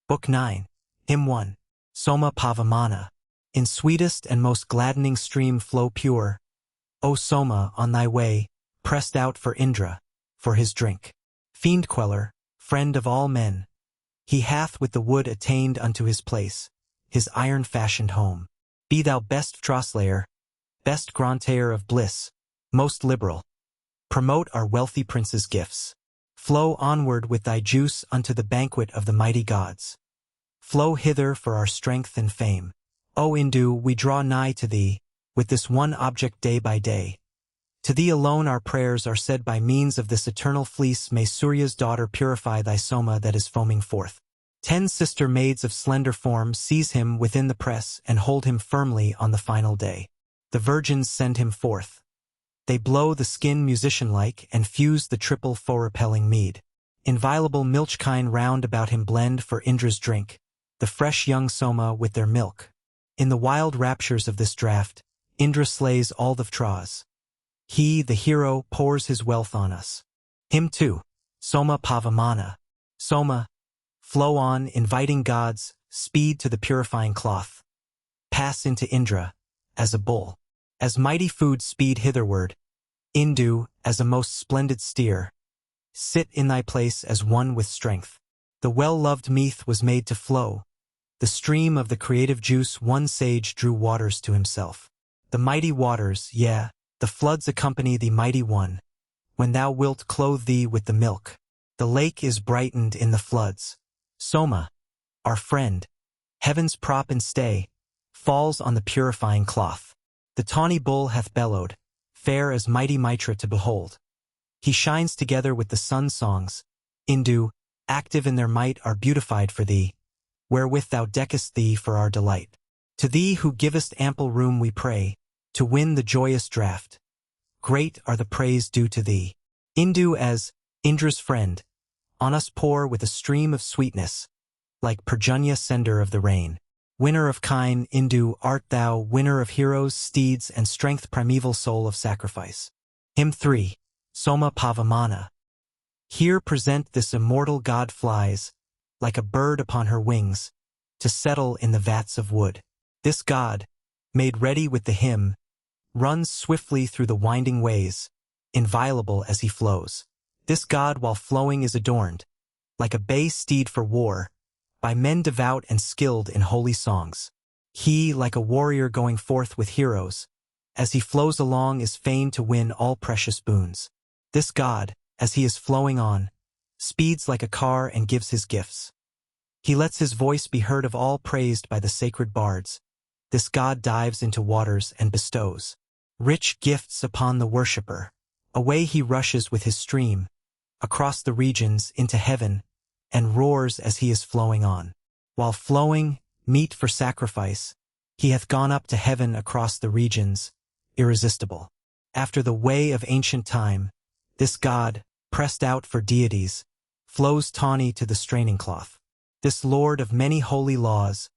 Book 9, Hymn 1, Soma Pavamana. In sweetest and most gladdening stream flow pure, O Soma, on thy way, pressed out for Indra, for his drink. Fiend-queller, friend of all men, he hath with the wood attained unto his place, his iron-fashioned home. Be thou best Troslayer, best grantayer of bliss, most liberal. Promote our wealthy prince's gifts. Flow onward with thy juice unto the banquet of the mighty gods. Flow hither for our strength and fame. O Indu, we draw nigh to thee, with this one object day by day. To thee alone our prayers are said by means of this eternal fleece. May Surya's daughter purify thy Soma that is foaming forth. 10 sister maids of slender form seize him within the press and hold him firmly on the final day. The virgins send him forth. They blow the skin musician-like and fuse the triple foe-repelling mead. Inviolable milch-kine round about him blend for Indra's drink, the fresh young Soma with their milk. In the wild raptures of this draught, Indra slays all the Vtras. He, the hero, pours his wealth on us. Hymn 2, Soma Pavamana. Soma, flow on, inviting gods, speed to the purifying cloth. Pass into Indra, as a bull. As mighty food speed hitherward, Indu, as a most splendid steer. Sit in thy place as one with strength. The well-loved meath was made to flow. The stream of the creative juice one sage drew waters to himself. The mighty waters, yea, the floods accompany thee, mighty one, when thou wilt clothe thee with the milk. The lake is brightened in the floods. Soma, our friend, heaven's prop and stay, falls on the purifying cloth. The tawny bull hath bellowed, fair as mighty Mitra to behold. He shines together with the sun's songs. Indu, active in their might, are beautified for thee, wherewith thou deckest thee for our delight. To thee who givest ample room we pray, to win the joyous draught. Great are the praise due to thee. Indu, as Indra's friend, on us pour with a stream of sweetness, like Perjunya, sender of the rain. Winner of kine, Indu, art thou, winner of heroes, steeds, and strength, primeval soul of sacrifice. Hymn 3, Soma Pavamana. Here present this immortal god flies, like a bird upon her wings, to settle in the vats of wood. This god, made ready with the hymn, runs swiftly through the winding ways, inviolable as he flows. This god while flowing is adorned, like a bay steed for war, by men devout and skilled in holy songs. He, like a warrior going forth with heroes, as he flows along is fain to win all precious boons. This god, as he is flowing on, speeds like a car and gives his gifts. He lets his voice be heard of all, praised by the sacred bards. This god dives into waters and bestows rich gifts upon the worshipper. Away he rushes with his stream, across the regions into heaven, and roars as he is flowing on. While flowing, meet for sacrifice, he hath gone up to heaven across the regions, irresistible. After the way of ancient time, this god, pressed out for deities, flows tawny to the straining cloth. This lord of many holy laws,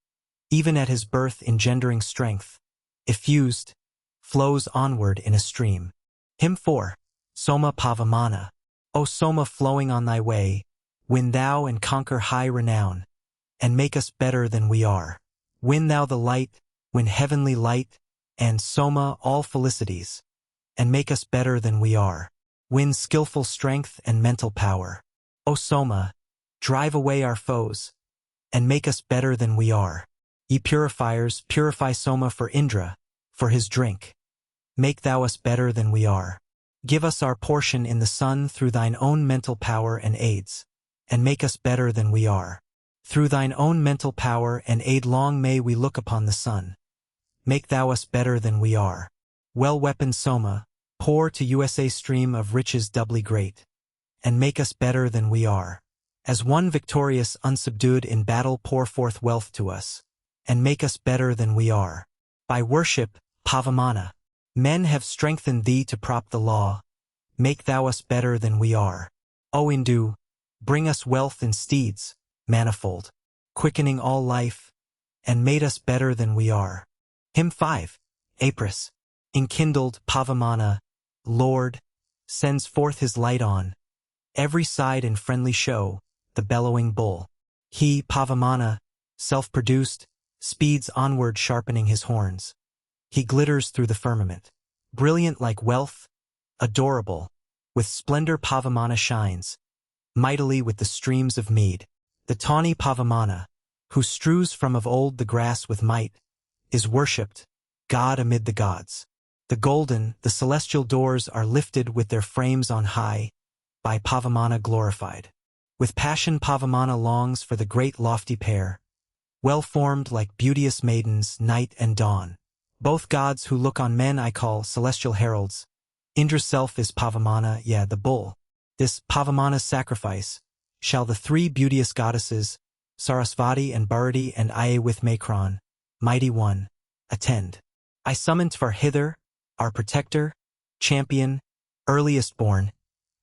even at his birth engendering strength, effused, flows onward in a stream. Hymn 4, Soma Pavamana. O Soma, flowing on thy way, win thou and conquer high renown, and make us better than we are. Win thou the light, win heavenly light, and Soma all felicities, and make us better than we are. Win skillful strength and mental power. O Soma, drive away our foes, and make us better than we are. Ye purifiers, purify Soma for Indra, for his drink. Make thou us better than we are. Give us our portion in the sun through thine own mental power and aids, and make us better than we are. Through thine own mental power and aid long may we look upon the sun. Make thou us better than we are. Well-weaponed Soma, pour to USA stream of riches doubly great, and make us better than we are. As one victorious unsubdued in battle, pour forth wealth to us, and make us better than we are. By worship, Pavamana, men have strengthened thee to prop the law. Make thou us better than we are. O Indu, bring us wealth and steeds, manifold, quickening all life, and made us better than we are. Hymn 5, Apris. Enkindled Pavamana, Lord, sends forth his light on every side in friendly show, the bellowing bull. He, Pavamana, self-produced, speeds onward sharpening his horns. He glitters through the firmament. Brilliant like wealth, adorable, with splendor Pavamana shines, mightily with the streams of mead. The tawny Pavamana, who strews from of old the grass with might, is worshipped, God amid the gods. The golden, the celestial doors are lifted with their frames on high, by Pavamana glorified. With passion Pavamana longs for the great lofty pair, well-formed like beauteous maidens night and dawn. Both gods who look on men I call celestial heralds. Indra's self is Pavamana, yeah, the bull. This Pavamana's sacrifice shall the three beauteous goddesses, Sarasvati and Bharati and Aya with Makron, mighty one, attend. I summoned for hither, our protector, champion, earliest born.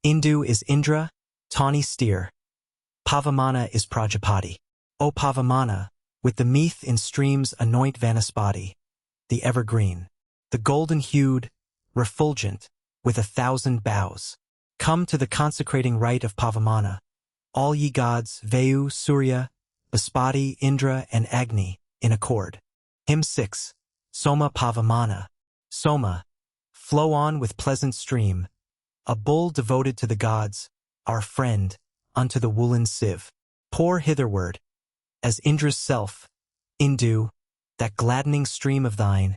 Indu is Indra, tawny steer. Pavamana is Prajapati. O Pavamana, with the meath in streams anoint Vanaspati, the evergreen, the golden-hued, refulgent, with 1,000 boughs. Come to the consecrating rite of Pavamana, all ye gods, Vayu, Surya, Baspati, Indra, and Agni, in accord. Hymn 6. Soma Pavamana. Soma, flow on with pleasant stream, a bull devoted to the gods, our friend, unto the woolen sieve. Pour hitherward, as Indra's self, Indu, that gladdening stream of thine,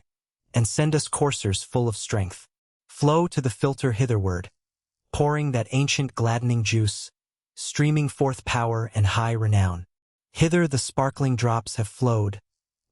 and send us coursers full of strength. Flow to the filter hitherward, pouring that ancient gladdening juice, streaming forth power and high renown. Hither the sparkling drops have flowed,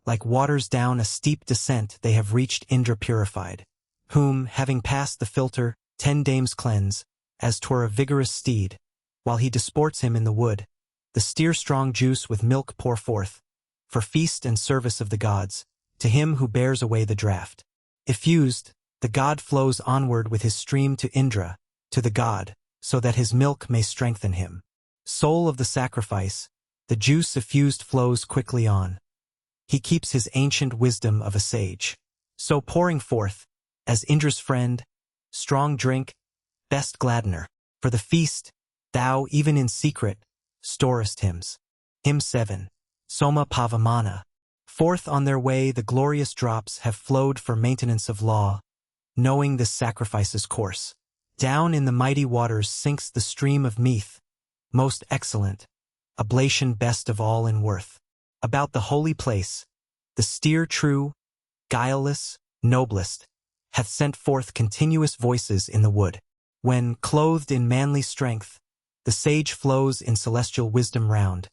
like waters down a steep descent they have reached Indra purified, whom, having passed the filter, 10 dames cleanse, as 'twere a vigorous steed, while he disports him in the wood. The steer strong juice with milk pour forth, for feast and service of the gods, to him who bears away the draught. Effused, the god flows onward with his stream to Indra, to the god, so that his milk may strengthen him. Soul of the sacrifice, the juice effused flows quickly on. He keeps his ancient wisdom of a sage. So pouring forth, as Indra's friend, strong drink, best gladdener, for the feast, thou, even in secret, storest hymns. Hymn 7. Soma Pavamana. Forth on their way the glorious drops have flowed for maintenance of law, knowing this sacrifice's course. Down in the mighty waters sinks the stream of meath, most excellent, oblation best of all in worth. About the holy place, the steer true, guileless, noblest, hath sent forth continuous voices in the wood. When, clothed in manly strength, the sage flows in celestial wisdom round,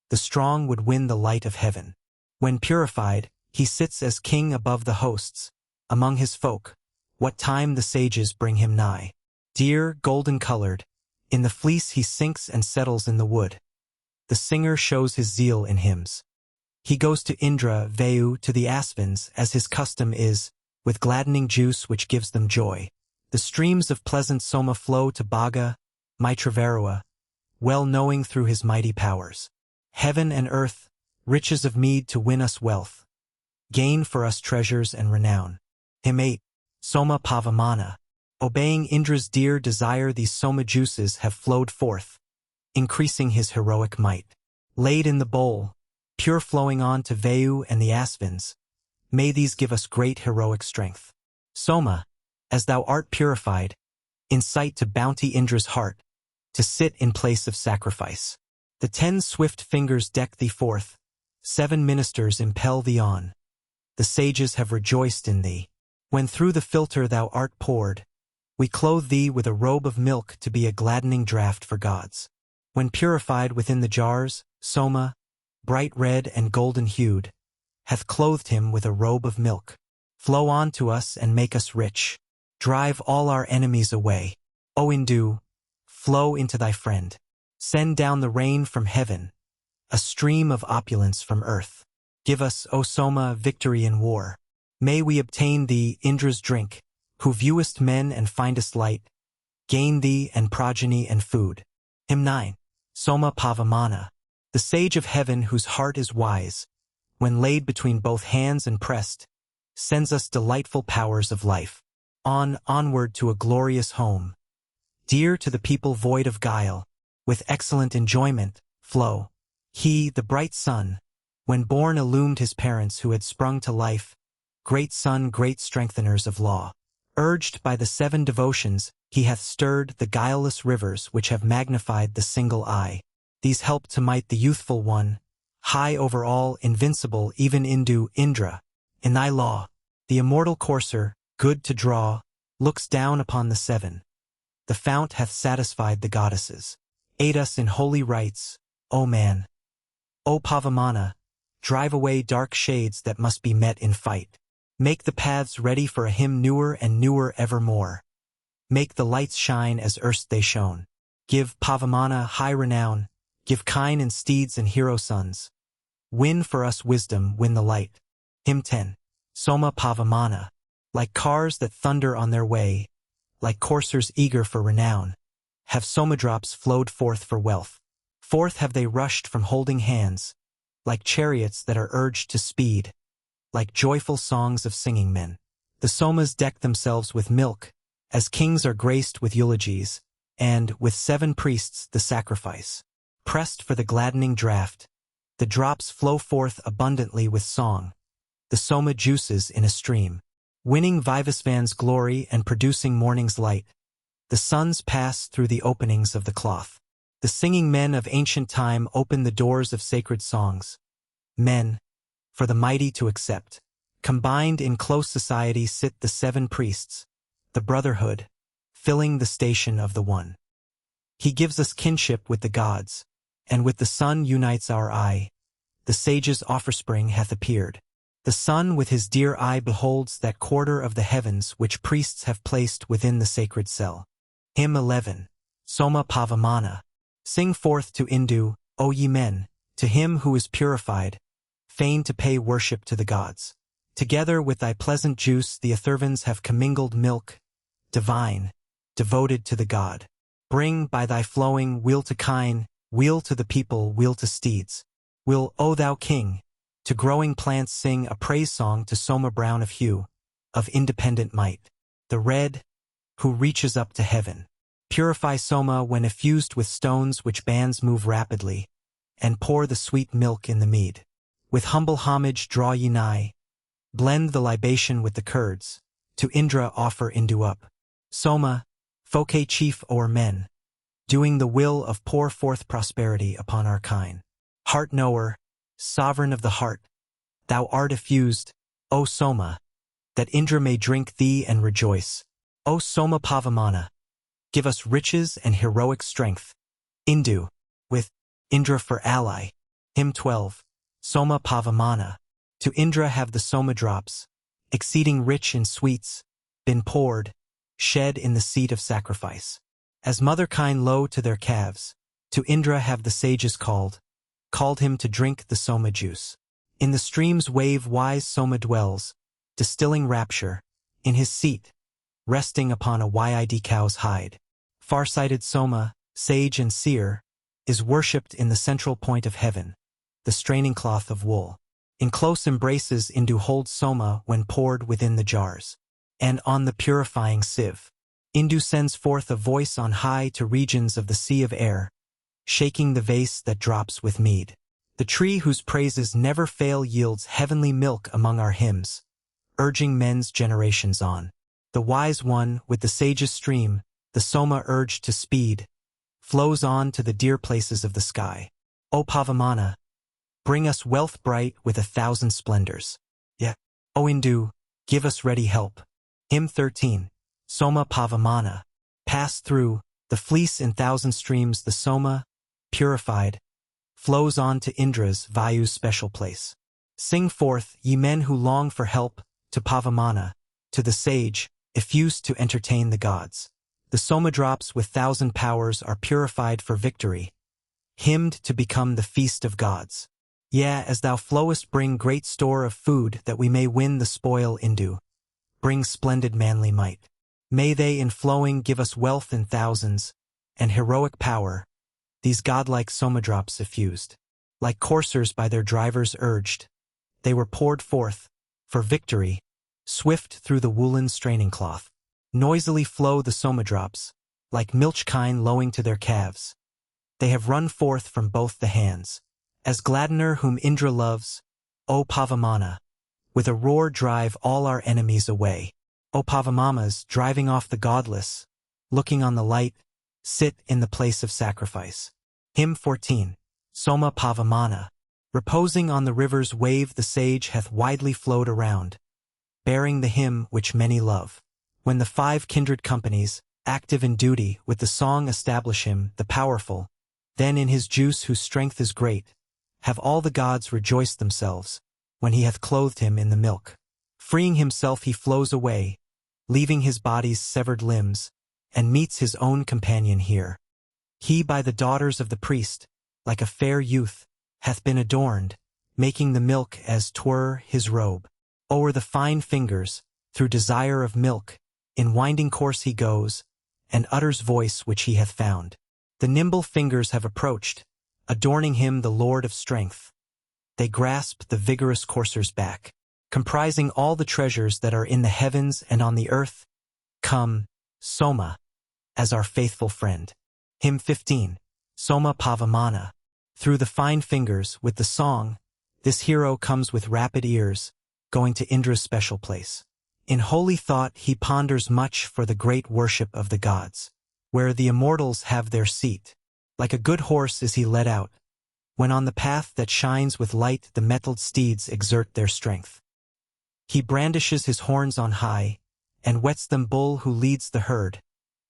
the strong would win the light of heaven. When purified, he sits as king above the hosts, among his folk, what time the sages bring him nigh. Dear, golden-colored, in the fleece he sinks and settles in the wood. The singer shows his zeal in hymns. He goes to Indra, Vayu, to the Asvins, as his custom is, with gladdening juice which gives them joy. The streams of pleasant Soma flow to Bhaga, Maitravarua, well knowing through his mighty powers. Heaven and earth, riches of mead to win us wealth, gain for us treasures and renown. Hymn 8. Soma Pavamana. Obeying Indra's dear desire, these Soma juices have flowed forth, increasing his heroic might. Laid in the bowl, pure flowing on to Vayu and the Asvins, may these give us great heroic strength. Soma, as thou art purified, incite to bounty Indra's heart, to sit in place of sacrifice. The 10 swift fingers deck thee forth, 7 ministers impel thee on. The sages have rejoiced in thee. When through the filter thou art poured, we clothe thee with a robe of milk to be a gladdening draught for gods. When purified within the jars, Soma, bright red and golden-hued, hath clothed him with a robe of milk. Flow on to us and make us rich. Drive all our enemies away. O Indu, flow into thy friend. Send down the rain from heaven, a stream of opulence from earth. Give us, O Soma, victory in war. May we obtain thee, Indra's drink, who viewest men and findest light, gain thee and progeny and food. Hymn 9. Soma Pavamana. The sage of heaven whose heart is wise, when laid between both hands and pressed, sends us delightful powers of life. Onward to a glorious home, dear to the people void of guile, with excellent enjoyment, flow, He, the bright sun, when born illumed his parents who had sprung to life, great sun, great strengtheners of law. Urged by the 7 devotions, he hath stirred the guileless rivers which have magnified the single eye. These help to might the youthful one, high over all, invincible, even Indra. In thy law, the immortal courser, good to draw, looks down upon the 7. The fount hath satisfied the goddesses. Aid us in holy rites, O man. O Pavamana, drive away dark shades that must be met in fight. Make the paths ready for a hymn newer and newer evermore. Make the lights shine as erst they shone. Give Pavamana high renown, give kine and steeds and hero sons. Win for us wisdom, win the light. Hymn 10. Soma Pavamana. Like cars that thunder on their way, like coursers eager for renown, have somadrops flowed forth for wealth. Forth have they rushed from holding hands, like chariots that are urged to speed, like joyful songs of singing men. The somas deck themselves with milk, as kings are graced with eulogies, and, with 7 priests, the sacrifice. Pressed for the gladdening draught, the drops flow forth abundantly with song, the soma juices in a stream, winning Vivasvan's glory and producing morning's light. The suns pass through the openings of the cloth. The singing men of ancient time open the doors of sacred songs. Men, for the mighty to accept. Combined in close society sit the 7 priests, the brotherhood, filling the station of the one. He gives us kinship with the gods, and with the sun unites our eye. The sage's offspring hath appeared. The sun with his dear eye beholds that quarter of the heavens which priests have placed within the sacred cell. Hymn 11. Soma Pavamana. Sing forth to Indu, O ye men, to him who is purified, fain to pay worship to the gods. Together with thy pleasant juice the Athervans have commingled milk, divine, devoted to the god. Bring by thy flowing weal to kine, weal to the people, weal to steeds. Will, O thou king, to growing plants sing a praise song to Soma brown of hue, of independent might. The red, who reaches up to heaven. Purify Soma when effused with stones which bands move rapidly, and pour the sweet milk in the mead. With humble homage draw ye nigh, blend the libation with the curds, to Indra offer Indu up. Soma, Phoke chief o'er men, doing the will of pour forth prosperity upon our kine. Heart knower, sovereign of the heart, thou art effused, O Soma, that Indra may drink thee and rejoice. O Soma Pavamana, give us riches and heroic strength. Indu, with Indra for ally. Hymn 12. Soma Pavamana. To Indra have the soma drops, exceeding rich in sweets, been poured, shed in the seat of sacrifice. As mother kine low to their calves, to Indra have the sages called him to drink the soma juice. In the stream's wave wise Soma dwells, distilling rapture, in his seat, resting upon a Yid cow's hide. Far-sighted Soma, sage and seer, is worshipped in the central point of heaven, the straining cloth of wool. In close embraces Indu holds Soma when poured within the jars. And on the purifying sieve, Indu sends forth a voice on high to regions of the sea of air, shaking the vase that drops with mead. The tree whose praises never fail yields heavenly milk among our hymns, urging men's generations on. The wise one, with the sage's stream, the Soma urged to speed, flows on to the dear places of the sky. O Pavamana, bring us wealth bright with 1,000 splendors. Yet, O Indu, give us ready help. Hymn 13. Soma Pavamana. Pass through the fleece in 1,000 streams the Soma, purified, flows on to Indra's Vayu's special place. Sing forth, ye men who long for help, to Pavamana, to the sage, effused to entertain the gods. The Soma drops with 1,000 powers are purified for victory, hymned to become the feast of gods. Yea, as thou flowest bring great store of food that we may win the spoil Indu. Bring splendid manly might. May they in flowing give us wealth in thousands, and heroic power, these godlike Soma drops effused. Like coursers by their drivers urged, they were poured forth, for victory, swift through the woolen straining cloth. Noisily flow the Soma drops, like milch kine lowing to their calves. They have run forth from both the hands, As Gladdener whom Indra loves, O Pavamana, with a roar drive all our enemies away. O Pavamamas, driving off the godless, looking on the light, sit in the place of sacrifice. Hymn 14. Soma Pavamana. Reposing on the river's wave the sage hath widely flowed around, bearing the hymn which many love. When the 5 kindred companies, active in duty, with the song establish him, the powerful, then in his juice whose strength is great, have all the gods rejoiced themselves, when he hath clothed him in the milk. Freeing himself he flows away, leaving his body's severed limbs, and meets his own companion here. He by the daughters of the priest, like a fair youth, hath been adorned, making the milk as 'twere his robe. O'er the fine fingers, through desire of milk, in winding course he goes, and utters voice which he hath found. The nimble fingers have approached, adorning him the Lord of strength. They grasp the vigorous courser's back, comprising all the treasures that are in the heavens and on the earth. Come, Soma, as our faithful friend. Hymn 15. Soma Pavamana. Through the fine fingers, with the song, this hero comes with rapid ears, going to Indra's special place. In holy thought he ponders much for the great worship of the gods, where the immortals have their seat. Like a good horse is he led out, when on the path that shines with light the mettled steeds exert their strength. He brandishes his horns on high, and whets them bull who leads the herd,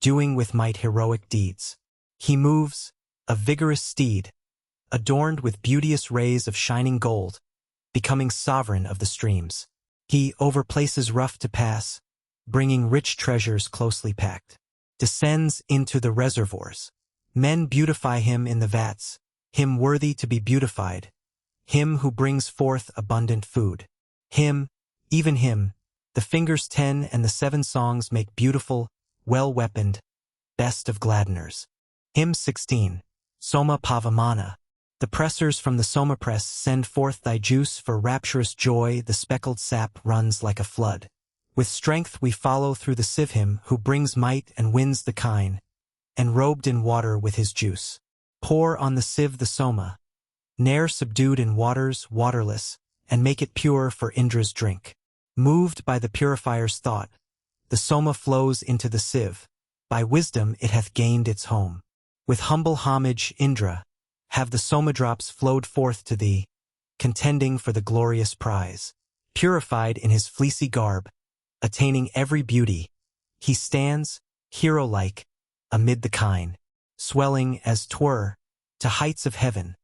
doing with might heroic deeds. He moves, a vigorous steed, adorned with beauteous rays of shining gold, becoming sovereign of the streams. He over places rough to pass, bringing rich treasures closely packed. Descends into the reservoirs. Men beautify him in the vats, him worthy to be beautified, him who brings forth abundant food. Him, even him, the fingers 10 and the 7 songs make beautiful, well-weaponed, best of Gladdeners. Hymn 16. Soma Pavamana. The pressers from the Soma press send forth thy juice for rapturous joy, the speckled sap runs like a flood. With strength we follow through the sieve him who brings might and wins the kine, and robed in water with his juice. Pour on the sieve the Soma, ne'er subdued in waters waterless, and make it pure for Indra's drink. Moved by the purifier's thought, the Soma flows into the sieve, by wisdom it hath gained its home. With humble homage, Indra, have the Soma drops flowed forth to thee, contending for the glorious prize. Purified in his fleecy garb, attaining every beauty, he stands, hero-like, amid the kine, swelling as 'twere, to heights of heaven.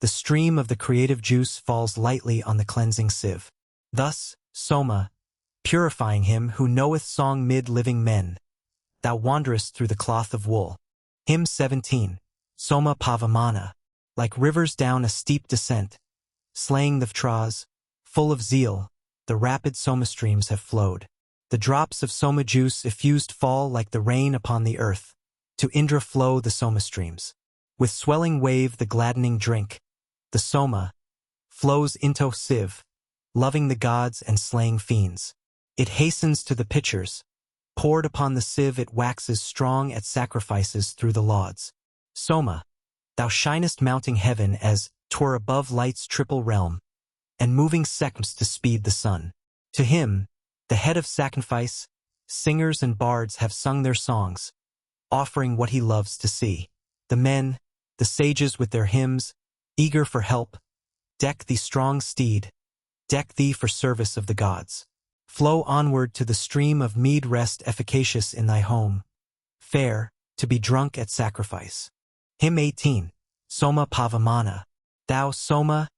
The stream of the creative juice falls lightly on the cleansing sieve. Thus, Soma, purifying him who knoweth song mid living men, thou wanderest through the cloth of wool. Hymn 17. Soma Pavamana. Like rivers down a steep descent, slaying the Vtras, full of zeal, the rapid Soma streams have flowed. The drops of Soma juice effused fall like the rain upon the earth. To Indra flow the Soma streams. With swelling wave the gladdening drink, the Soma, flows into sieve, loving the gods and slaying fiends. It hastens to the pitchers. Poured upon the sieve it waxes strong at sacrifices through the lauds. Soma, thou shinest mounting heaven as 'twere above light's triple realm, and moving seconds to speed the sun. To him, the head of sacrifice, singers and bards have sung their songs, offering what he loves to see. The men, the sages with their hymns, eager for help, deck thee strong steed, deck thee for service of the gods. Flow onward to the stream of mead rest efficacious in thy home, fair, to be drunk at sacrifice. Hymn 18. Soma Pavamana. Thou, Soma,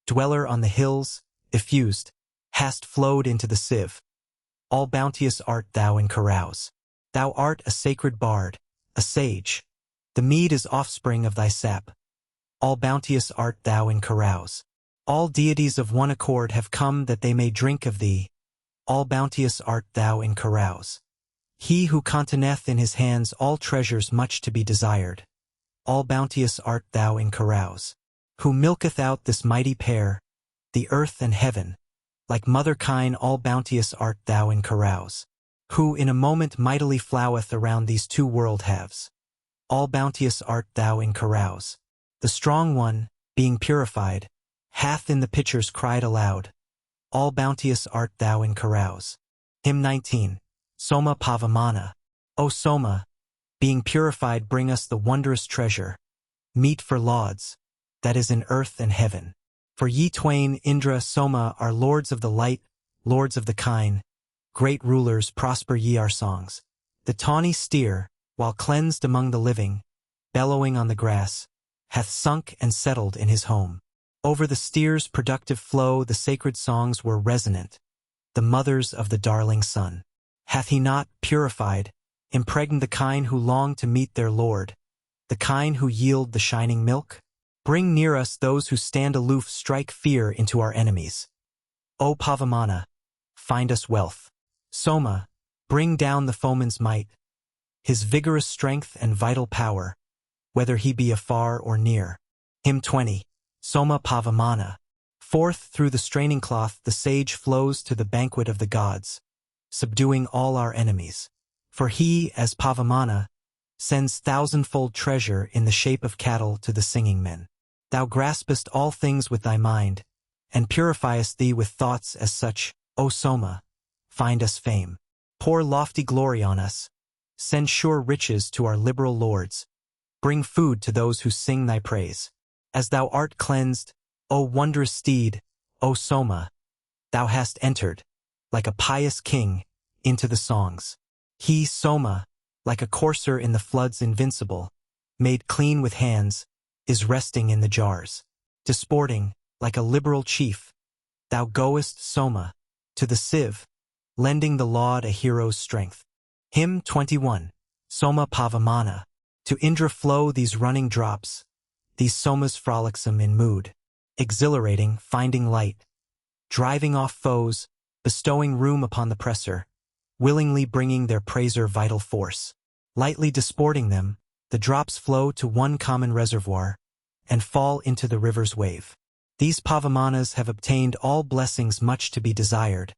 dweller on the hills, effused, hast flowed into the sieve. All bounteous art thou in carouse. Thou art a sacred bard, a sage. The mead is offspring of thy sap. All bounteous art thou in carouse. All deities of one accord have come that they may drink of thee. All bounteous art thou in carouse. He who containeth in his hands all treasures much to be desired. All bounteous art thou in carouse. Who milketh out this mighty pair, the earth and heaven, like mother kine all bounteous art thou in carouse. Who in a moment mightily floweth around these two world halves. All bounteous art thou in carouse. The strong one, being purified, hath in the pitchers cried aloud. All bounteous art thou in carouse. Hymn 19. Soma Pavamana. O Soma, being purified, bring us the wondrous treasure, meet for lauds, that is in earth and heaven. For ye twain, Indra, Soma, are lords of the light, lords of the kine, great rulers, prosper ye our songs. The tawny steer, while cleansed among the living, bellowing on the grass, hath sunk and settled in his home. Over the steer's productive flow the sacred songs were resonant, the mothers of the darling sun. Hath he not, purified, impregned the kine who long to meet their lord, the kine who yield the shining milk? Bring near us those who stand aloof, strike fear into our enemies. O Pavamana, find us wealth. Soma, bring down the foeman's might, his vigorous strength and vital power, whether he be afar or near. Hymn 20. Soma Pavamana. Forth through the straining cloth the sage flows to the banquet of the gods, subduing all our enemies. For he, as Pavamana, sends thousandfold treasure in the shape of cattle to the singing men. Thou graspest all things with thy mind, and purifiest thee with thoughts as such. O Soma, find us fame. Pour lofty glory on us. Send sure riches to our liberal lords. Bring food to those who sing thy praise. As thou art cleansed, O wondrous steed, O Soma, thou hast entered, like a pious king, into the songs. He, Soma, like a courser in the floods invincible, made clean with hands, is resting in the jars. Disporting, like a liberal chief, thou goest, Soma, to the sieve, lending the laud a hero's strength. Hymn 21. Soma Pavamana. To Indra flow these running drops, these Somas frolicsome in mood, exhilarating, finding light, driving off foes, bestowing room upon the presser, willingly bringing their praiser vital force. Lightly disporting them, the drops flow to one common reservoir, and fall into the river's wave. These Pavamanas have obtained all blessings much to be desired,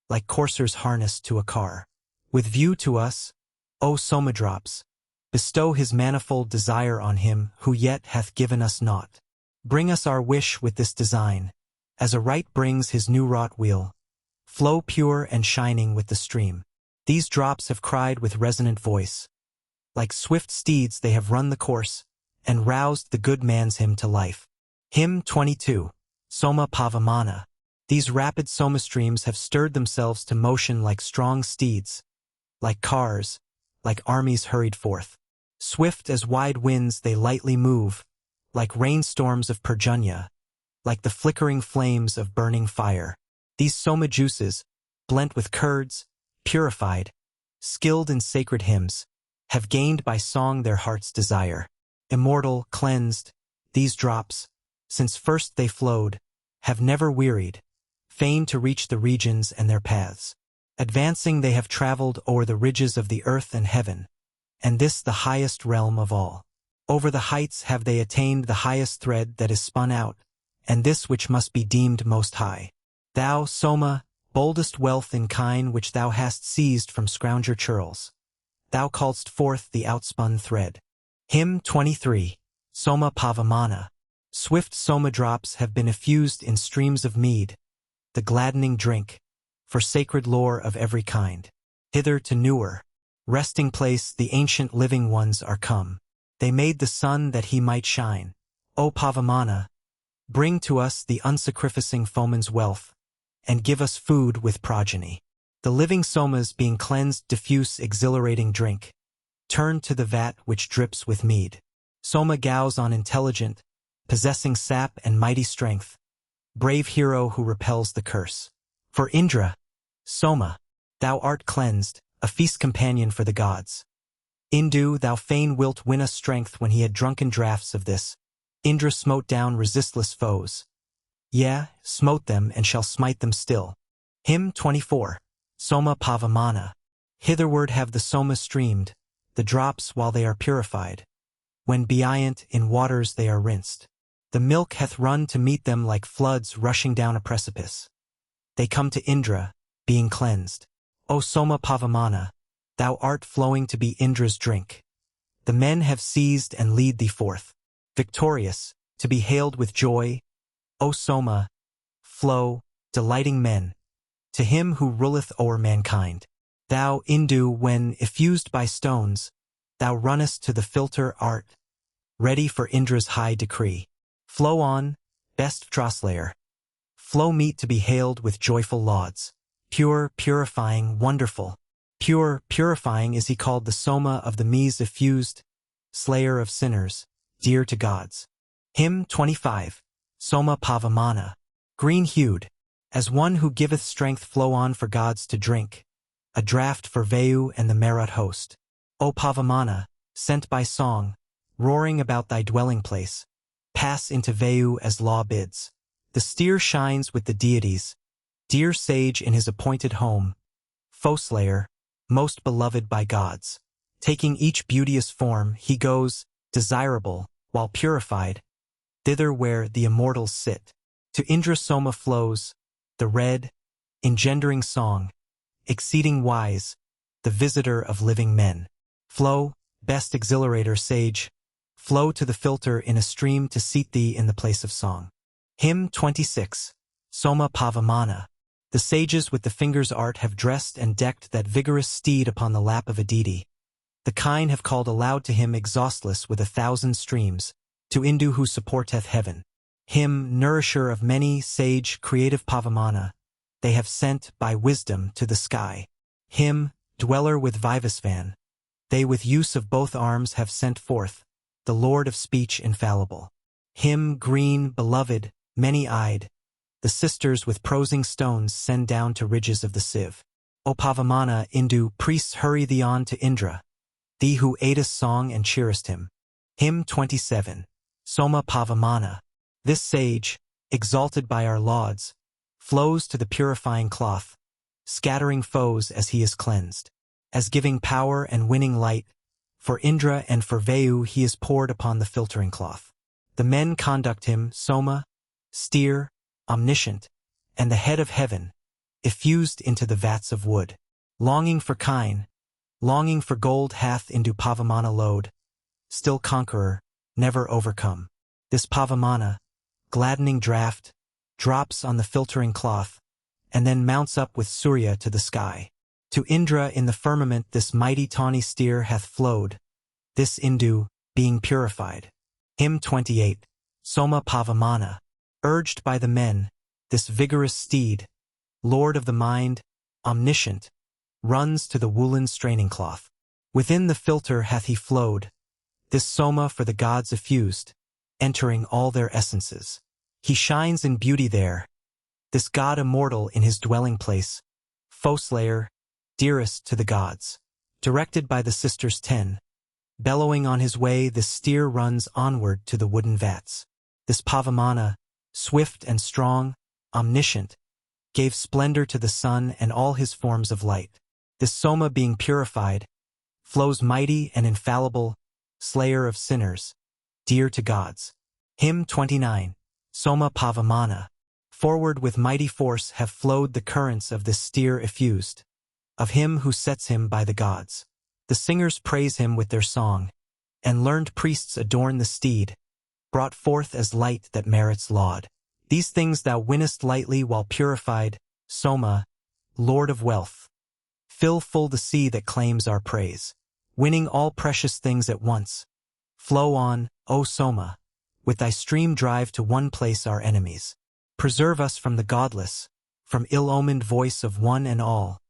like coursers harnessed to a car. With view to us, O Soma drops, bestow his manifold desire on him who yet hath given us naught. Bring us our wish with this design, as a right brings his new-wrought wheel. Flow pure and shining with the stream. These drops have cried with resonant voice. Like swift steeds they have run the course, and roused the good man's hymn to life. Hymn 22. Soma Pavamana. These rapid Soma streams have stirred themselves to motion like strong steeds, like cars, like armies hurried forth. Swift as wide winds they lightly move, like rainstorms of Perjunya, like the flickering flames of burning fire. These Soma juices, blent with curds, purified, skilled in sacred hymns, have gained by song their heart's desire. Immortal, cleansed, these drops, since first they flowed, have never wearied, fain to reach the regions and their paths. Advancing they have traveled o'er the ridges of the earth and heaven, and this the highest realm of all. Over the heights have they attained the highest thread that is spun out, and this which must be deemed most high. Thou, Soma, boldest wealth in kine which thou hast seized from scrounger churls, thou call'st forth the outspun thread. Hymn 23. Soma Pavamana. Swift Soma drops have been effused in streams of mead, the gladdening drink, for sacred lore of every kind. Hither to newer resting place the ancient living ones are come. They made the sun that he might shine. O Pavamana, bring to us the unsacrificing foeman's wealth, and give us food with progeny. The living Somas being cleansed diffuse exhilarating drink, turn to the vat which drips with mead. Soma gows on intelligent, possessing sap and mighty strength, brave hero who repels the curse. For Indra, Soma, thou art cleansed, a feast companion for the gods. Indu, thou fain wilt win us strength. When he had drunken draughts of this, Indra smote down resistless foes. Yea, smote them and shall smite them still. Hymn 24. Soma Pavamana. Hitherward have the Soma streamed, the drops while they are purified. When buoyant in waters they are rinsed, the milk hath run to meet them like floods rushing down a precipice. They come to Indra, being cleansed. O Soma Pavamana, thou art flowing to be Indra's drink. The men have seized and lead thee forth. Victorious, to be hailed with joy, O Soma, flow, delighting men, to him who ruleth o'er mankind. Thou, Indu, when, effused by stones, thou runnest to the filter art, ready for Indra's high decree. Flow on, best Droslayer. Flow meet to be hailed with joyful lauds. Pure, purifying, wonderful. Pure, purifying is he called the Soma of the Mies effused, slayer of sinners, dear to gods. Hymn 25. Soma Pavamana. Green-hued, as one who giveth strength flow on for gods to drink, a draught for Vayu and the Marut host. O Pavamana, sent by song, roaring about thy dwelling place, pass into Vayu as law bids. The steer shines with the deities, dear sage in his appointed home, foe-slayer, most beloved by gods. Taking each beauteous form, he goes, desirable, while purified, thither where the immortals sit. To Indra Soma flows, the red, engendering song, exceeding wise, the visitor of living men. Flow, best exhilarator sage, flow to the filter in a stream to seat thee in the place of song. Hymn 26. Soma Pavamana. The sages with the finger's art have dressed and decked that vigorous steed upon the lap of a deity. The kine have called aloud to him exhaustless with 1,000 streams, to Indu who supporteth heaven. Him, nourisher of many, sage, creative Pavamana, they have sent, by wisdom, to the sky. Him, dweller with Vivasvan, they with use of both arms have sent forth, the Lord of speech infallible. Him, green, beloved, many-eyed, the sisters with prosing stones send down to ridges of the sieve. O Pavamana, Indu, priests hurry thee on to Indra, thee who aidest song and cheerest him. Hymn 27. Soma Pavamana. This sage, exalted by our lauds, flows to the purifying cloth, scattering foes as he is cleansed. As giving power and winning light, for Indra and for Vayu he is poured upon the filtering cloth. The men conduct him, Soma, steer, omniscient, and the head of heaven, effused into the vats of wood. Longing for kine, longing for gold hath Indu Pavamana load, still conqueror, never overcome. This Pavamana, gladdening draught, drops on the filtering cloth, and then mounts up with Surya to the sky. To Indra in the firmament this mighty tawny steer hath flowed, this Indu, being purified. Hymn 28. Soma Pavamana. Urged by the men, this vigorous steed, lord of the mind, omniscient, runs to the woolen straining cloth. Within the filter hath he flowed, this Soma for the gods effused, entering all their essences. He shines in beauty there, this god immortal in his dwelling place, foe-slayer, dearest to the gods. Directed by the sisters 10, bellowing on his way this steer runs onward to the wooden vats. This Pavamana, swift and strong, omniscient, gave splendor to the sun and all his forms of light. This Soma being purified, flows mighty and infallible, slayer of sinners, dear to gods. Hymn 29. Soma Pavamana. Forward with mighty force have flowed the currents of this steer effused, of him who sets him by the gods. The singers praise him with their song, and learned priests adorn the steed, brought forth as light that merits laud. These things thou winnest lightly while purified, Soma, Lord of wealth. Fill full the sea that claims our praise, winning all precious things at once. Flow on, O Soma, with thy stream drive to one place our enemies. Preserve us from the godless, from ill-omened voice of one and all,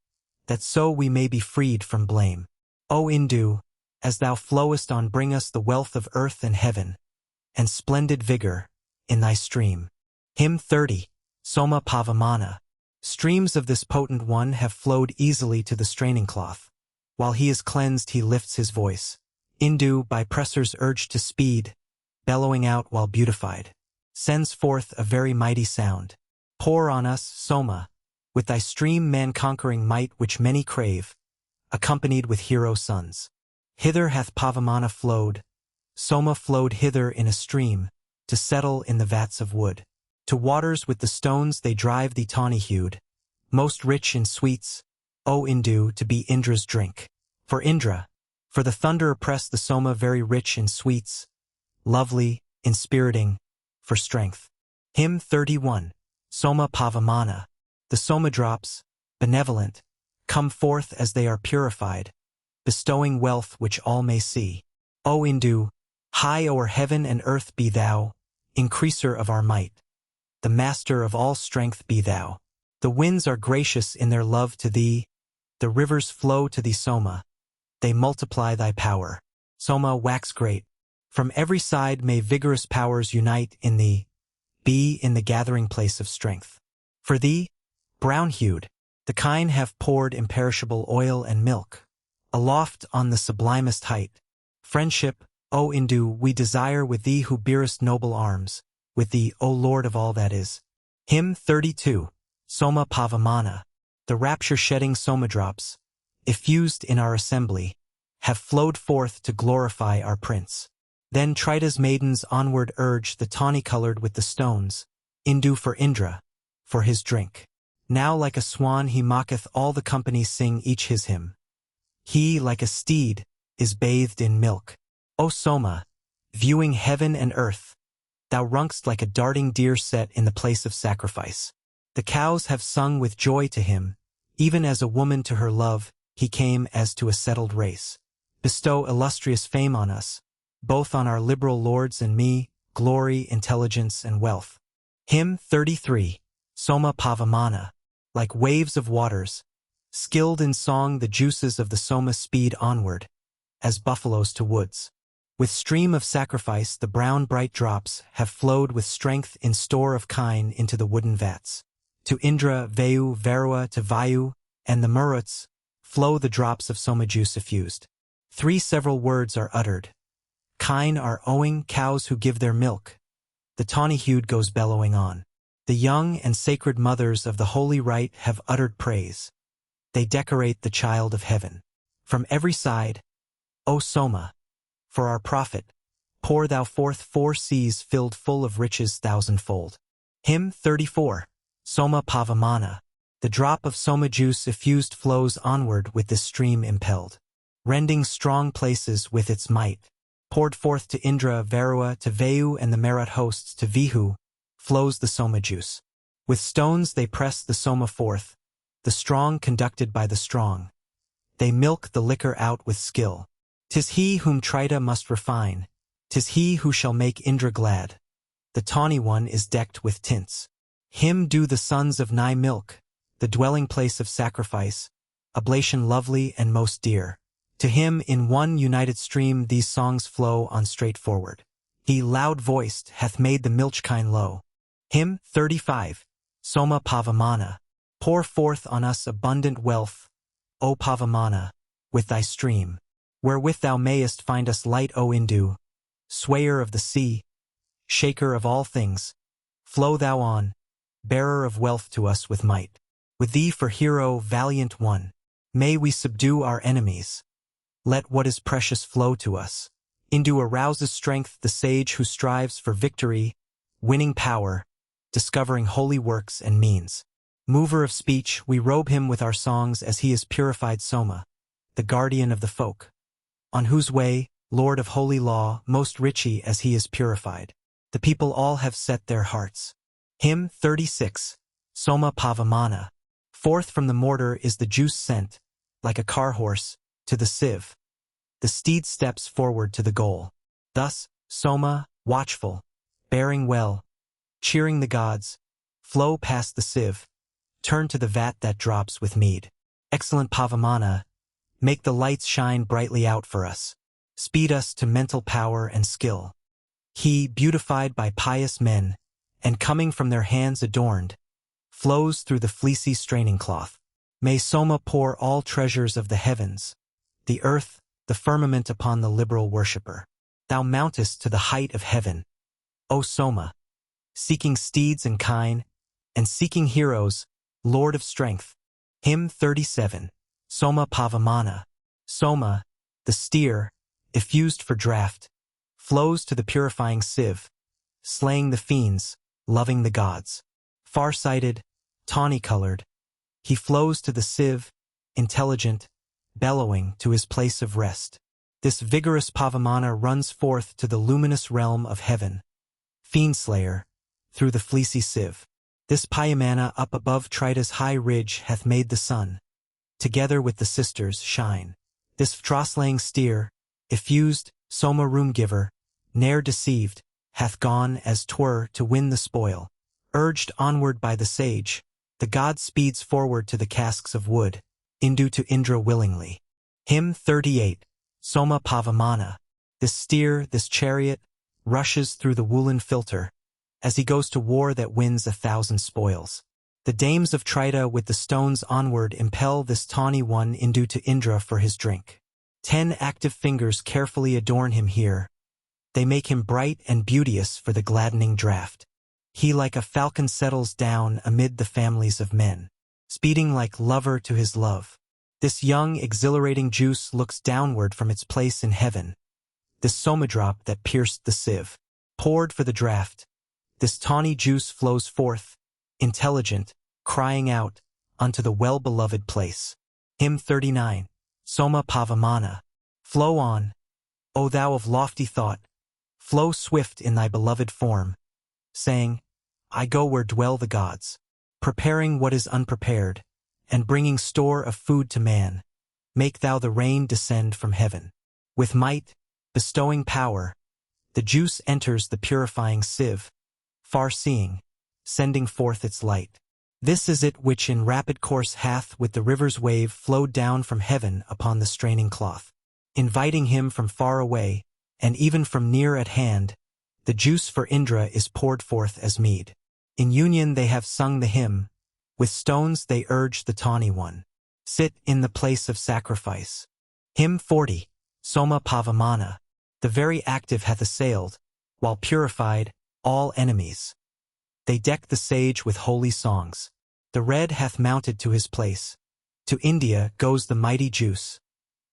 that so we may be freed from blame. O Indu, as thou flowest on bring us the wealth of earth and heaven, and splendid vigor, in thy stream. Hymn 30. Soma Pavamana. Streams of this potent one have flowed easily to the straining cloth. While he is cleansed he lifts his voice. Indu, by pressers urged to speed, bellowing out while beautified, sends forth a very mighty sound. Pour on us, Soma, with thy stream man-conquering might which many crave, accompanied with hero sons. Hither hath Pavamana flowed, Soma flowed hither in a stream, to settle in the vats of wood. To waters with the stones they drive thee tawny-hued, most rich in sweets, O Indu, to be Indra's drink. For Indra, for the thunder oppressed the Soma very rich in sweets, lovely, inspiriting, for strength. Hymn 31. Soma Pavamana. The Soma drops, benevolent, come forth as they are purified, bestowing wealth which all may see. O Indu, high o'er heaven and earth be thou, increaser of our might. The master of all strength be thou. The winds are gracious in their love to thee, the rivers flow to thee Soma, they multiply thy power. Soma, wax great. From every side may vigorous powers unite in thee, be in the gathering place of strength. For thee, brown-hued, the kine have poured imperishable oil and milk, aloft on the sublimest height. Friendship, O Indu, we desire with thee who bearest noble arms, with thee, O Lord of all that is. Hymn 32. Soma Pavamana. The rapture-shedding Soma drops, effused in our assembly, have flowed forth to glorify our prince. Then Trita's maidens onward urge the tawny-colored with the stones, Indu for Indra, for his drink. Now like a swan he mocketh all the company sing each his hymn. He, like a steed, is bathed in milk. O Soma, viewing heaven and earth, thou runkst like a darting deer set in the place of sacrifice. The cows have sung with joy to him, even as a woman to her love, he came as to a settled race. Bestow illustrious fame on us, both on our liberal lords and me, glory, intelligence, and wealth. Hymn 33. Soma Pavamana. Like waves of waters, skilled in song the juices of the Soma speed onward, as buffaloes to woods. With stream of sacrifice the brown bright drops have flowed with strength in store of kine into the wooden vats. To Indra, Vayu, Varua, to Vayu, and the Maruts, flow the drops of Soma juice effused. 3 several words are uttered. Kine are owing cows who give their milk. The tawny-hued goes bellowing on. The young and sacred mothers of the holy rite have uttered praise. They decorate the child of heaven. From every side, O Soma, for our profit, pour thou forth 4 seas filled full of riches thousandfold. Hymn 34. Soma Pavamana. The drop of Soma juice effused flows onward with this stream impelled, rending strong places with its might. Poured forth to Indra, Varua, to Vayu, and the Marat hosts to Vihu, flows the Soma juice. With stones they press the Soma forth, the strong conducted by the strong. They milk the liquor out with skill. 'Tis he whom Trita must refine, 'tis he who shall make Indra glad. The tawny one is decked with tints. Him do the sons of Nai milk, the dwelling place of sacrifice, oblation lovely and most dear. To him in one united stream these songs flow on straightforward. He loud-voiced hath made the milchkine low. Hymn 35. Soma Pavamana. Pour forth on us abundant wealth, O Pavamana, with thy stream, wherewith thou mayest find us light, O Indu, swayer of the sea, shaker of all things. Flow thou on, bearer of wealth to us with might. With thee for hero, valiant one, may we subdue our enemies. Let what is precious flow to us. Indu arouses strength the sage who strives for victory, winning power, discovering holy works and means. Mover of speech, we robe him with our songs as he is purified Soma, the guardian of the folk, on whose way, Lord of holy law, most richy as he is purified. The people all have set their hearts. Hymn 36. Soma Pavamana. Forth from the mortar is the juice sent, like a car horse, to the sieve. The steed steps forward to the goal. Thus, Soma, watchful, bearing well, cheering the gods, flow past the sieve, turn to the vat that drops with mead. Excellent Pavamana, make the lights shine brightly out for us. Speed us to mental power and skill. He, beautified by pious men, and coming from their hands adorned, flows through the fleecy straining cloth. May Soma pour all treasures of the heavens, the earth, the firmament upon the liberal worshipper. Thou mountest to the height of heaven, O Soma, seeking steeds and kine, and seeking heroes, Lord of strength. Hymn 37. Soma Pavamana. Soma, the steer, effused for draught, flows to the purifying sieve, slaying the fiends, loving the gods. Far-sighted, tawny-colored, he flows to the sieve, intelligent, bellowing to his place of rest. This vigorous Pavamana runs forth to the luminous realm of heaven, fiend-slayer, through the fleecy sieve. This Payamana up above Trita's high ridge hath made the sun, together with the sisters, shine. This Vtraslaying steer, effused, Soma room-giver, ne'er deceived, hath gone as 'twere to win the spoil. Urged onward by the sage, the god speeds forward to the casks of wood, Indu to Indra willingly. Hymn 38, Soma Pavamana. This steer, this chariot, rushes through the woolen filter, as he goes to war that wins 1,000 spoils. The dames of Trita with the stones onward impel this tawny one Indu to Indra for his drink. 10 active fingers carefully adorn him here. They make him bright and beauteous for the gladdening draught. He like a falcon settles down amid the families of men, speeding like lover to his love. This young, exhilarating juice looks downward from its place in heaven. This somadrop that pierced the sieve, poured for the draught. This tawny juice flows forth, intelligent, crying out, unto the well-beloved place. Hymn 39, Soma Pavamana. Flow on, O thou of lofty thought, flow swift in thy beloved form, saying, I go where dwell the gods, preparing what is unprepared, and bringing store of food to man. Make thou the rain descend from heaven. With might, bestowing power, the juice enters the purifying sieve, far-seeing, sending forth its light. This is it which in rapid course hath with the river's wave flowed down from heaven upon the straining cloth, inviting him from far away, and even from near at hand. The juice for Indra is poured forth as mead. In union they have sung the hymn, with stones they urge the tawny one, sit in the place of sacrifice. Hymn 40, Soma Pavamana. The very active hath assailed, while purified, all enemies. They deck the sage with holy songs. The red hath mounted to his place. To India goes the mighty juice.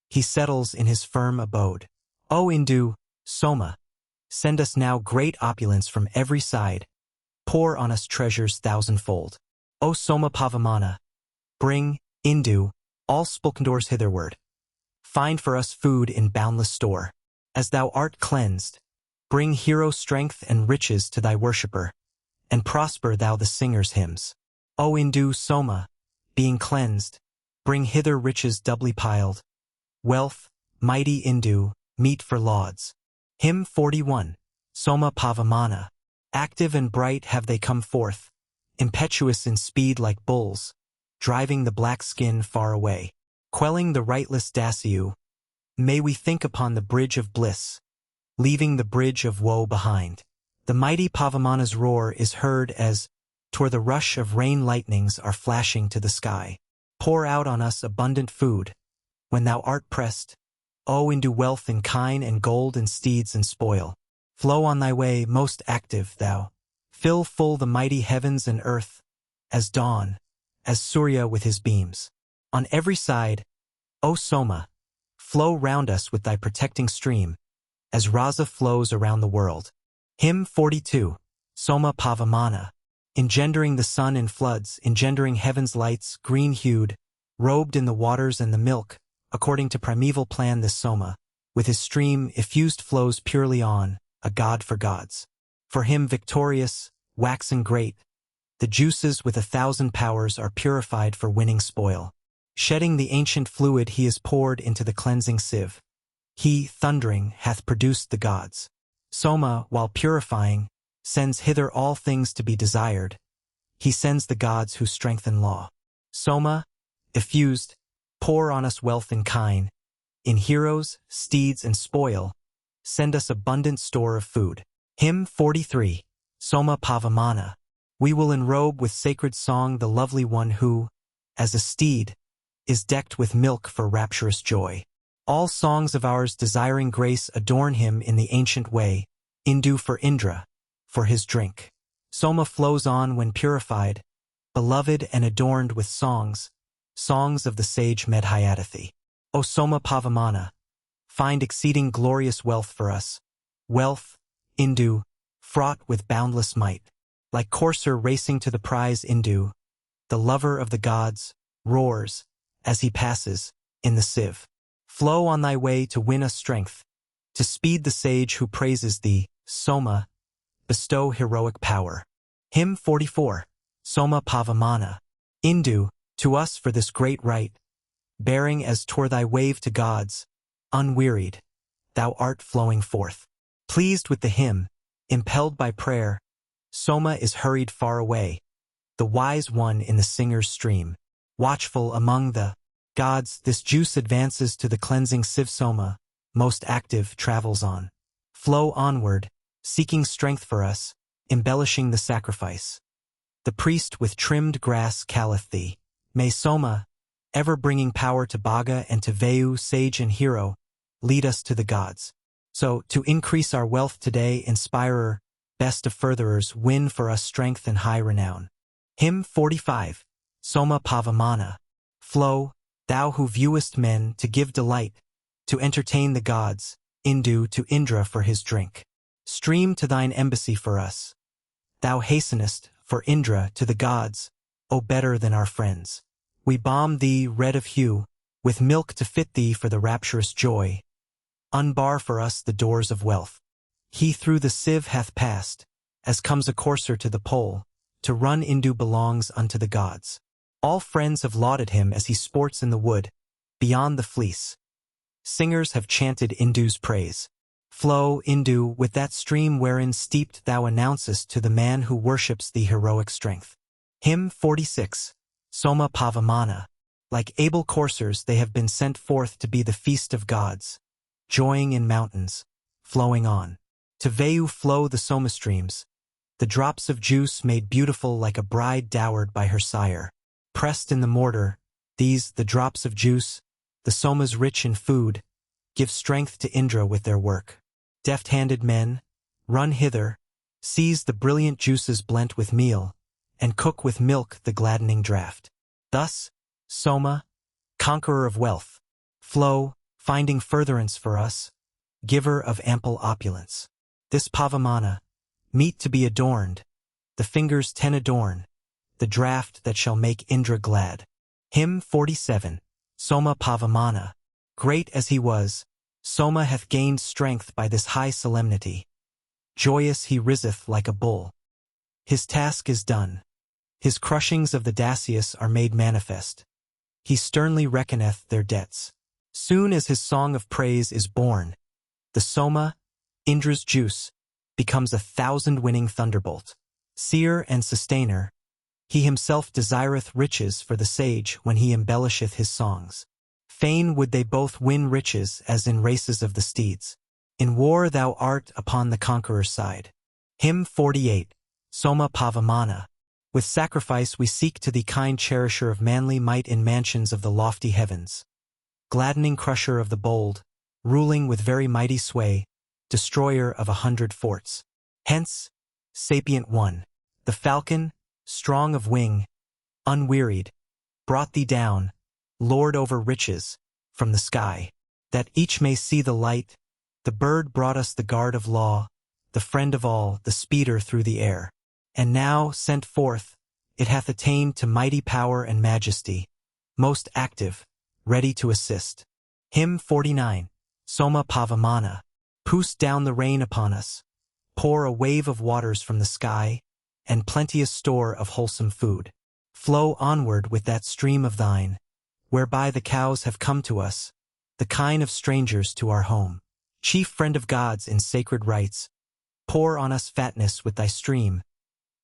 He settles in his firm abode. O Indu, Soma, send us now great opulence from every side. Pour on us treasures thousandfold. O Soma Pavamana, bring, Indu, all spulkandors hitherward. Find for us food in boundless store. As thou art cleansed, bring hero strength and riches to thy worshipper, and prosper thou the singer's hymns. O Indu Soma, being cleansed, bring hither riches doubly piled, wealth, mighty Indu, meet for lauds. Hymn 41, Soma Pavamana. Active and bright have they come forth, impetuous in speed like bulls, driving the black skin far away, quelling the rightless Dasyou. May we think upon the bridge of bliss, leaving the bridge of woe behind. The mighty Pavamana's roar is heard as, toward the rush of rain lightnings are flashing to the sky. Pour out on us abundant food, when thou art pressed, O into wealth in kine and gold and steeds and spoil. Flow on thy way, most active thou. Fill full the mighty heavens and earth, as dawn, as Surya with his beams. On every side, O Soma, flow round us with thy protecting stream, as Rasa flows around the world. Hymn 42, Soma Pavamana. Engendering the sun in floods, engendering heaven's lights, green-hued, robed in the waters and the milk, according to primeval plan this Soma, with his stream effused flows purely on, a god for gods. For him victorious, waxen great, the juices with 1,000 powers are purified for winning spoil. Shedding the ancient fluid he is poured into the cleansing sieve. He, thundering, hath produced the gods. Soma, while purifying, sends hither all things to be desired. He sends the gods who strengthen law. Soma, effused, pour on us wealth in kine, in heroes, steeds, and spoil, send us abundant store of food. Hymn 43, Soma Pavamana. We will enrobe with sacred song the lovely one who, as a steed, is decked with milk for rapturous joy. All songs of ours desiring grace adorn him in the ancient way, Indu for Indra, for his drink. Soma flows on when purified, beloved and adorned with songs, songs of the sage Medhayadathi. O Soma Pavamana, find exceeding glorious wealth for us, wealth, Indu, fraught with boundless might. Like courser racing to the prize Indu, the lover of the gods, roars, as he passes, in the sieve. Flow on thy way to win us strength, to speed the sage who praises thee, Soma, bestow heroic power. Hymn 44. Soma Pavamana. Indu, to us for this great rite, bearing as 'twere thy wave to gods, unwearied, thou art flowing forth. Pleased with the hymn, impelled by prayer, Soma is hurried far away, the wise one in the singer's stream. Watchful among the gods, this juice advances to the cleansing sieve. Soma, most active, travels on. Flow onward, seeking strength for us, embellishing the sacrifice. The priest with trimmed grass calleth thee. May Soma, ever bringing power to Bhaga and to Vayu, sage and hero, lead us to the gods. So, to increase our wealth today, inspirer, best of furtherers, win for us strength and high renown. Hymn 45. Soma Pavamana. Flow, thou who viewest men to give delight, to entertain the gods, Indu to Indra for his drink. Stream to thine embassy for us. Thou hastenest, for Indra, to the gods, O better than our friends. We balm thee, red of hue, with milk to fit thee for the rapturous joy. Unbar for us the doors of wealth. He through the sieve hath passed, as comes a courser to the pole, to run Indu belongs unto the gods. All friends have lauded him as he sports in the wood, beyond the fleece. Singers have chanted Indu's praise. Flow, Indu, with that stream wherein steeped thou announcest to the man who worships thee heroic strength. Hymn 46. Soma Pavamana. Like able coursers they have been sent forth to be the feast of gods. Joying in mountains, flowing on. To Vayu flow the Soma streams, the drops of juice made beautiful like a bride dowered by her sire. Pressed in the mortar, these, the drops of juice, the Somas rich in food, give strength to Indra with their work. Deft-handed men, run hither, seize the brilliant juices blent with meal, and cook with milk the gladdening draught. Thus, Soma, conqueror of wealth, flow, finding furtherance for us, giver of ample opulence. This Pavamana, meet to be adorned, the fingers 10 adorn, the draught that shall make Indra glad. Hymn 47. Soma Pavamana. Great as he was, Soma hath gained strength by this high solemnity. Joyous he riseth like a bull. His task is done. His crushings of the Dasyus are made manifest. He sternly reckoneth their debts. Soon as his song of praise is born, the Soma, Indra's juice, becomes 1,000-winning thunderbolt. Seer and sustainer, he himself desireth riches for the sage when he embellisheth his songs. Fain would they both win riches as in races of the steeds. In war thou art upon the conqueror's side. Hymn 48. Soma Pavamana. With sacrifice we seek to thee, kind cherisher of manly might in mansions of the lofty heavens. Gladdening crusher of the bold, ruling with very mighty sway, destroyer of 100 forts. Hence, sapient one, the falcon, strong of wing, unwearied, brought thee down, lord over riches, from the sky, that each may see the light. The bird brought us the guard of law, the friend of all, the speeder through the air. And now, sent forth, it hath attained to mighty power and majesty, most active, ready to assist. Hymn 49. Soma Pavamana. Pousse down the rain upon us, pour a wave of waters from the sky, and plenteous store of wholesome food. Flow onward with that stream of thine, whereby the cows have come to us, the kine of strangers to our home. Chief friend of gods in sacred rites, pour on us fatness with thy stream,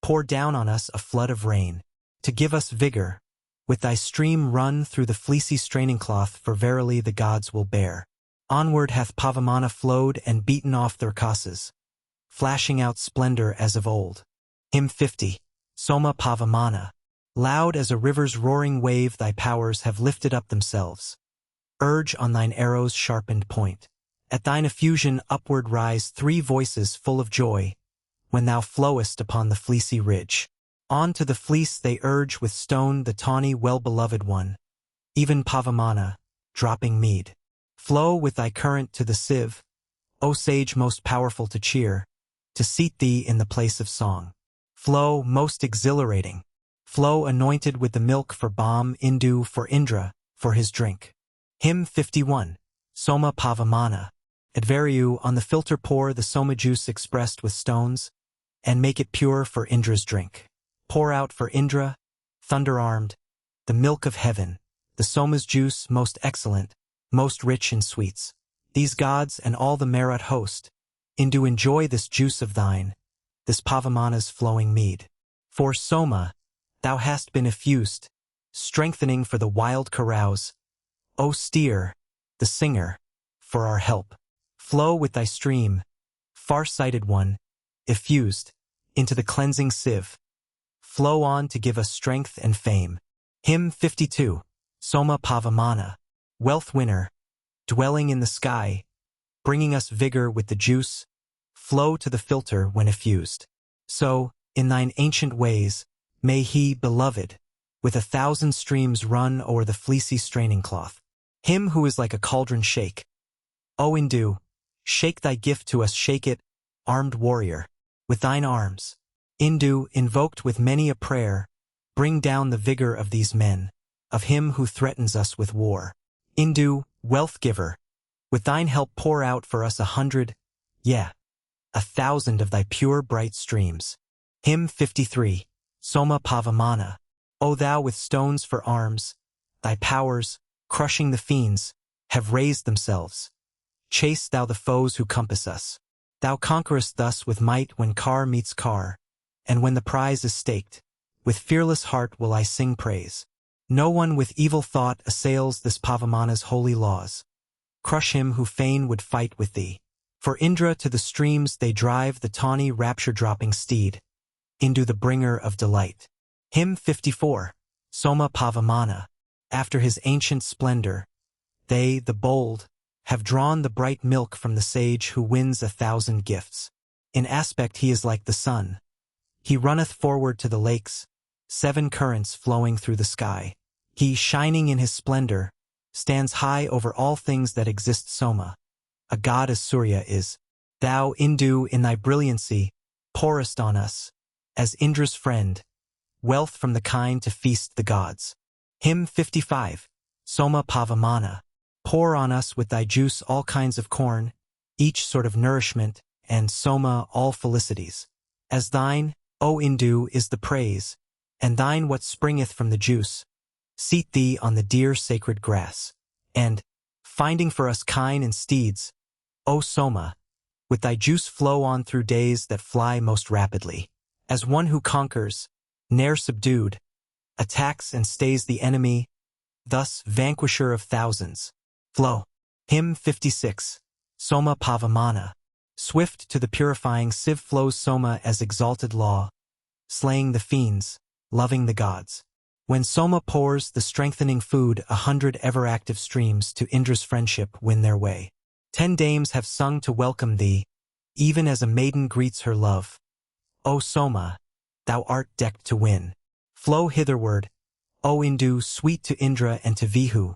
pour down on us a flood of rain, to give us vigor. With thy stream run through the fleecy straining cloth, for verily the gods will bear. Onward hath Pavamana flowed and beaten off their causes, flashing out splendor as of old. Hymn 50. Soma Pavamana. Loud as a river's roaring wave thy powers have lifted up themselves. Urge on thine arrow's sharpened point. At thine effusion upward rise 3 voices full of joy, when thou flowest upon the fleecy ridge. On to the fleece they urge with stone the tawny well-beloved one, even Pavamana, dropping mead. Flow with thy current to the sieve, O sage most powerful to cheer, to seat thee in the place of song. Flow most exhilarating, flow anointed with the milk for balm, Indu for Indra, for his drink. Hymn 51. Soma Pavamana. Advariu on the filter pour the Soma juice expressed with stones, and make it pure for Indra's drink. Pour out for Indra, thunder-armed, the milk of heaven, the Soma's juice most excellent, most rich in sweets. These gods and all the Merit host, do enjoy this juice of thine, this Pavamana's flowing mead. For Soma, thou hast been effused, strengthening for the wild carouse. O steer, the singer, for our help. Flow with thy stream, far-sighted one, effused, into the cleansing sieve. Flow on to give us strength and fame. Hymn 52, Soma Pavamana, wealth winner, dwelling in the sky, bringing us vigor with the juice, flow to the filter when effused. So, in thine ancient ways, may he, beloved, with 1,000 streams run o'er the fleecy straining cloth. Him who is like a cauldron shake. O Hindu, shake thy gift to us, shake it, armed warrior, with thine arms. Hindu, invoked with many a prayer, bring down the vigor of these men, of him who threatens us with war. Hindu, wealth giver, with thine help pour out for us 100, 1,000 of thy pure bright streams. Hymn 53, Soma Pavamana. O thou with stones for arms, thy powers, crushing the fiends, have raised themselves. Chase thou the foes who compass us. Thou conquerest thus with might when car meets car, and when the prize is staked. With fearless heart will I sing praise. No one with evil thought assails this Pavamana's holy laws. Crush him who fain would fight with thee. For Indra to the streams they drive the tawny rapture-dropping steed, Hindu the bringer of delight. Hymn 54, Soma Pavamana. After his ancient splendor, they, the bold, have drawn the bright milk from the sage who wins 1,000 gifts. In aspect he is like the sun. He runneth forward to the lakes, 7 currents flowing through the sky. He, shining in his splendor, stands high over all things that exist. Soma, a god as Surya is. Thou, Hindu, in thy brilliancy, pourest on us, as Indra's friend, wealth from the kind to feast the gods. Hymn 55, Soma Pavamana. Pour on us with thy juice all kinds of corn, each sort of nourishment, and Soma all felicities. As thine, O Hindu, is the praise, and thine what springeth from the juice. Seat thee on the dear sacred grass, and, finding for us kine and steeds, O Soma, with thy juice flow on through days that fly most rapidly. As one who conquers, ne'er subdued, attacks and stays the enemy, thus vanquisher of thousands. Flow. Hymn 56, Soma Pavamana. Swift to the purifying sieve flows Soma as exalted law, slaying the fiends, loving the gods. When Soma pours the strengthening food, 100 ever-active streams to Indra's friendship win their way. 10 dames have sung to welcome thee, even as a maiden greets her love. O Soma, thou art decked to win. Flow hitherward, O Hindu, sweet to Indra and to Vihu.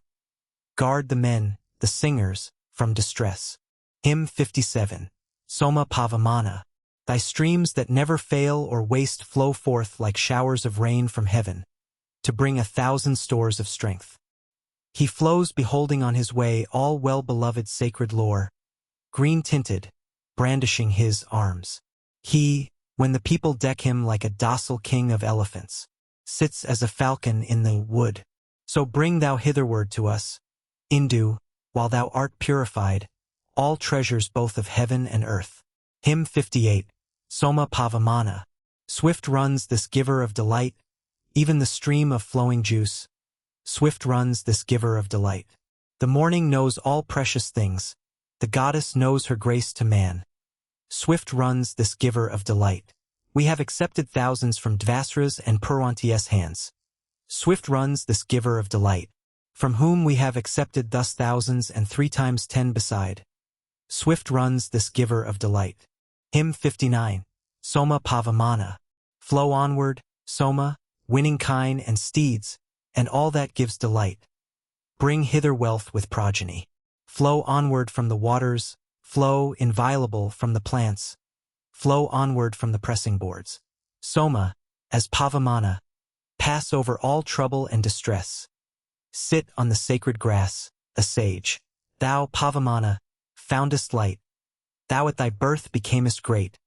Guard the men, the singers, from distress. Hymn 57, Soma Pavamana. Thy streams that never fail or waste flow forth like showers of rain from heaven, to bring 1,000 stores of strength. He flows beholding on his way all well-beloved sacred lore, green-tinted, brandishing his arms. He, when the people deck him like a docile king of elephants, sits as a falcon in the wood. So bring thou hitherward to us, Hindu, while thou art purified, all treasures both of heaven and earth. Hymn 58, Soma Pavamana. Swift runs this giver of delight, even the stream of flowing juice. Swift runs this giver of delight. The morning knows all precious things. The goddess knows her grace to man. Swift runs this giver of delight. We have accepted thousands from Dvasara's and Purwanti's hands. Swift runs this giver of delight, from whom we have accepted thus thousands and 3 times 10 beside. Swift runs this giver of delight. Hymn 59, Soma Pavamana. Flow onward, Soma, winning kine and steeds, and all that gives delight. Bring hither wealth with progeny. Flow onward from the waters, flow inviolable from the plants. Flow onward from the pressing boards. Soma, as Pavamana, pass over all trouble and distress. Sit on the sacred grass, a sage. Thou, Pavamana, foundest light. Thou at thy birth becamest great.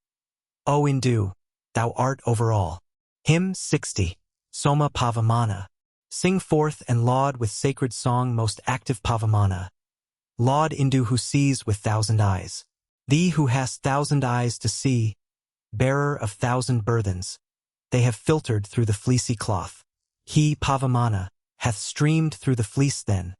O Hindu, thou art over all. Hymn 60. Soma Pavamana. Sing forth and laud with sacred song most active Pavamana. Laud Indu who sees with 1,000 eyes. Thee who hast 1,000 eyes to see, bearer of 1,000 burthens, they have filtered through the fleecy cloth. He, Pavamana, hath streamed through the fleece then.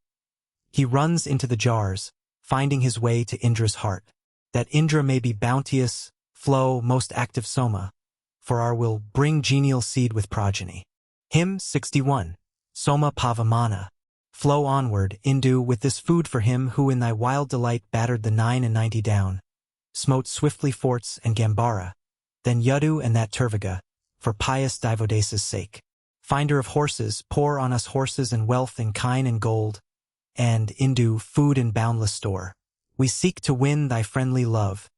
He runs into the jars, finding his way to Indra's heart. That Indra may be bounteous, flow, most active Soma, for our will bring genial seed with progeny. Hymn 61. Soma Pavamana. Flow onward, Indu, with this food for him who in thy wild delight battered the 99 down, smote swiftly forts and Gambara, then Yadu and that Turvaga, for pious Divodesa's sake. Finder of horses, pour on us horses and wealth in kine and gold, and, Indu, food in boundless store. We seek to win thy friendly love,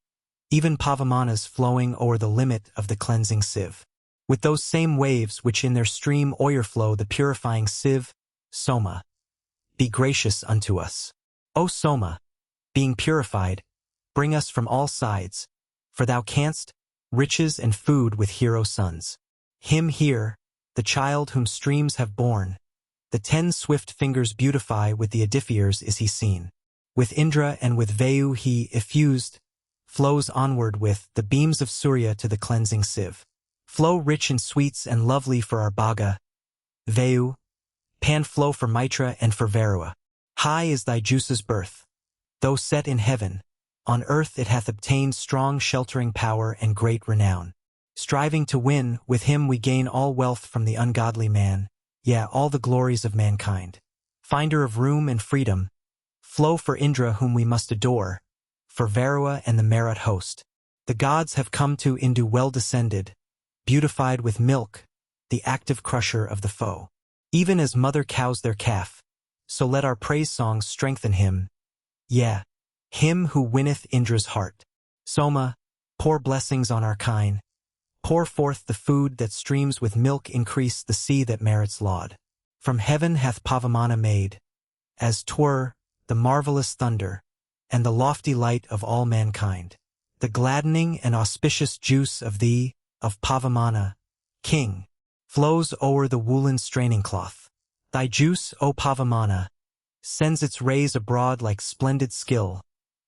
even Pavamanas flowing o'er the limit of the cleansing sieve. With those same waves which in their stream o'erflow the purifying sieve, Soma, be gracious unto us. O Soma, being purified, bring us from all sides, for thou canst, riches and food with hero sons. Him here, the child whom streams have borne, the 10 swift fingers beautify with the edifiers is he seen. With Indra and with Vayu he, effused, flows onward with the beams of Surya to the cleansing sieve. Flow rich in sweets and lovely for our Bhaga, Vayu, Pan flow for Mitra and for Varua. High is thy juice's birth. Though set in heaven, on earth it hath obtained strong sheltering power and great renown. Striving to win, with him we gain all wealth from the ungodly man, yea, all the glories of mankind. Finder of room and freedom, flow for Indra whom we must adore, for Varua and the Marat host. The gods have come to Indu well descended, beautified with milk, the active crusher of the foe. Even as mother cows their calf, so let our praise songs strengthen him, yea, him who winneth Indra's heart. Soma, pour blessings on our kine, pour forth the food that streams with milk, increase the sea that merits laud. From heaven hath Pavamana made, as 'twere, the marvelous thunder, and the lofty light of all mankind. The gladdening and auspicious juice of thee, of Pavamana, King, flows o'er the woolen straining cloth. Thy juice, O Pavamana, sends its rays abroad like splendid skill,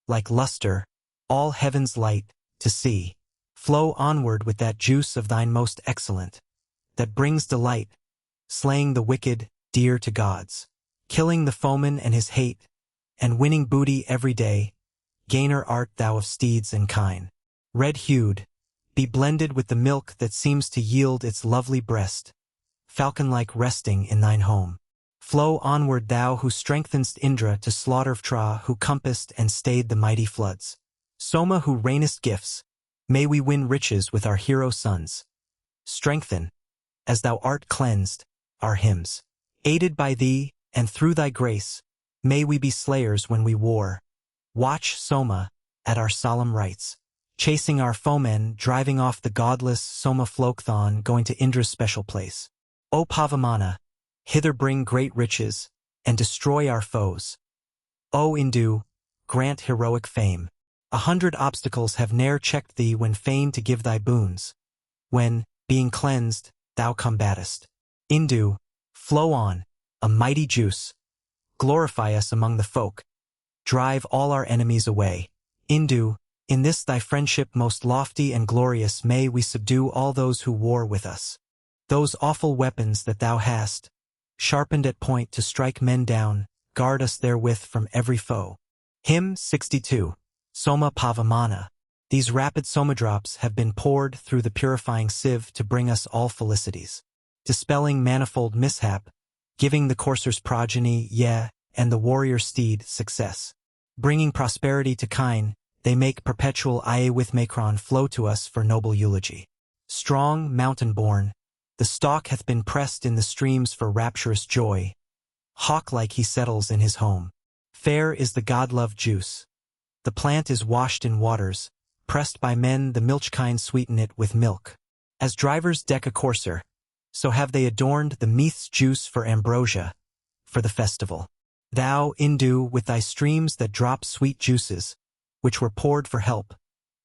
like luster, all heaven's light, to see. Flow onward with that juice of thine most excellent, that brings delight, slaying the wicked, dear to gods, killing the foeman and his hate, and winning booty every day. Gainer art thou of steeds and kine. Red-hued, be blended with the milk that seems to yield its lovely breast, falcon-like resting in thine home. Flow onward thou who strengthenst Indra to slaughter Tra, who compassed and stayed the mighty floods. Soma who rainest gifts, may we win riches with our hero sons. Strengthen, as thou art cleansed, our hymns. Aided by thee, and through thy grace, may we be slayers when we war. Watch, Soma, at our solemn rites, chasing our foemen, driving off the godless Soma Flokthon, going to Indra's special place. O Pavamana, hither bring great riches, and destroy our foes. O Indu, grant heroic fame. 100 obstacles have ne'er checked thee when fain to give thy boons, when, being cleansed, thou combatest. Indu, flow on, a mighty juice, glorify us among the folk, drive all our enemies away. Indu, in this thy friendship most lofty and glorious may we subdue all those who war with us. Those awful weapons that thou hast, sharpened at point to strike men down, guard us therewith from every foe. Hymn 62. Soma Pavamana. These rapid somadrops have been poured through the purifying sieve to bring us all felicities, dispelling manifold mishap, giving the courser's progeny, yea, and the warrior steed success. Bringing prosperity to kine, they make perpetual aye with Macron flow to us for noble eulogy. Strong, mountain-born, the stalk hath been pressed in the streams for rapturous joy. Hawk-like he settles in his home. Fair is the god-loved juice. The plant is washed in waters, pressed by men the milch kine sweeten it with milk. As drivers deck a courser, so have they adorned the meath's juice for ambrosia, for the festival. Thou, Indu, with thy streams that drop sweet juices, which were poured for help,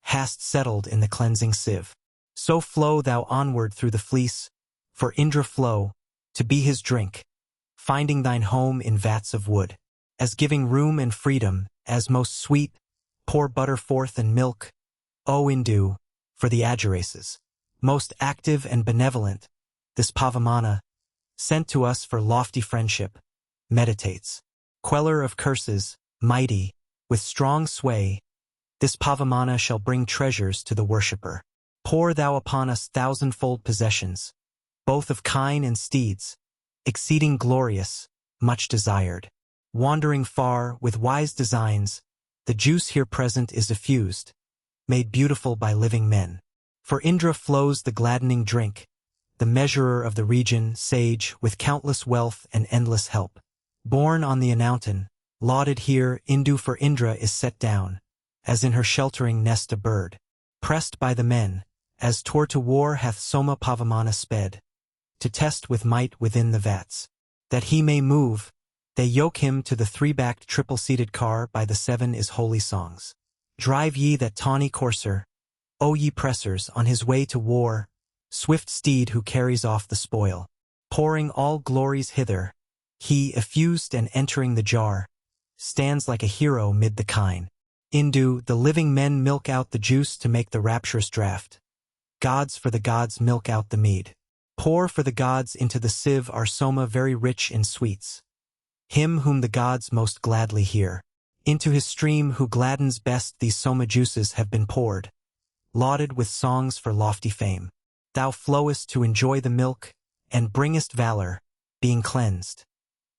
hast settled in the cleansing sieve. So flow thou onward through the fleece, for Indra flow, to be his drink, finding thine home in vats of wood. As giving room and freedom, as most sweet, pour butter forth and milk, O Indu, for the Agiraces. Most active and benevolent, this Pavamana, sent to us for lofty friendship, meditates. Queller of curses, mighty, with strong sway, this Pavamana shall bring treasures to the worshipper. Pour thou upon us thousandfold possessions, both of kine and steeds, exceeding glorious, much desired. Wandering far, with wise designs, the juice here present is effused, made beautiful by living men. For Indra flows the gladdening drink, the measurer of the region, sage, with countless wealth and endless help. Born on the Anantan, lauded here, Indu for Indra is set down, as in her sheltering nest a bird. Pressed by the men, as toward to war hath Soma Pavamana sped, to test with might within the vats. That he may move, they yoke him to the three-backed triple-seated car by the 7 is holy songs. Drive ye that tawny courser, O ye pressers, on his way to war, swift steed who carries off the spoil. Pouring all glories hither, he, effused and entering the jar, stands like a hero mid the kine. Indu, the living men milk out the juice to make the rapturous draught. Gods for the gods milk out the mead. Pour for the gods into the sieve our Soma very rich in sweets. Him whom the gods most gladly hear. Into his stream who gladdens best these Soma juices have been poured, lauded with songs for lofty fame. Thou flowest to enjoy the milk, and bringest valor, being cleansed.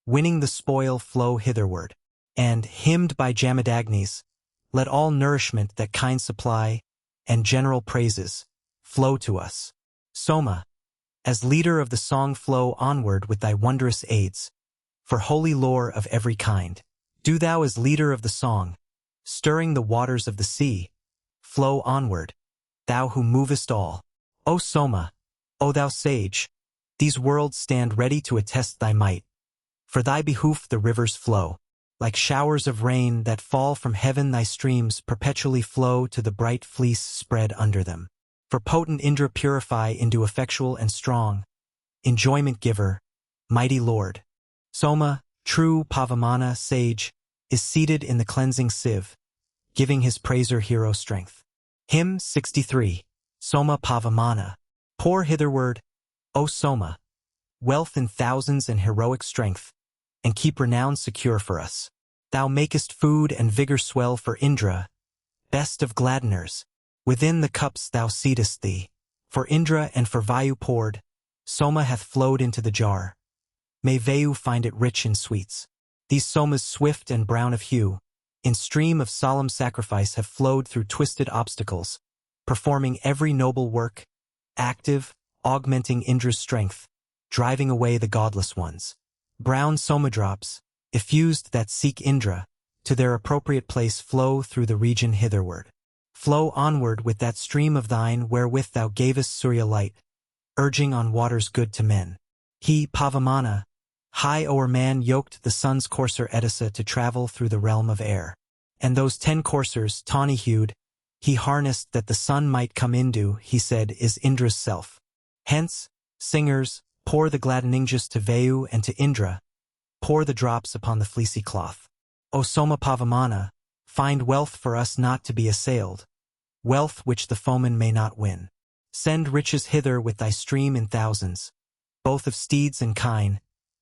Winning the spoil flow hitherward. And, hymned by Jamadagnis, let all nourishment that kind supply, and general praises, flow to us. Soma, as leader of the song flow onward with thy wondrous aids, for holy lore of every kind. Do thou as leader of the song, stirring the waters of the sea, flow onward, thou who movest all. O Soma, O thou sage, these worlds stand ready to attest thy might. For thy behoof the rivers flow. Like showers of rain that fall from heaven thy streams perpetually flow to the bright fleece spread under them. For potent Indra purify into effectual and strong, enjoyment giver, mighty Lord. Soma, true Pavamana sage, is seated in the cleansing sieve, giving his praiser hero strength. Hymn 63. Soma Pavamana. Pour hitherward, O Soma, wealth in thousands and heroic strength, and keep renown secure for us. Thou makest food and vigor swell for Indra, best of gladdeners. Within the cups thou seatest thee. For Indra and for Vayu poured, Soma hath flowed into the jar. May Vayu find it rich in sweets. These Somas swift and brown of hue, in stream of solemn sacrifice have flowed through twisted obstacles, performing every noble work, active, augmenting Indra's strength, driving away the godless ones. Brown Soma drops, effused that seek Indra, to their appropriate place flow through the region hitherward. Flow onward with that stream of thine wherewith thou gavest Surya light, urging on waters good to men. He, Pavamana, high o'er man yoked the sun's courser Edessa to travel through the realm of air. And those 10 coursers, tawny-hued, he harnessed that the sun might come into, he said, is Indra's self. Hence, singers, pour the gladdening juice to Vayu and to Indra, pour the drops upon the fleecy cloth. O Soma Pavamana, find wealth for us not to be assailed, wealth which the foeman may not win. Send riches hither with thy stream in thousands, both of steeds and kine,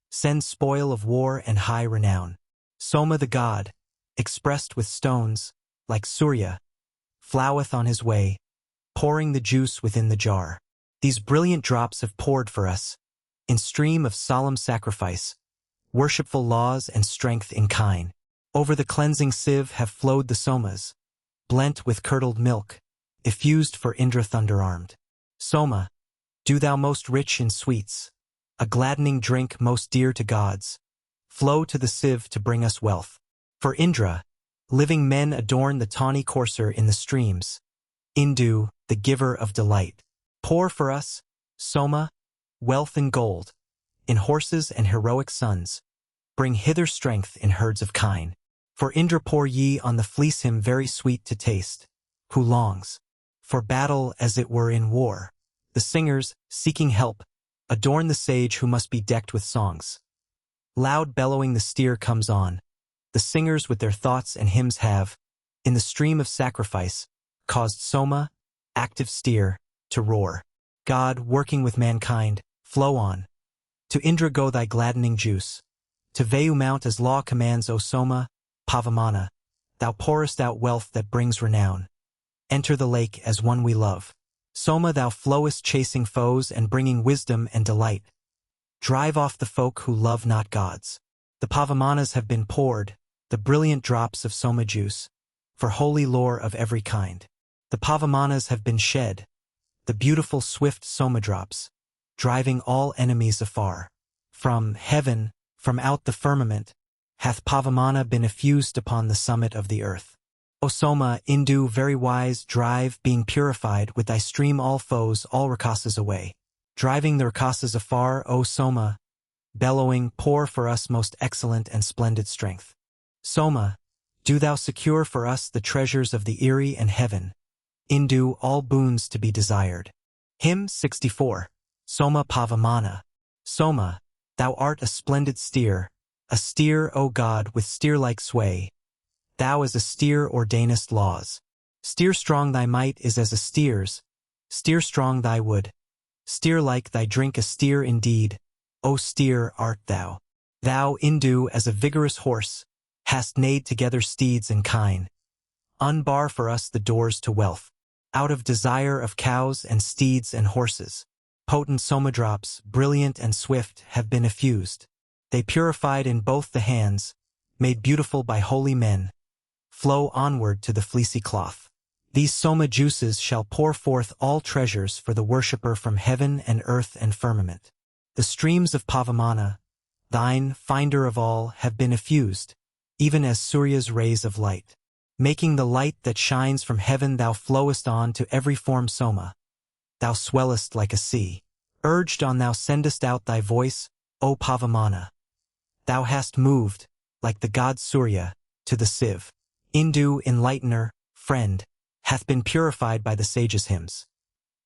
send spoil of war and high renown. Soma the god, expressed with stones, like Surya, floweth on his way, pouring the juice within the jar. These brilliant drops have poured for us, in stream of solemn sacrifice, worshipful laws and strength in kine. Over the cleansing sieve have flowed the Somas, blent with curdled milk, effused for Indra thunder-armed. Soma, do thou most rich in sweets, a gladdening drink most dear to gods, flow to the sieve to bring us wealth. For Indra, living men adorn the tawny courser in the streams. Indu, the giver of delight. Pour for us, Soma, wealth and gold, in horses and heroic sons. Bring hither strength in herds of kine. For Indra pour ye on the fleece him very sweet to taste, who longs for battle as it were in war. The singers, seeking help, adorn the sage who must be decked with songs. Loud bellowing the steer comes on. The singers with their thoughts and hymns have, in the stream of sacrifice, caused Soma, active steer, to roar. God, working with mankind, flow on. To Indra go thy gladdening juice. To Vayu mount as law commands, O Soma, Pavamana. Thou pourest out wealth that brings renown. Enter the lake as one we love. Soma, thou flowest chasing foes and bringing wisdom and delight. Drive off the folk who love not gods. The Pavamanas have been poured, the brilliant drops of Soma juice, for holy lore of every kind. The Pavamanas have been shed, the beautiful swift Soma drops, driving all enemies afar. From heaven, from out the firmament, hath Pavamana been effused upon the summit of the earth. O Soma, Indu, very wise, drive, being purified, with thy stream all foes, all Rakasas away. Driving the Rakasas afar, O Soma, bellowing, pour for us most excellent and splendid strength. Soma, do thou secure for us the treasures of the Eyrie and heaven. Indu, all boons to be desired. Hymn 64. Soma Pavamana. Soma, thou art a splendid steer, O God, with steer-like sway. Thou as a steer ordainest laws. Steer strong thy might is as a steer's, steer strong thy wood. Steer like thy drink a steer indeed, O steer art thou. Thou, Indu, as a vigorous horse, hast neighed together steeds and kine. Unbar for us the doors to wealth. Out of desire of cows and steeds and horses, potent Soma drops, brilliant and swift, have been effused. They purified in both the hands, made beautiful by holy men, flow onward to the fleecy cloth. These Soma juices shall pour forth all treasures for the worshipper from heaven and earth and firmament. The streams of Pavamana, thine, finder of all, have been effused, even as Surya's rays of light. Making the light that shines from heaven, thou flowest on to every form Soma. Thou swellest like a sea. Urged on, thou sendest out thy voice, O Pavamana. Thou hast moved, like the god Surya, to the sieve. Indu, enlightener, friend, hath been purified by the sages' hymns.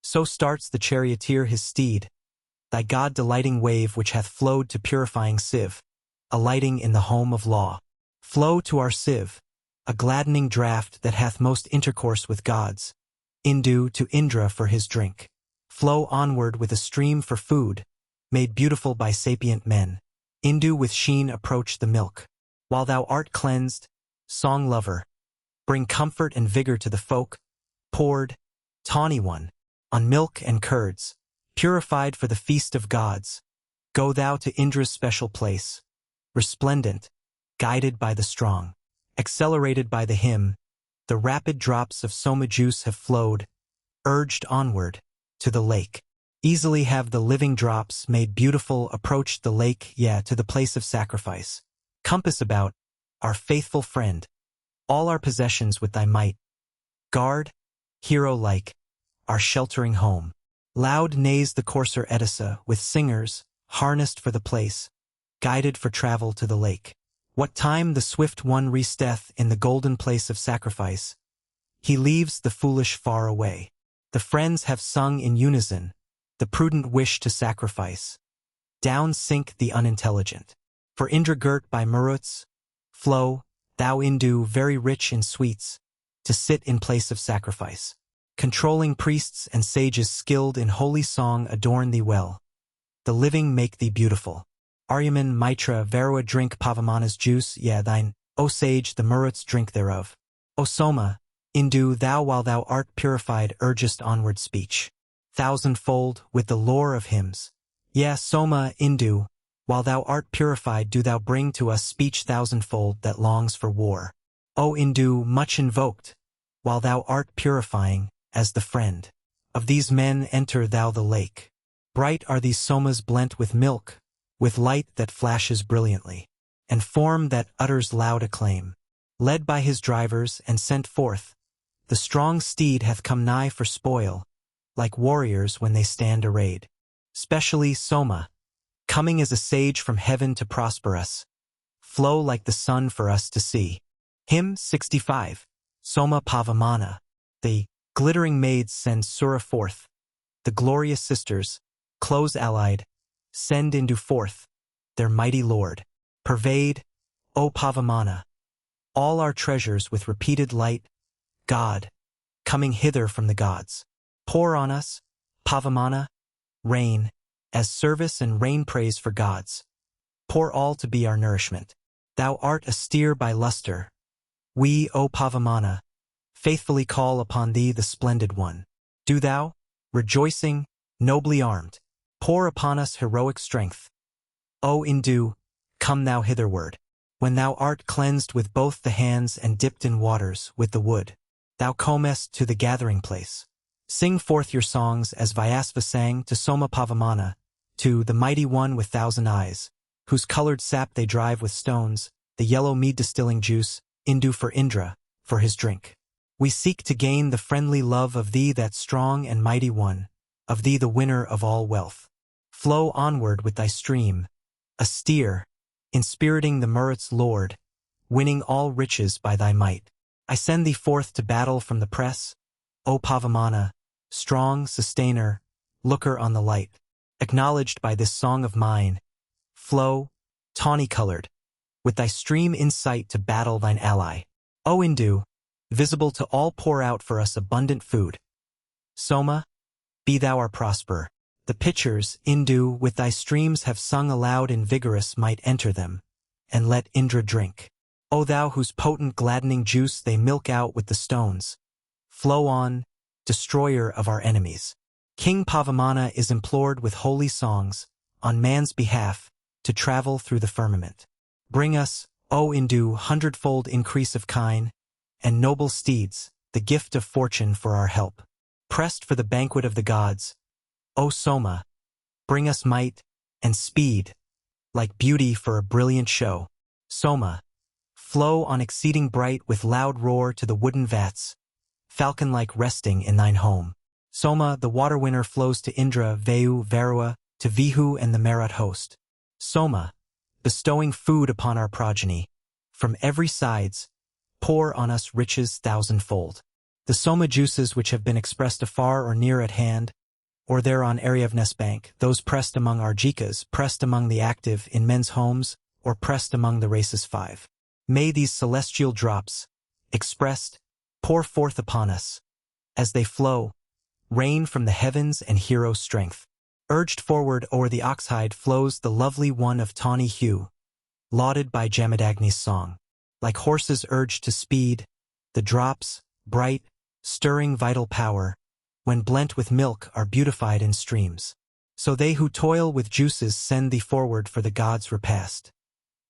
So starts the charioteer his steed, thy god-delighting wave which hath flowed to purifying sieve, alighting in the home of law. Flow to our sieve, a gladdening draught that hath most intercourse with gods. Indu, to Indra for his drink. Flow onward with a stream for food, made beautiful by sapient men. Indu, with sheen approach the milk. While thou art cleansed, song lover, bring comfort and vigor to the folk, poured, tawny one, on milk and curds, purified for the feast of gods. Go thou to Indra's special place, resplendent, guided by the strong, accelerated by the hymn, the rapid drops of Soma juice have flowed, urged onward, to the lake. Easily have the living drops, made beautiful, approached the lake, to the place of sacrifice. Compass about, our faithful friend, all our possessions with thy might. Guard, hero-like, our sheltering home. Loud neighs the courser Edessa, with singers, harnessed for the place, guided for travel to the lake. What time the swift one resteth in the golden place of sacrifice, he leaves the foolish far away. The friends have sung in unison, the prudent wish to sacrifice. Down sink the unintelligent. For Indra girt by Maruts, flow, thou Indu, very rich in sweets, to sit in place of sacrifice. Controlling priests and sages skilled in holy song adorn thee well. The living make thee beautiful. Aryaman, Mitra, Varua drink Pavamana's juice, thine, O sage, the Maruts drink thereof. O Soma, Indu, thou while thou art purified urgest onward speech. Thousandfold, with the lore of hymns. Soma, Indu, while thou art purified do thou bring to us speech thousandfold that longs for war. O Indu, much invoked, while thou art purifying, as the friend of these men enter thou the lake. Bright are these Somas blent with milk, with light that flashes brilliantly, and form that utters loud acclaim. Led by his drivers and sent forth, the strong steed hath come nigh for spoil, like warriors when they stand arrayed. Specially Soma, coming as a sage from heaven to prosper us, flow like the sun for us to see. Hymn 65. Soma Pavamana. The Glittering maids send Sura forth. The glorious sisters, close allied, send Indu forth, their mighty lord. Pervade, O Pavamana, all our treasures with repeated light, God, coming hither from the gods. Pour on us, Pavamana, rain, as service and rain praise for gods. Pour all to be our nourishment. Thou art austere by luster. We, O Pavamana, faithfully call upon thee, the splendid one. Do thou, rejoicing, nobly armed, pour upon us heroic strength. O Indu, come thou hitherward. When thou art cleansed with both the hands and dipped in waters with the wood, thou comest to the gathering place. Sing forth your songs as Vyasva sang to Soma Pavamana, to the mighty one with 1,000 eyes, whose colored sap they drive with stones, the yellow mead distilling juice, Indu for Indra, for his drink. We seek to gain the friendly love of thee, that strong and mighty one, of thee the winner of all wealth. Flow onward with thy stream, austere, inspiriting the Murut's lord, winning all riches by thy might. I send thee forth to battle from the press, O Pavamana, strong sustainer, looker on the light, acknowledged by this song of mine. Flow, tawny-colored, with thy stream in sight to battle thine ally. O Indu, visible to all, pour out for us abundant food. Soma, be thou our prosperer. The pitchers, Indu, with thy streams have sung aloud in vigorous might, enter them, and let Indra drink. O thou whose potent gladdening juice they milk out with the stones, flow on, destroyer of our enemies. King Pavamana is implored with holy songs, on man's behalf, to travel through the firmament. Bring us, O Indu, hundredfold increase of kine, and noble steeds, the gift of fortune for our help. Pressed for the banquet of the gods, O Soma, bring us might and speed, like beauty for a brilliant show. Soma, flow on exceeding bright with loud roar to the wooden vats, falcon-like resting in thine home. Soma, the water winner, flows to Indra, Vayu, Varua, to Vihu and the Marat host. Soma, bestowing food upon our progeny, from every sides, pour on us riches thousandfold. The Soma juices which have been expressed afar or near at hand, or there on Aryavnes bank, those pressed among Arjikas, pressed among the active in men's homes, or pressed among the races 5. May these celestial drops, expressed, pour forth upon us. As they flow, rain from the heavens and hero strength. Urged forward o'er the oxhide flows the lovely one of tawny hue, lauded by Jamadagni's song. Like horses urged to speed, the drops, bright, stirring vital power, when blent with milk are beautified in streams. So they who toil with juices send thee forward for the gods' repast.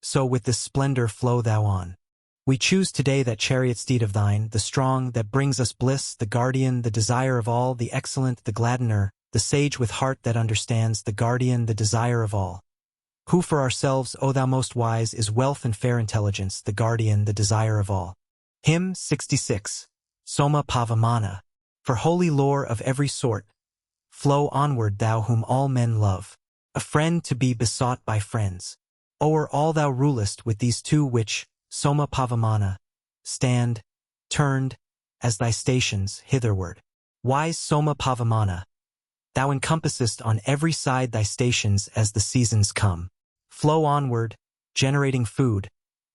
So with this splendor flow thou on. We choose today that chariot steed of thine, the strong that brings us bliss, the guardian, the desire of all, the excellent, the gladdener, the sage with heart that understands, the guardian, the desire of all. Who for ourselves, O thou most wise, is wealth and fair intelligence, the guardian, the desire of all. Hymn 66. Soma Pavamana. For holy lore of every sort, flow onward thou whom all men love, a friend to be besought by friends. O'er all thou rulest with these two which, Soma Pavamana, stand, turned, as thy stations, hitherward. Wise Soma Pavamana, thou encompassest on every side thy stations as the seasons come. Flow onward, generating food,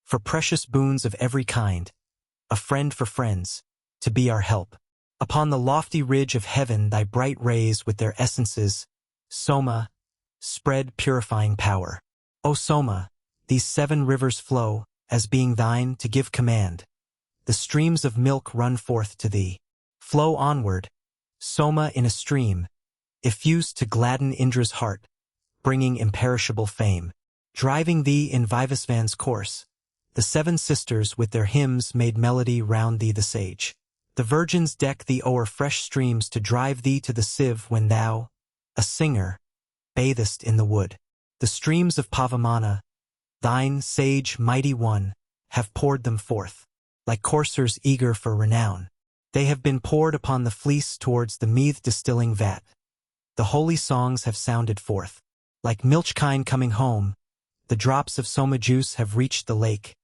for precious boons of every kind, a friend for friends, to be our help. Upon the lofty ridge of heaven thy bright rays with their essences, Soma, spread purifying power. O Soma, these 7 rivers flow, as being thine to give command. The streams of milk run forth to thee. Flow onward, Soma in a stream, effused to gladden Indra's heart, bringing imperishable fame. Driving thee in Vivasvan's course, the 7 sisters with their hymns made melody round thee the sage. The virgins deck thee o'er fresh streams to drive thee to the sieve when thou, a singer, bathest in the wood. The streams of Pavamana, thine sage mighty one, have poured them forth. Like coursers eager for renown, they have been poured upon the fleece towards the mead distilling vat. The holy songs have sounded forth. Like milch-kine coming home, the drops of Soma juice have reached the lake,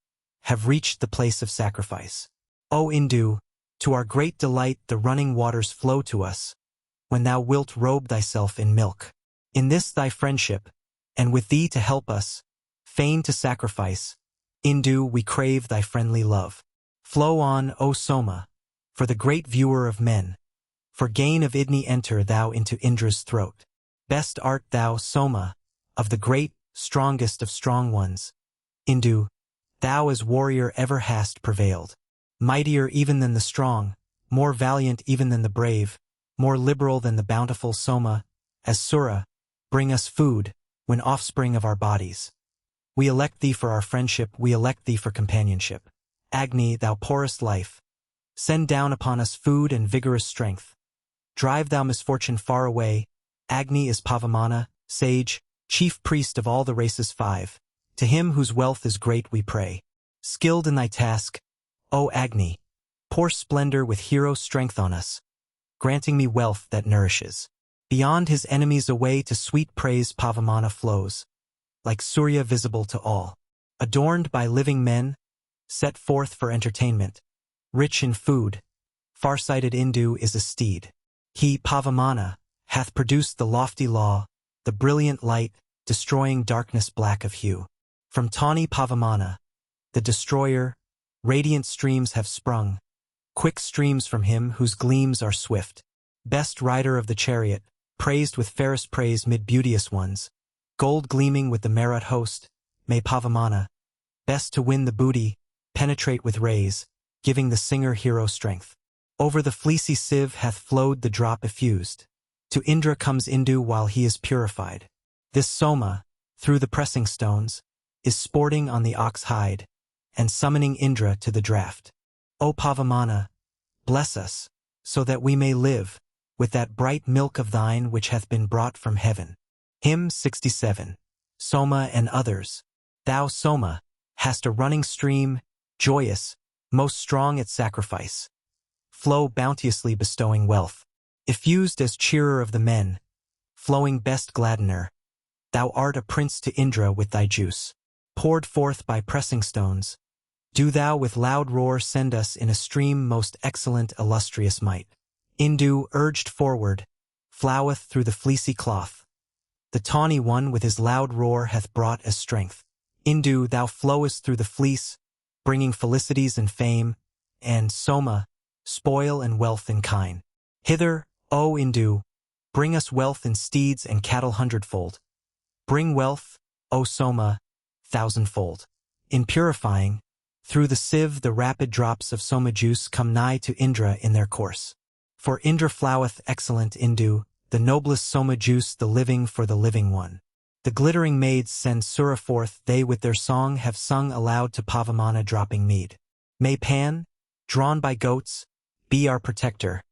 have reached the place of sacrifice. O Indu, To our great delight the running waters flow to us, when thou wilt robe thyself in milk. In this thy friendship, and with thee to help us, fain to sacrifice, Indu we crave thy friendly love. Flow on, O Soma, for the great viewer of men, for gain of Idni enter thou into Indra's throat. Best art thou, Soma, of the great, strongest of strong ones. Indu, thou as warrior ever hast prevailed. Mightier even than the strong, more valiant even than the brave, more liberal than the bountiful Soma, as Sura, bring us food, when offspring of our bodies. We elect thee for our friendship, we elect thee for companionship. Agni, thou pourest life. Send down upon us food and vigorous strength. Drive thou misfortune far away. Agni is Pavamana, sage, chief priest of all the races 5. To him whose wealth is great we pray. Skilled in thy task, O Agni, pour splendor with hero strength on us, granting me wealth that nourishes. Beyond his enemies away to sweet praise Pavamana flows, like Surya visible to all. Adorned by living men, set forth for entertainment, rich in food, far-sighted Indu is a steed. He, Pavamana, hath produced the lofty law, the brilliant light, destroying darkness black of hue. From tawny Pavamana, the destroyer, radiant streams have sprung, quick streams from him whose gleams are swift. Best rider of the chariot, praised with fairest praise mid beauteous ones, gold gleaming with the Marat host, may Pavamana, best to win the booty, penetrate with rays, giving the singer hero strength. Over the fleecy sieve hath flowed the drop effused. To Indra comes Indu while he is purified. This Soma, through the pressing stones, is sporting on the ox hide, and summoning Indra to the draught. O Pavamana, bless us, so that we may live, with that bright milk of thine which hath been brought from heaven. Hymn 67. Soma and others. Thou, Soma, hast a running stream, joyous, most strong at sacrifice. Flow bounteously bestowing wealth. Effused as cheerer of the men, flowing best gladdener. Thou art a prince to Indra with thy juice. Poured forth by pressing stones, do thou with loud roar send us in a stream most excellent illustrious might. Indu, urged forward, floweth through the fleecy cloth. The tawny one with his loud roar hath brought as strength. Indu, thou flowest through the fleece, bringing felicities and fame, and, Soma, spoil and wealth in kine. Hither, O Indu, bring us wealth in steeds and cattle hundredfold. Bring wealth, O Soma, thousandfold. In purifying, through the sieve the rapid drops of Soma juice come nigh to Indra in their course. For Indra floweth excellent Indu, the noblest Soma juice the living for the living one. The glittering maids send Sura forth, they with their song have sung aloud to Pavamana dropping mead. May Pan, drawn by goats, be our protector,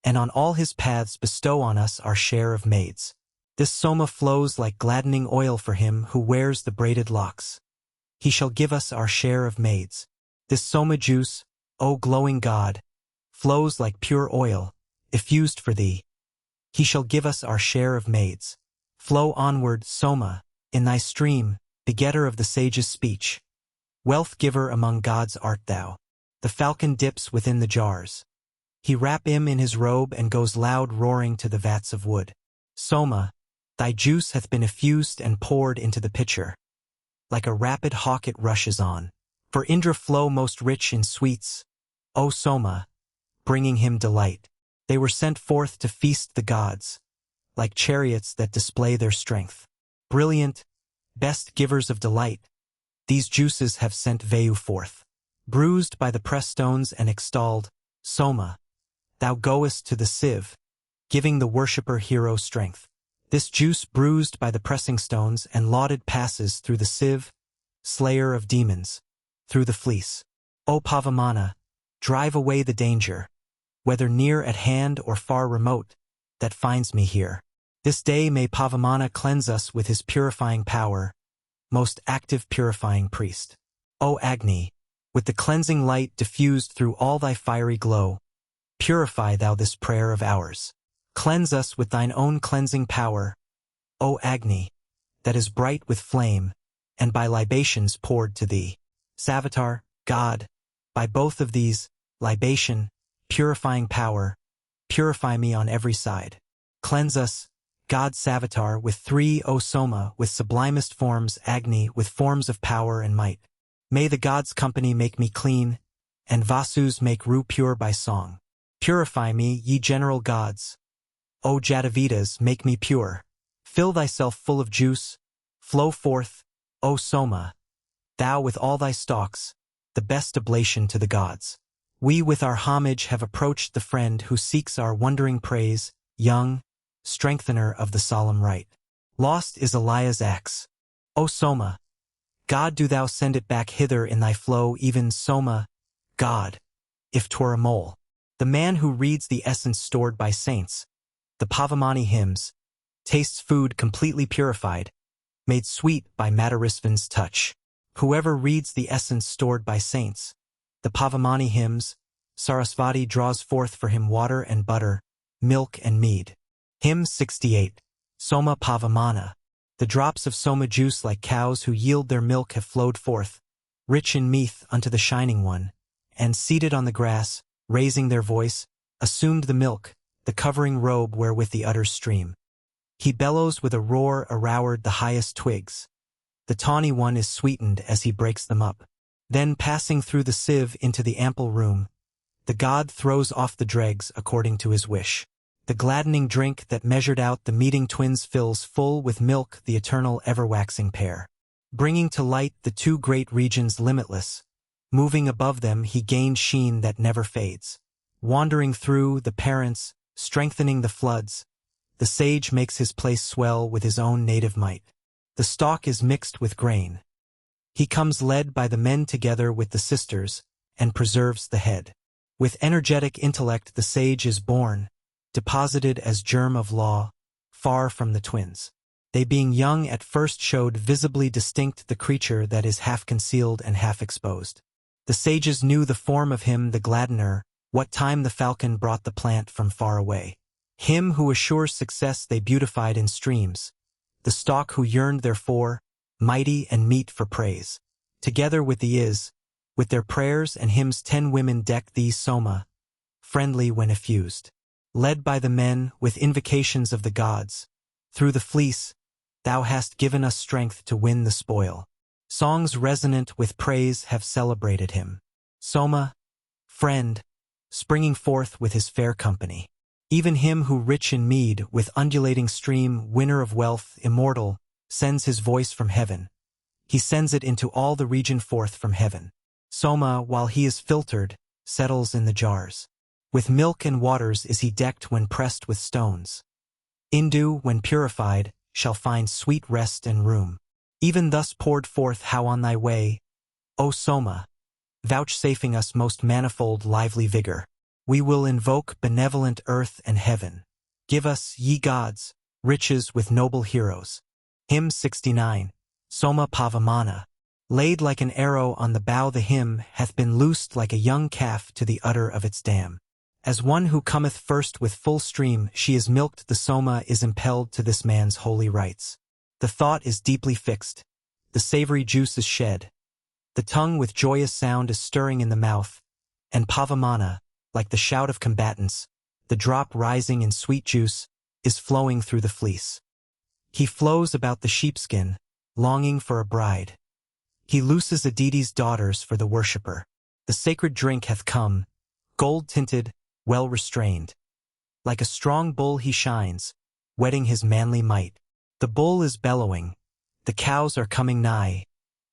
and on all his paths bestow on us our share of maids. This Soma flows like gladdening oil for him who wears the braided locks. He shall give us our share of maids. This Soma juice, O glowing God, flows like pure oil, effused for thee. He shall give us our share of maids. Flow onward, Soma, in thy stream, begetter of the sage's speech. Wealth giver among gods art thou. The falcon dips within the jars. He wrap him in his robe and goes loud roaring to the vats of wood. Soma, thy juice hath been effused and poured into the pitcher. Like a rapid hawk it rushes on. For Indra flow most rich in sweets, O Soma, bringing him delight. They were sent forth to feast the gods, like chariots that display their strength. Brilliant, best givers of delight, these juices have sent Vayu forth. Bruised by the press stones and extolled, Soma, thou goest to the sieve, giving the worshipper hero strength. This juice bruised by the pressing stones and lauded passes through the sieve, slayer of demons, through the fleece. O Pavamana, drive away the danger, whether near at hand or far remote, that finds me here. This day may Pavamana cleanse us with his purifying power, most active purifying priest. O Agni, with the cleansing light diffused through all thy fiery glow, purify thou this prayer of ours. Cleanse us with thine own cleansing power, O Agni, that is bright with flame, and by libations poured to thee. Savitar, God, by both of these, libation, purifying power, purify me on every side. Cleanse us, God Savitar, with three, O Soma, with sublimest forms, Agni, with forms of power and might. May the gods' company make me clean, and Vasus make Ru pure by song. Purify me, ye general gods. O Jatavedas, make me pure. Fill thyself full of juice, flow forth, O Soma, thou with all thy stalks, the best oblation to the gods. We with our homage have approached the friend who seeks our wondering praise, young, strengthener of the solemn rite. Lost is Eliah's axe. O Soma, God, do thou send it back hither in thy flow, even Soma, God, if 'twere a mole. The man who reads the essence stored by saints, the Pavamani hymns, tastes food completely purified, made sweet by Matarisvan's touch. Whoever reads the essence stored by saints, the Pavamani hymns, Sarasvati draws forth for him water and butter, milk and mead. Hymn 68. Soma Pavamana. The drops of Soma juice like cows who yield their milk have flowed forth, rich in meath unto the Shining One, and seated on the grass, raising their voice, assumed the milk, the covering robe wherewith the utters stream. He bellows with a roar around the highest twigs. The tawny one is sweetened as he breaks them up. Then passing through the sieve into the ample room, the god throws off the dregs according to his wish. The gladdening drink that measured out the meeting twins fills full with milk the eternal ever-waxing pair. Bringing to light the two great regions limitless, moving above them he gained sheen that never fades. Wandering through the parents, strengthening the floods, the sage makes his place swell with his own native might. The stalk is mixed with grain. He comes led by the men together with the sisters, and preserves the head. With energetic intellect the sage is born, deposited as germ of law, far from the twins. They being young at first showed visibly distinct the creature that is half concealed and half exposed. The sages knew the form of him the gladdener, what time the falcon brought the plant from far away. Him who assures success they beautified in streams, the stalk who yearned therefor, mighty and meet for praise. Together with the is, with their prayers and hymns 10 women deck thee Soma, friendly when effused. Led by the men with invocations of the gods, through the fleece, thou hast given us strength to win the spoil. Songs resonant with praise have celebrated him. Soma, friend, springing forth with his fair company. Even him who rich in mead, with undulating stream, winner of wealth, immortal, sends his voice from heaven. He sends it into all the region forth from heaven. Soma, while he is filtered, settles in the jars. With milk and waters is he decked when pressed with stones. Indu, when purified, shall find sweet rest and room. Even thus poured forth how on thy way, O Soma, vouchsafing us most manifold lively vigor. We will invoke benevolent earth and heaven. Give us, ye gods, riches with noble heroes. Hymn 69. Soma Pavamana. Laid like an arrow on the bow the hymn hath been loosed like a young calf to the udder of its dam. As one who cometh first with full stream she is milked, the Soma is impelled to this man's holy rites. The thought is deeply fixed, the savory juice is shed, the tongue with joyous sound is stirring in the mouth, and Pavamana, like the shout of combatants, the drop rising in sweet juice, is flowing through the fleece. He flows about the sheepskin, longing for a bride. He looses a deity's daughters for the worshipper. The sacred drink hath come, gold-tinted, well-restrained. Like a strong bull he shines, whetting his manly might. The bull is bellowing, the cows are coming nigh,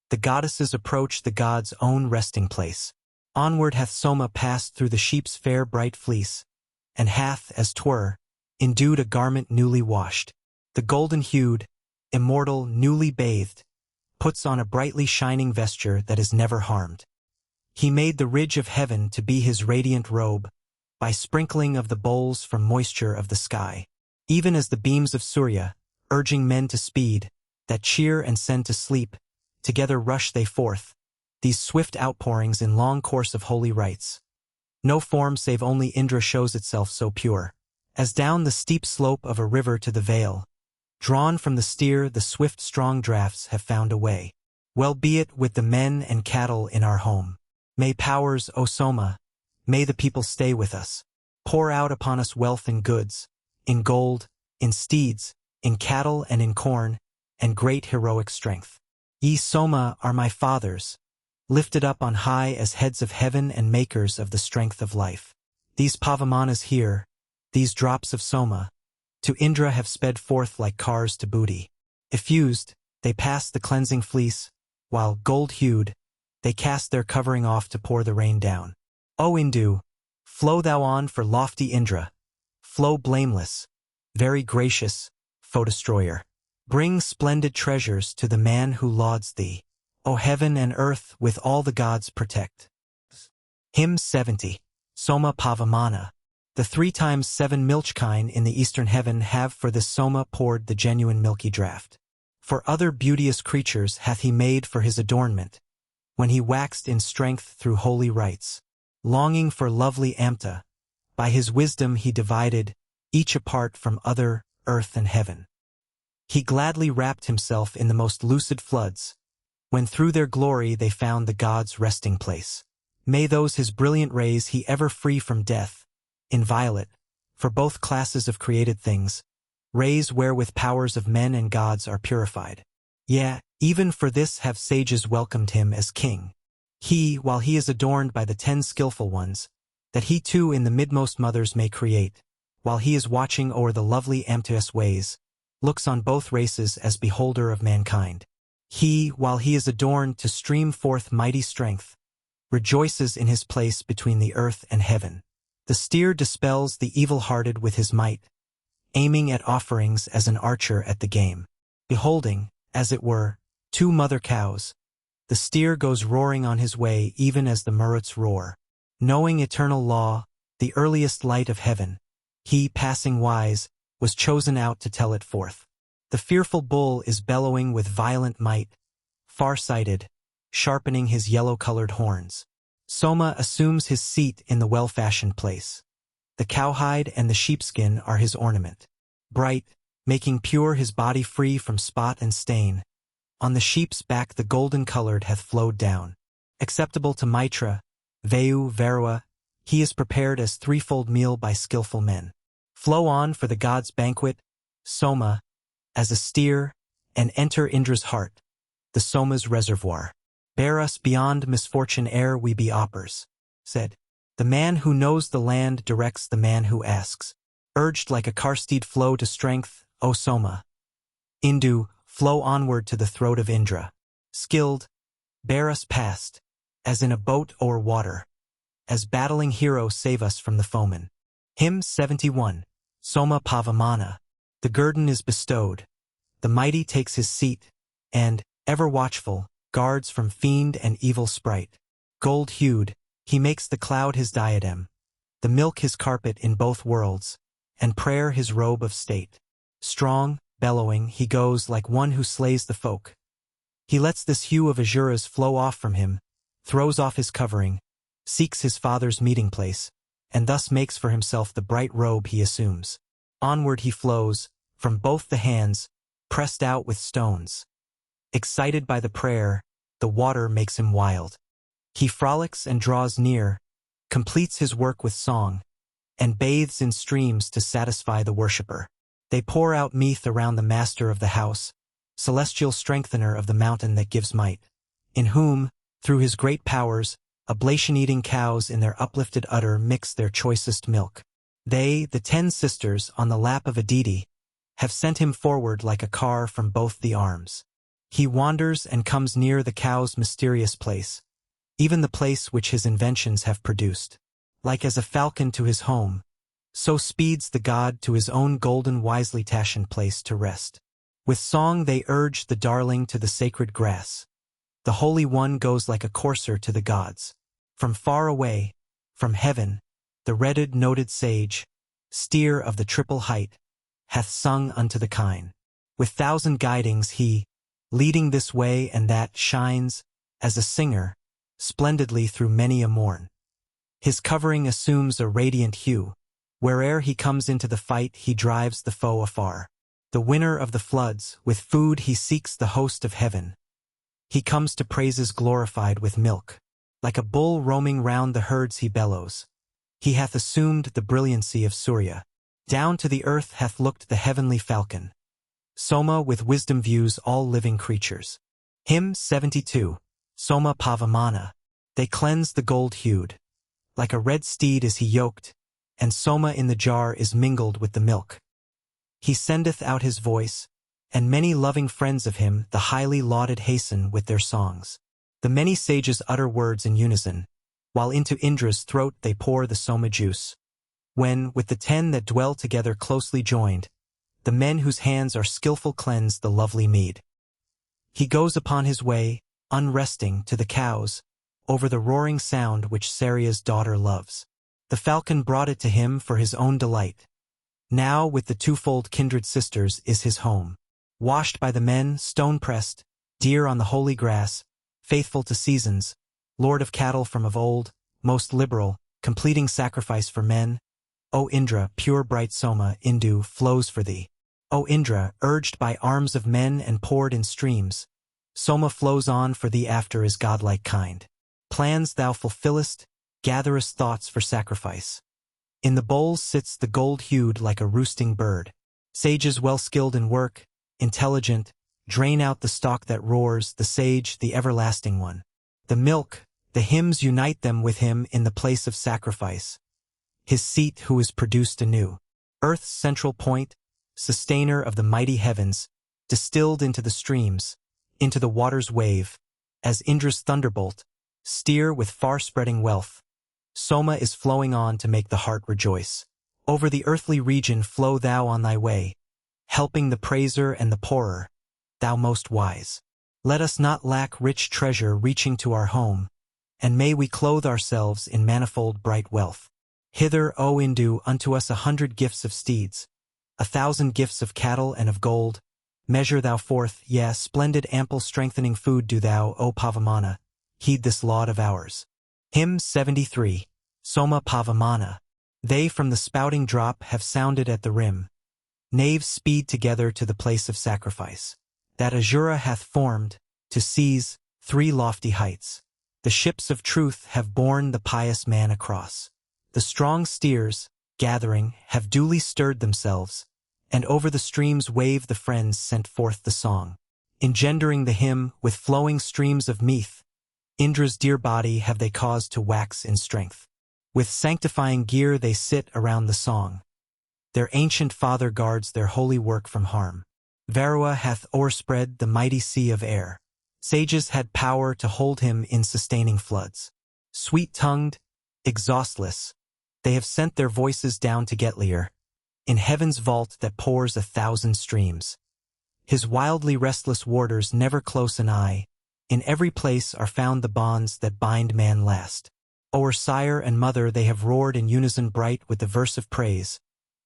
the goddesses approach the god's own resting place. Onward hath Soma passed through the sheep's fair bright fleece, and hath, as 'twere, endued a garment newly washed. The golden-hued, immortal, newly bathed, puts on a brightly shining vesture that is never harmed. He made the ridge of heaven to be his radiant robe, by sprinkling of the bowls from moisture of the sky. Even as the beams of Surya, urging men to speed, that cheer and send to sleep, together rush they forth, these swift outpourings in long course of holy rites. No form save only Indra shows itself so pure, as down the steep slope of a river to the vale, drawn from the steer the swift strong draughts have found a way. Well be it with the men and cattle in our home. May powers, O Soma, May the people stay with us. Pour out upon us wealth and goods, in gold, in steeds, in cattle and in corn, and great heroic strength. Ye Soma are my fathers, lifted up on high as heads of heaven and makers of the strength of life. These Pavamanas here, these drops of Soma, to Indra have sped forth like cars to booty. Effused, they pass the cleansing fleece, while, gold-hued, they cast their covering off to pour the rain down. O Indu, flow thou on for lofty Indra, flow blameless, very gracious, foe-destroyer. Bring splendid treasures to the man who lauds thee. O heaven and earth with all the gods protect. Hymn 70. Soma Pavamana. The 3 times 7 milchkine in the eastern heaven have for this Soma poured the genuine milky draught. For other beauteous creatures hath he made for his adornment, when he waxed in strength through holy rites. Longing for lovely Amta, by his wisdom he divided, each apart from other, earth and heaven. He gladly wrapped himself in the most lucid floods, when through their glory they found the gods' resting place. May those his brilliant rays he ever free from death, inviolate, for both classes of created things, rays wherewith powers of men and gods are purified. Yea, even for this have sages welcomed him as king. He, while he is adorned by the 10 skillful ones, that he too in the midmost mothers may create, while he is watching o'er the lovely Amta's ways, looks on both races as beholder of mankind. He, while he is adorned to stream forth mighty strength, rejoices in his place between the earth and heaven. The steer dispels the evil-hearted with his might, aiming at offerings as an archer at the game. Beholding, as it were, 2 mother cows, the steer goes roaring on his way even as the Maruts roar. Knowing eternal law, the earliest light of heaven, he, passing wise, was chosen out to tell it forth. The fearful bull is bellowing with violent might, far-sighted, sharpening his yellow-colored horns. Soma assumes his seat in the well-fashioned place. The cowhide and the sheepskin are his ornament. Bright, making pure his body free from spot and stain, on the sheep's back the golden-colored hath flowed down. Acceptable to Mitra, Vayu, Varua, he is prepared as threefold meal by skillful men. Flow on for the gods' banquet, Soma, as a steer, and enter Indra's heart, the Soma's reservoir. Bear us beyond misfortune ere we be oppers, said. The man who knows the land directs the man who asks. Urged like a car-steed flow to strength, O Soma. Indu, flow onward to the throat of Indra. Skilled, bear us past, as in a boat o'er water. As battling hero save us from the foeman. Hymn 71. Soma Pavamana. The guerdon is bestowed. The mighty takes his seat, and, ever watchful, guards from fiend and evil sprite. Gold-hued, he makes the cloud his diadem, the milk his carpet in both worlds, and prayer his robe of state. Strong, bellowing, he goes like one who slays the folk. He lets this hue of azuras flow off from him, throws off his covering, seeks his father's meeting place, and thus makes for himself the bright robe he assumes. Onward he flows, from both the hands, pressed out with stones. Excited by the prayer, the water makes him wild. He frolics and draws near, completes his work with song, and bathes in streams to satisfy the worshipper. They pour out meath around the master of the house, celestial strengthener of the mountain that gives might, in whom, through his great powers, oblation-eating cows in their uplifted udder mix their choicest milk. They, the 10 sisters, on the lap of a deity, have sent him forward like a car from both the arms. He wanders and comes near the cow's mysterious place, even the place which his inventions have produced. Like as a falcon to his home, so speeds the god to his own golden wisely fashioned place to rest. With song they urge the darling to the sacred grass. The Holy One goes like a courser to the gods. From far away, from heaven, the redded noted sage, steer of the triple height, hath sung unto the kine. With thousand guidings he, leading this way and that, shines, as a singer, splendidly through many a morn. His covering assumes a radiant hue. Where'er he comes into the fight he drives the foe afar. The winner of the floods, with food he seeks the host of heaven. He comes to praises glorified with milk. Like a bull roaming round the herds he bellows. he hath assumed the brilliancy of Surya. Down to the earth hath looked the heavenly falcon. Soma with wisdom views all living creatures. Hymn 72. Soma Pavamana. They cleanse the gold-hued. Like a red steed is he yoked, and Soma in the jar is mingled with the milk. He sendeth out his voice, and many loving friends of him, the highly lauded, hasten with their songs. The many sages utter words in unison, while into Indra's throat they pour the Soma juice. When, with the 10 that dwell together closely joined, the men whose hands are skillful cleanse the lovely mead. He goes upon his way, unresting, to the cows, over the roaring sound which Sarya's daughter loves. The falcon brought it to him for his own delight. Now with the twofold kindred sisters is his home. Washed by the men, stone-pressed, deer on the holy grass, faithful to seasons, lord of cattle from of old, most liberal, completing sacrifice for men. O Indra, pure bright Soma, Indu, flows for thee. O Indra, urged by arms of men and poured in streams, Soma flows on for thee after his godlike kind. Plans thou fulfillest, gatherest thoughts for sacrifice. In the bowls sits the gold-hued like a roosting bird. Sages well skilled in work, intelligent, drain out the stalk that roars, the sage, the everlasting one. The milk, the hymns unite them with him in the place of sacrifice. His seat who is produced anew. Earth's central point, sustainer of the mighty heavens, distilled into the streams, into the water's wave, as Indra's thunderbolt, steer with far-spreading wealth. Soma is flowing on to make the heart rejoice. Over the earthly region flow thou on thy way, helping the praiser and the poorer, thou most wise. Let us not lack rich treasure reaching to our home, and may we clothe ourselves in manifold bright wealth. Hither, O Indu, unto us 100 gifts of steeds, 1,000 gifts of cattle and of gold. Measure thou forth, yea, splendid ample strengthening food do thou, O Pavamana, heed this laud of ours. Hymn 73. Soma Pavamana. They from the spouting drop have sounded at the rim. Knaves speed together to the place of sacrifice. That Azura hath formed, to seize, 3 lofty heights. The ships of truth have borne the pious man across. The strong steers, gathering, have duly stirred themselves, and over the stream's wave the friends sent forth the song. Engendering the hymn with flowing streams of meath, Indra's dear body have they caused to wax in strength. With sanctifying gear they sit around the song. Their ancient father guards their holy work from harm. Varua hath o'erspread the mighty sea of air. Sages had power to hold him in sustaining floods. Sweet-tongued, exhaustless, they have sent their voices down to Getlier, in heaven's vault that pours 1,000 streams. His wildly restless warders never close an eye. In every place are found the bonds that bind man last. O'er sire and mother they have roared in unison bright with the verse of praise,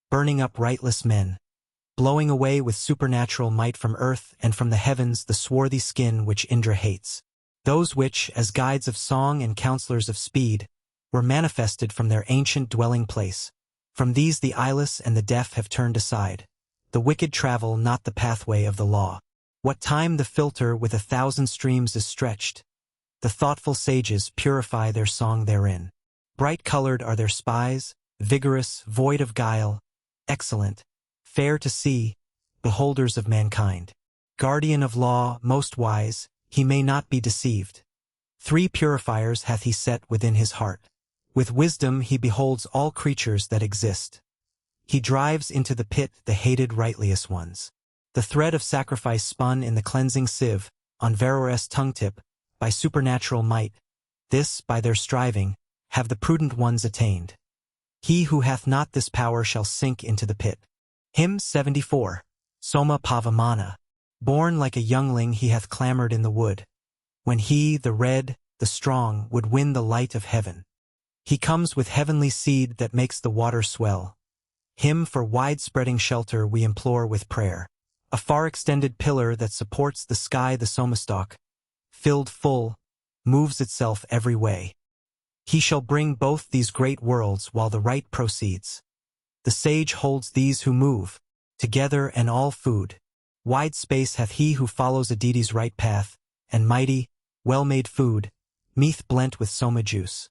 burning up rightless men, blowing away with supernatural might from earth and from the heavens the swarthy skin which Indra hates. Those which, as guides of song and counselors of speed, were manifested from their ancient dwelling place. From these the eyeless and the deaf have turned aside. The wicked travel not the pathway of the law. What time the filter with 1,000 streams is stretched, the thoughtful sages purify their song therein. Bright-colored are their spies, vigorous, void of guile, excellent, fair to see, beholders of mankind. Guardian of law, most wise, he may not be deceived. 3 purifiers hath he set within his heart. With wisdom he beholds all creatures that exist. He drives into the pit the hated rightliest ones. The thread of sacrifice spun in the cleansing sieve, on Varro's tongue-tip, by supernatural might, this, by their striving, have the prudent ones attained. He who hath not this power shall sink into the pit. Hymn 74. Soma Pavamana. Born like a youngling he hath clamored in the wood, when he, the red, the strong, would win the light of heaven. He comes with heavenly seed that makes the water swell. Him for wide-spreading shelter we implore with prayer. A far-extended pillar that supports the sky the somastalk, filled full, moves itself every way. He shall bring both these great worlds while the right proceeds. The sage holds these who move, together and all food. Wide space hath he who follows a deity's right path, and mighty, well-made food, meath blent with soma juice.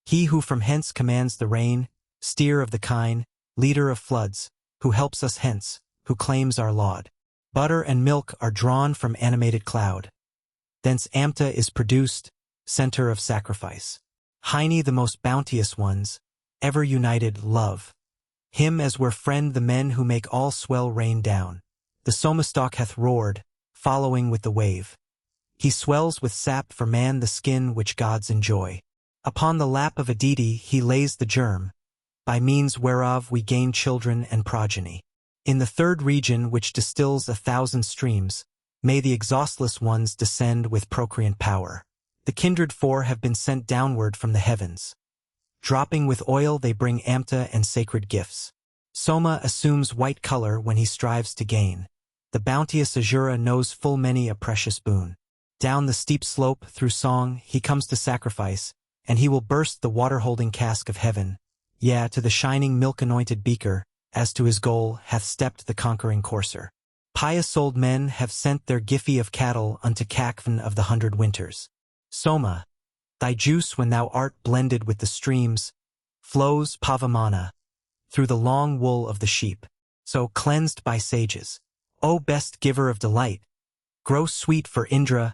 He who from hence commands the rain, steer of the kine, leader of floods, who helps us hence, who claims our laud. Butter and milk are drawn from animated cloud. Thence Amta is produced, center of sacrifice. Heine the most bounteous ones, ever united love. Him as were friend the men who make all swell rain down. The Somastalk hath roared, following with the wave. He swells with sap for man the skin which gods enjoy. Upon the lap of a deity he lays the germ, by means whereof we gain children and progeny. In the third region which distills 1,000 streams, may the exhaustless ones descend with procreant power. The kindred four have been sent downward from the heavens. Dropping with oil they bring Amta and sacred gifts. Soma assumes white color when he strives to gain. The bounteous Azura knows full many a precious boon. Down the steep slope, through song, he comes to sacrifice, and he will burst the water-holding cask of heaven. Yea, to the shining milk-anointed beaker, as to his goal, hath stepped the conquering courser. Pious old men have sent their giffy of cattle unto Cacvan of the 100 winters. Soma, thy juice when thou art blended with the streams, flows Pavamana, through the long wool of the sheep, so cleansed by sages. O best giver of delight, grow sweet for Indra,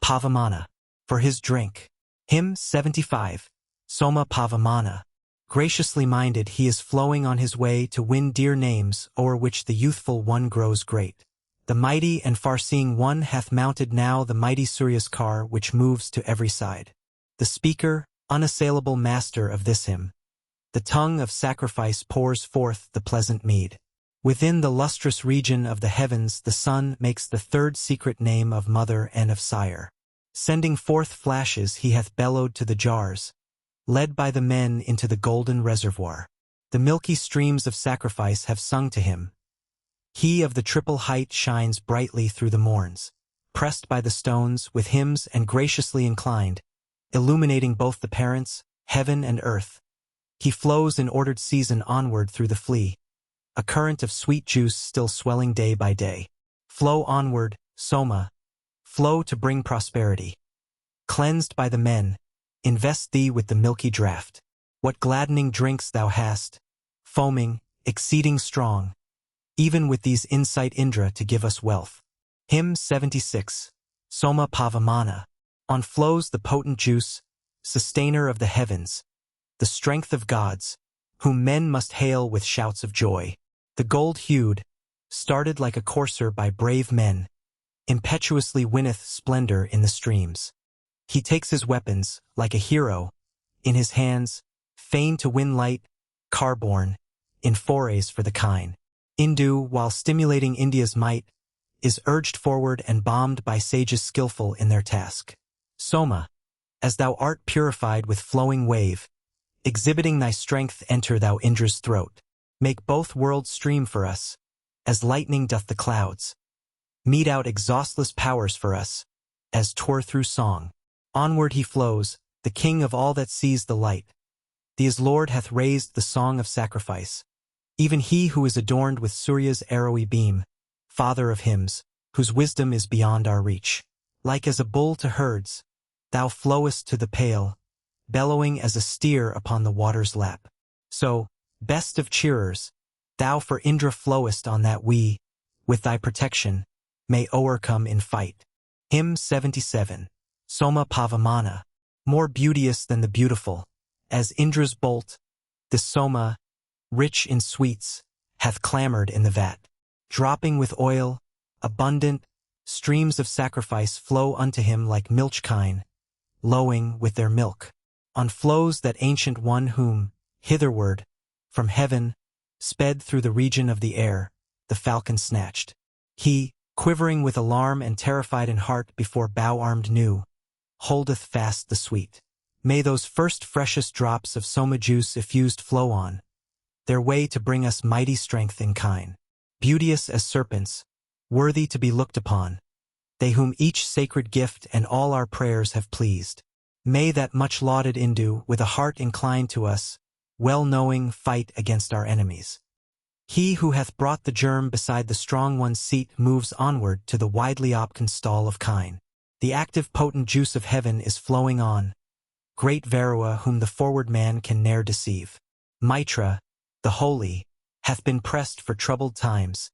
Pavamana, for his drink. Hymn 75, Soma Pavamana. Graciously minded he is flowing on his way to win dear names o'er which the youthful one grows great. The mighty and far-seeing one hath mounted now the mighty Surya's car which moves to every side. The speaker, unassailable master of this hymn, the tongue of sacrifice pours forth the pleasant mead. Within the lustrous region of the heavens the sun makes the third secret name of mother and of sire. Sending forth flashes he hath bellowed to the jars, led by the men into the golden reservoir. The milky streams of sacrifice have sung to him. He of the triple height shines brightly through the morns, pressed by the stones with hymns and graciously inclined, illuminating both the parents, heaven and earth. He flows in ordered season onward through the flea, a current of sweet juice still swelling day by day. Flow onward, Soma, flow to bring prosperity. Cleansed by the men, invest thee with the milky draught. What gladdening drinks thou hast, foaming, exceeding strong, even with these incite Indra to give us wealth. Hymn 76, Soma Pavamana. On flows the potent juice, sustainer of the heavens, the strength of gods, whom men must hail with shouts of joy. The gold-hued, started like a courser by brave men, impetuously winneth splendor in the streams. He takes his weapons, like a hero, in his hands, fain to win light, car-borne, in forays for the kine. Indu, while stimulating India's might, is urged forward and bombed by sages skillful in their task. Soma, as thou art purified with flowing wave, exhibiting thy strength enter thou Indra's throat. Make both worlds stream for us, as lightning doth the clouds. Mete out exhaustless powers for us, as tore through song. Onward he flows, the king of all that sees the light. His Lord hath raised the song of sacrifice. Even he who is adorned with Surya's arrowy beam, father of hymns, whose wisdom is beyond our reach. Like as a bull to herds, thou flowest to the pale, bellowing as a steer upon the water's lap. So, best of cheerers, thou for Indra flowest on that we, with thy protection, may o'ercome in fight. Hymn 77, Soma Pavamana. More beauteous than the beautiful, as Indra's bolt, this Soma, rich in sweets, hath clamored in the vat. Dropping with oil, abundant, streams of sacrifice flow unto him like milch kine, lowing with their milk. On flows that ancient one whom, hitherward, from heaven, sped through the region of the air, the falcon snatched. He, quivering with alarm and terrified in heart before bow-armed new, holdeth fast the sweet. May those first freshest drops of Soma juice effused flow on, their way to bring us mighty strength in kine. Beauteous as serpents, worthy to be looked upon, they whom each sacred gift and all our prayers have pleased. May that much-lauded Indu, with a heart inclined to us, well-knowing fight against our enemies. He who hath brought the germ beside the strong one's seat moves onward to the widely opkan stall of kine. The active potent juice of heaven is flowing on, great Varua whom the forward man can ne'er deceive. Mitra, the holy, hath been pressed for troubled times,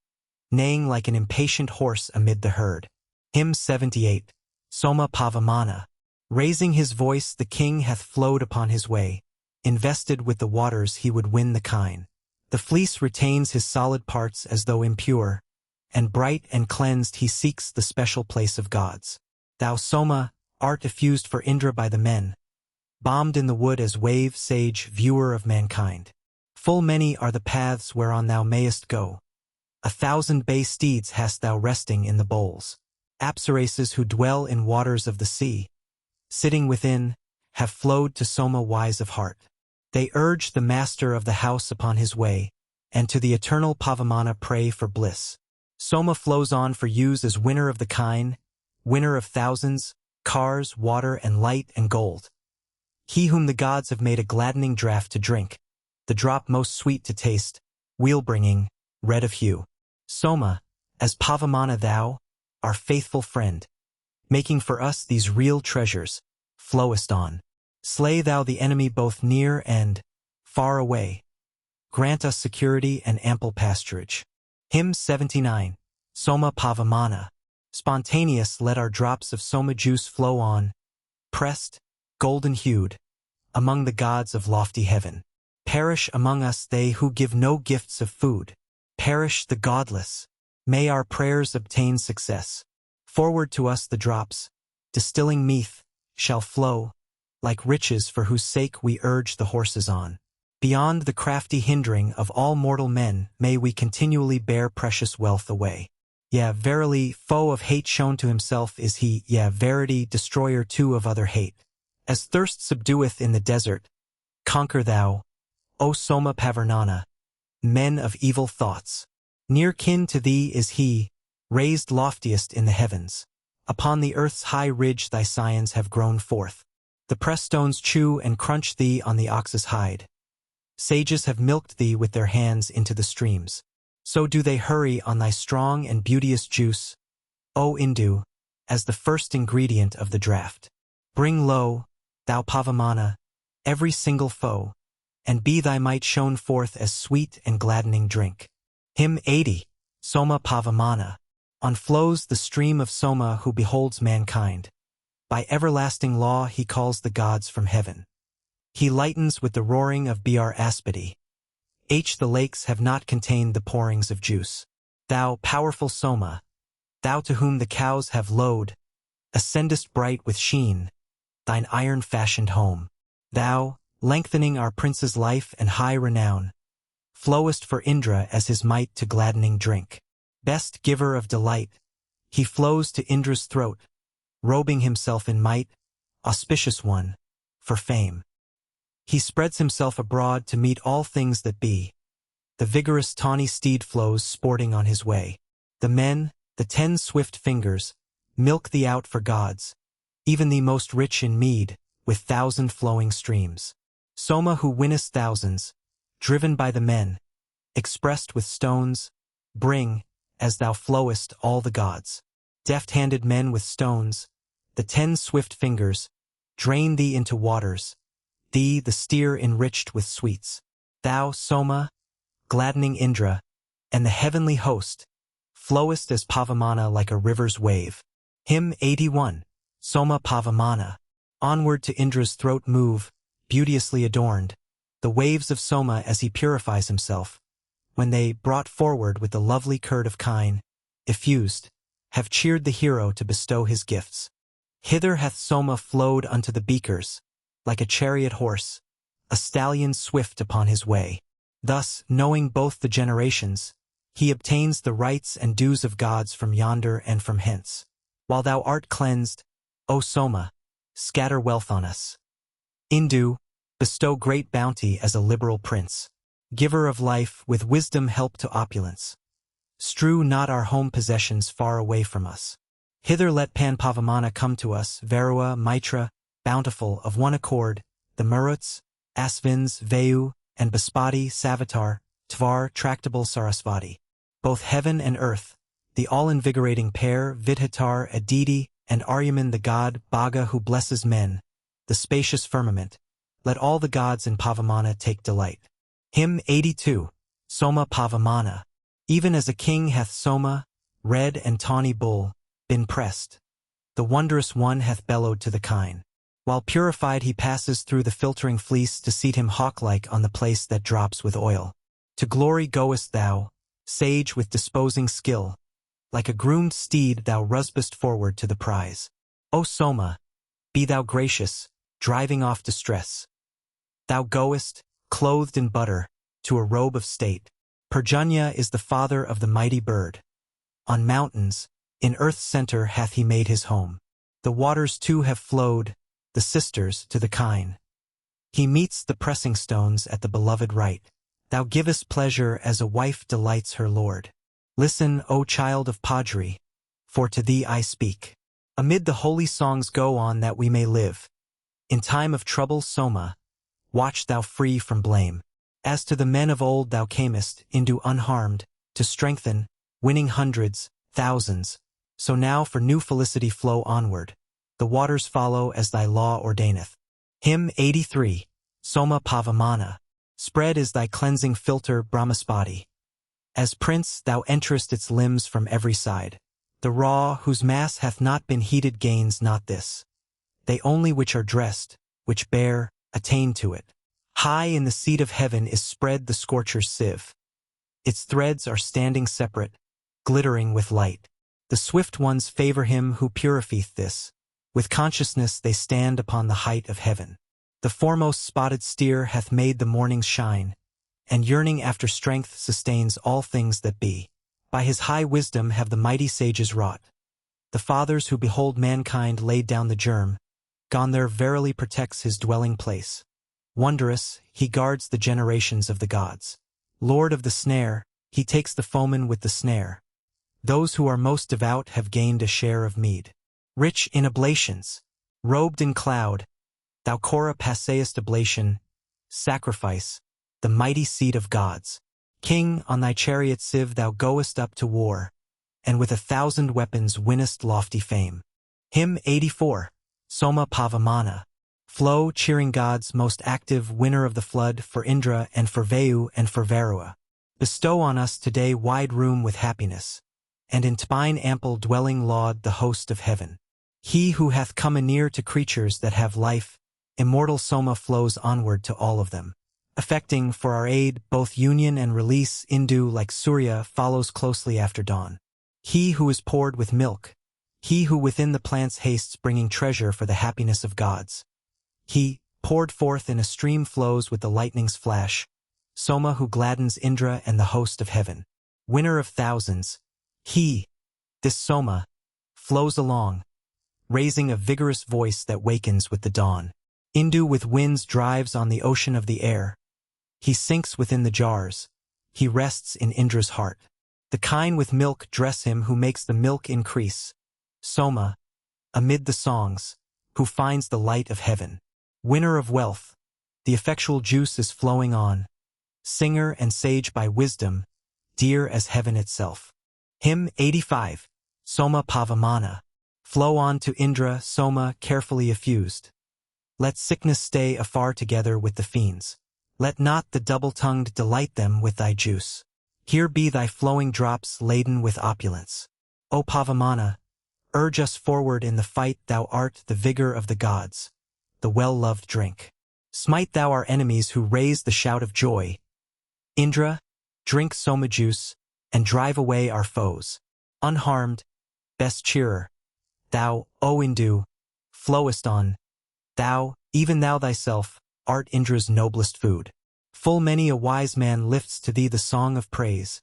neighing like an impatient horse amid the herd. Hymn 78. Soma Pavamana. Raising his voice the king hath flowed upon his way, invested with the waters he would win the kine. The fleece retains his solid parts as though impure, and bright and cleansed he seeks the special place of gods. Thou Soma, art effused for Indra by the men, bombed in the wood as wave sage viewer of mankind. Full many are the paths whereon thou mayest go. 1,000 bay steeds hast thou resting in the bowls. Apsaraces who dwell in waters of the sea, sitting within, have flowed to Soma wise of heart. They urge the master of the house upon his way, and to the eternal Pavamana pray for bliss. Soma flows on for use as winner of the kine, winner of thousands, cars, water, and light and gold. He whom the gods have made a gladdening draught to drink, the drop most sweet to taste, wheel-bringing, red of hue. Soma, as Pavamana thou, our faithful friend, making for us these real treasures, flowest on. Slay thou the enemy both near and far away. Grant us security and ample pasturage. Hymn 79. Soma Pavamana. Spontaneous let our drops of Soma juice flow on, pressed, golden-hued, among the gods of lofty heaven. Perish among us they who give no gifts of food. Perish the godless. May our prayers obtain success. Forward to us the drops, distilling meath, shall flow, like riches for whose sake we urge the horses on. Beyond the crafty hindering of all mortal men may we continually bear precious wealth away. Yea, verily, foe of hate shown to himself is he, yea, verity, destroyer too of other hate. As thirst subdueth in the desert, conquer thou, O Soma Pavarnana, men of evil thoughts. Near kin to thee is he, raised loftiest in the heavens. Upon the earth's high ridge thy scions have grown forth. The pressed stones chew and crunch thee on the ox's hide. Sages have milked thee with their hands into the streams. So do they hurry on thy strong and beauteous juice, O Indu, as the first ingredient of the draught. Bring low, thou Pavamana, every single foe, and be thy might shown forth as sweet and gladdening drink. Hymn 80. Soma Pavamana. On flows the stream of Soma who beholds mankind. By everlasting law he calls the gods from heaven. He lightens with the roaring of Br Aspidi. The lakes have not contained the pourings of juice. Thou, powerful Soma, thou to whom the cows have lowed, ascendest bright with sheen, thine iron-fashioned home. Thou, lengthening our prince's life and high renown, flowest for Indra as his might to gladdening drink. Best giver of delight, he flows to Indra's throat, robing himself in might, auspicious one, for fame. He spreads himself abroad to meet all things that be. The vigorous tawny steed flows sporting on his way. The men, the 10 swift fingers, milk thee out for gods, even thee most rich in mead, with 1,000 flowing streams. Soma who winnest thousands, driven by the men, expressed with stones, bring, as thou flowest, all the gods. Deft-handed men with stones, the 10 swift fingers, drain thee into waters, thee the steer enriched with sweets. Thou, Soma, gladdening Indra, and the heavenly host, flowest as Pavamana like a river's wave. Hymn 81. Soma Pavamana. Onward to Indra's throat move, beauteously adorned, the waves of Soma as he purifies himself, when they, brought forward with the lovely curd of kine, effused, have cheered the hero to bestow his gifts. Hither hath Soma flowed unto the beakers, like a chariot horse, a stallion swift upon his way. Thus, knowing both the generations, he obtains the rights and dues of gods from yonder and from hence. While thou art cleansed, O Soma, scatter wealth on us. Indu, bestow great bounty as a liberal prince. Giver of life, with wisdom help to opulence. Strew not our home possessions far away from us. Hither let Pavamana come to us, Varua, Mitra, bountiful, of one accord, the Maruts, Asvins, Vayu, and Baspati, Savitar, Tvar, tractable Sarasvati. Both heaven and earth, the all-invigorating pair, Vidhitar, Aditi, and Aryaman the god, Bhaga who blesses men, the spacious firmament. Let all the gods in Pavamana take delight. Hymn 82. Soma Pavamana. Even as a king hath Soma, red and tawny bull, been pressed. The wondrous one hath bellowed to the kine. While purified he passes through the filtering fleece to seat him hawk-like on the place that drops with oil. To glory goest thou, sage with disposing skill. Like a groomed steed thou rusbest forward to the prize. O Soma, be thou gracious, driving off distress. Thou goest, clothed in butter, to a robe of state. Perjanya is the father of the mighty bird. On mountains, in earth's center hath he made his home. The waters too have flowed, the sisters to the kine. He meets the pressing stones at the beloved right. Thou givest pleasure as a wife delights her lord. Listen, O child of Padri, for to thee I speak. Amid the holy songs go on that we may live. In time of trouble, Soma, watch thou free from blame. As to the men of old thou camest, into unharmed, to strengthen, winning hundreds, thousands. So now for new felicity flow onward. The waters follow as thy law ordaineth. Hymn 83. Soma Pavamana. Spread is thy cleansing filter, Brahmaspati. As prince thou enterest its limbs from every side. The raw, whose mass hath not been heated, gains not this. They only which are dressed, which bear, attain to it. High in the seat of heaven is spread the scorcher's sieve. Its threads are standing separate, glittering with light. The swift ones favor him who purifieth this. With consciousness they stand upon the height of heaven. The foremost spotted steer hath made the mornings shine, and yearning after strength sustains all things that be. By his high wisdom have the mighty sages wrought. The fathers who behold mankind laid down the germ, gone there verily protects his dwelling place. Wondrous, he guards the generations of the gods. Lord of the snare, he takes the foeman with the snare. Those who are most devout have gained a share of mead. Rich in oblations, robed in cloud, thou Korah passayest oblation, sacrifice, the mighty seat of gods. King, on thy chariot sieve thou goest up to war, and with 1,000 weapons winnest lofty fame. Hymn 84. Soma Pavamana. Flow, cheering gods, most active, winner of the flood, for Indra and for Vayu and for Varua. Bestow on us today wide room with happiness, and in spine ample dwelling laud the host of heaven. He who hath come anear to creatures that have life, immortal Soma flows onward to all of them. Effecting for our aid both union and release, Indu like Surya follows closely after dawn. He who is poured with milk, he who within the plants hastes bringing treasure for the happiness of gods. He, poured forth in a stream flows with the lightning's flash, Soma who gladdens Indra and the host of heaven. Winner of thousands, he, this Soma, flows along, raising a vigorous voice that wakens with the dawn. Indu with winds drives on the ocean of the air. He sinks within the jars, he rests in Indra's heart. The kine with milk dress him who makes the milk increase. Soma, amid the songs, who finds the light of heaven. Winner of wealth, the effectual juice is flowing on. Singer and sage by wisdom, dear as heaven itself. Hymn 85. Soma Pavamana. Flow on to Indra, Soma, carefully effused. Let sickness stay afar together with the fiends. Let not the double-tongued delight them with thy juice. Here be thy flowing drops laden with opulence. O Pavamana, urge us forward in the fight, thou art the vigor of the gods, the well-loved drink. Smite thou our enemies who raise the shout of joy. Indra, drink Soma juice, and drive away our foes. Unharmed, best cheerer, thou, O Indu, flowest on. Thou, even thou thyself, art Indra's noblest food. Full many a wise man lifts to thee the song of praise,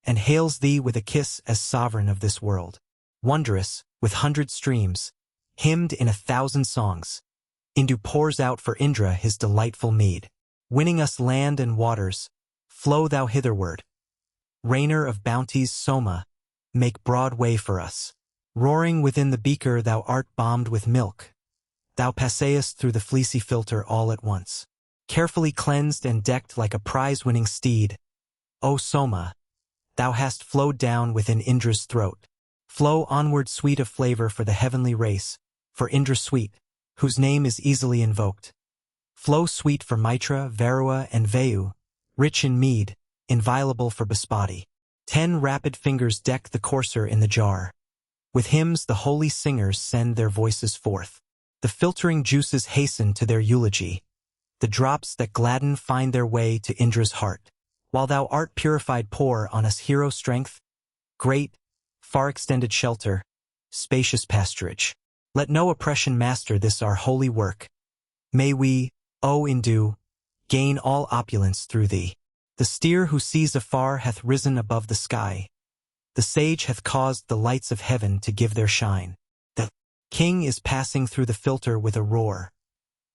and hails thee with a kiss as sovereign of this world. Wondrous, with 100 streams, hymned in 1,000 songs, Indu pours out for Indra his delightful mead. Winning us land and waters, flow thou hitherward. Rainer of bounties, Soma, make broad way for us. Roaring within the beaker thou art bombed with milk. Thou passayest through the fleecy filter all at once. Carefully cleansed and decked like a prize-winning steed, O Soma, thou hast flowed down within Indra's throat. Flow onward sweet of flavor for the heavenly race, for Indra sweet, whose name is easily invoked. Flow sweet for Mitra, Varua, and Vayu, rich in mead, inviolable for Baspati. 10 rapid fingers deck the courser in the jar. With hymns the holy singers send their voices forth. The filtering juices hasten to their eulogy. The drops that gladden find their way to Indra's heart. While thou art purified, pour on us hero strength, great, far-extended shelter, spacious pasturage. Let no oppression master this our holy work. May we, O Indu, gain all opulence through thee. The steer who sees afar hath risen above the sky. The sage hath caused the lights of heaven to give their shine. The king is passing through the filter with a roar.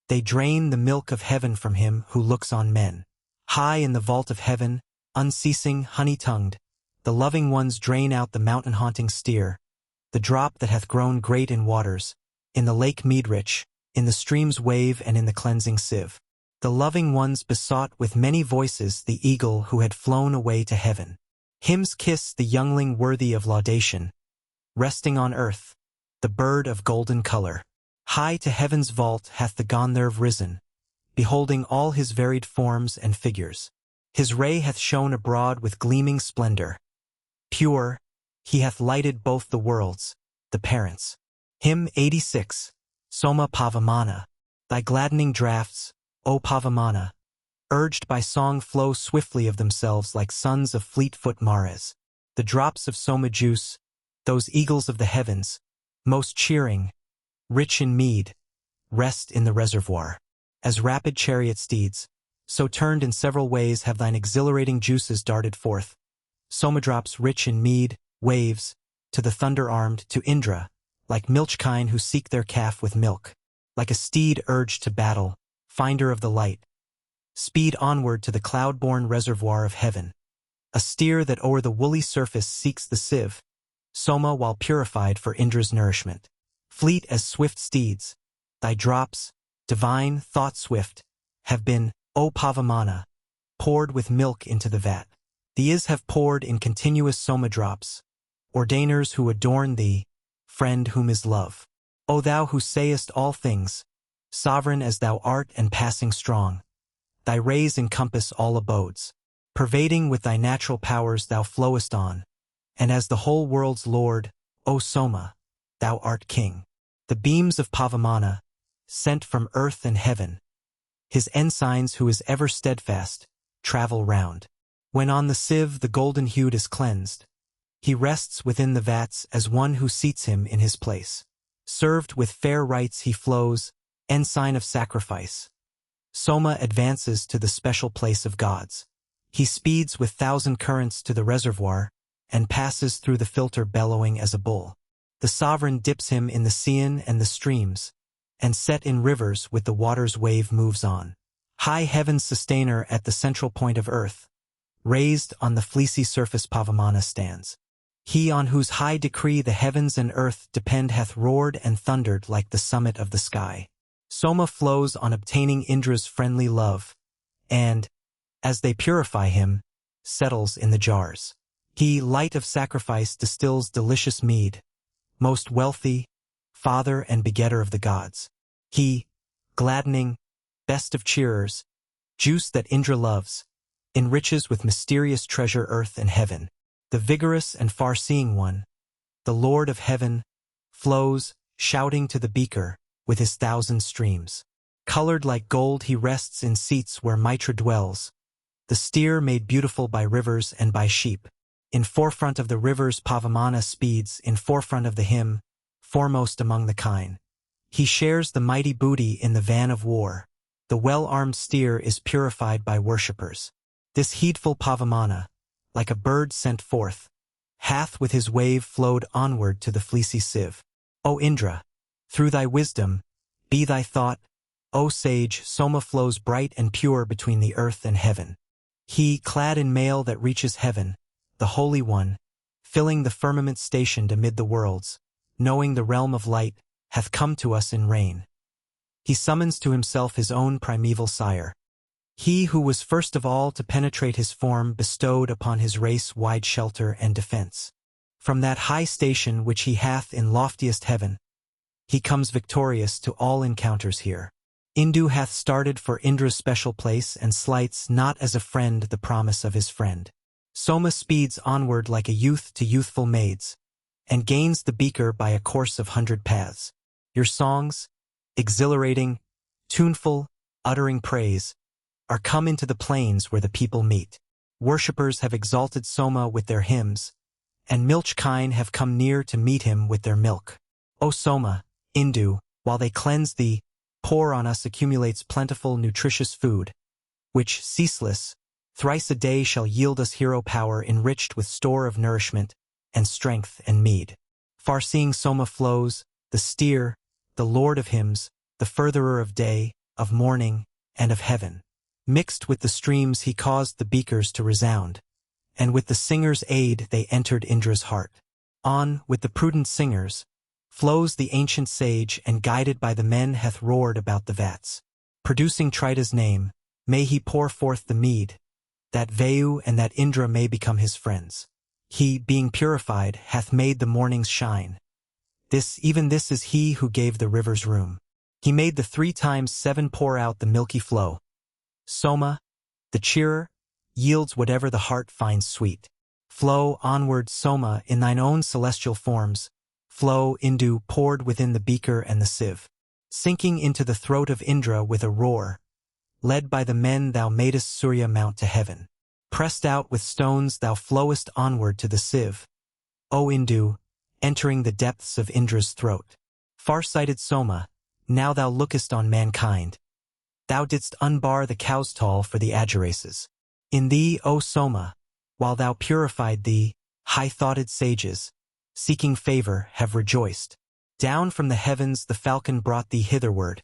They drain the milk of heaven from him who looks on men. High in the vault of heaven, unceasing, honey-tongued, the loving ones drain out the mountain-haunting steer, the drop that hath grown great in waters, in the lake mead-rich, in the stream's wave and in the cleansing sieve. The loving ones besought with many voices the eagle who had flown away to heaven. Hymns kiss the youngling worthy of laudation, resting on earth, the bird of golden color. High to heaven's vault hath the Gandharv risen, beholding all his varied forms and figures. His ray hath shone abroad with gleaming splendor. Pure, he hath lighted both the worlds, the parents. Hymn 86, Soma Pavamana. Thy gladdening draughts, O Pavamana, urged by song flow swiftly of themselves like sons of fleet-foot Maras. The drops of Soma juice, those eagles of the heavens, most cheering, rich in mead, rest in the reservoir. As rapid chariot steeds, so turned in several ways have thine exhilarating juices darted forth. Soma drops rich in mead, waves, to the thunder-armed, to Indra, like milch kine who seek their calf with milk. Like a steed urged to battle, finder of the light, speed onward to the cloud-born reservoir of heaven. A steer that o'er the woolly surface seeks the sieve, Soma while purified for Indra's nourishment. Fleet as swift steeds, thy drops, divine, thought-swift, have been, O Pavamana, poured with milk into the vat. These have poured in continuous Soma drops, ordainers who adorn thee, friend whom is love. O thou who sayest all things, sovereign as thou art and passing strong, thy rays encompass all abodes. Pervading with thy natural powers thou flowest on, and as the whole world's lord, O Soma, thou art king. The beams of Pavamana, sent from earth and heaven, his ensigns who is ever steadfast, travel round. When on the sieve the golden-hued is cleansed, he rests within the vats as one who seats him in his place. Served with fair rites he flows, ensign of sacrifice. Soma advances to the special place of gods. He speeds with 1,000 currents to the reservoir, and passes through the filter bellowing as a bull. The sovereign dips him in the Sean and the streams, and set in rivers with the water's wave moves on. High heaven's sustainer at the central point of earth, raised on the fleecy surface Pavamana stands. He on whose high decree the heavens and earth depend hath roared and thundered like the summit of the sky. Soma flows on obtaining Indra's friendly love, and, as they purify him, settles in the jars. He, light of sacrifice, distills delicious mead, most wealthy, father and begetter of the gods. He, gladdening, best of cheerers, juice that Indra loves, enriches with mysterious treasure earth and heaven. The vigorous and far-seeing one, the Lord of heaven, flows, shouting to the beaker, with his 1,000 streams. Colored like gold he rests in seats where Mitra dwells, the steer made beautiful by rivers and by sheep. In forefront of the rivers Pavamana speeds, in forefront of the hymn, foremost among the kine. He shares the mighty booty in the van of war. The well-armed steer is purified by worshippers. This heedful Pavamana, like a bird sent forth, hath with his wave flowed onward to the fleecy sieve. O Indra, through thy wisdom, be thy thought, O sage, Soma flows bright and pure between the earth and heaven. He, clad in mail that reaches heaven, the Holy One, filling the firmament stationed amid the worlds, knowing the realm of light, hath come to us in rain. He summons to himself his own primeval sire. He who was first of all to penetrate his form bestowed upon his race wide shelter and defense. From that high station which he hath in loftiest heaven, he comes victorious to all encounters here. Indu hath started for Indra's special place and slights not as a friend the promise of his friend. Soma speeds onward like a youth to youthful maids, and gains the beaker by a course of 100 paths. Your songs, exhilarating, tuneful, uttering praise, are come into the plains where the people meet. Worshippers have exalted Soma with their hymns, and milch kine have come near to meet him with their milk. O Soma, Indu, while they cleanse thee, pour on us accumulates plentiful nutritious food, which, ceaseless, thrice a day shall yield us hero power enriched with store of nourishment, and strength and mead. Far-seeing Soma flows, the steer, the lord of hymns, the furtherer of day, of morning, and of heaven. Mixed with the streams he caused the beakers to resound, and with the singers' aid they entered Indra's heart. On, with the prudent singers, flows the ancient sage, and guided by the men hath roared about the vats. Producing Trita's name, may he pour forth the mead, that Vayu and that Indra may become his friends. He, being purified, hath made the mornings shine. Even this is he who gave the rivers room. He made the 3 times 7 pour out the milky flow. Soma, the cheerer, yields whatever the heart finds sweet. Flow onward, Soma, in thine own celestial forms. Flow, Indu, poured within the beaker and the sieve. Sinking into the throat of Indra with a roar. Led by the men thou madest Surya mount to heaven. Pressed out with stones thou flowest onward to the sieve. O Indu, entering the depths of Indra's throat. Far-sighted Soma, now thou lookest on mankind. Thou didst unbar the cow's stall for the Ajaraces. In thee, O Soma, while thou purified thee, high-thoughted sages, seeking favor, have rejoiced. Down from the heavens the falcon brought thee hitherward.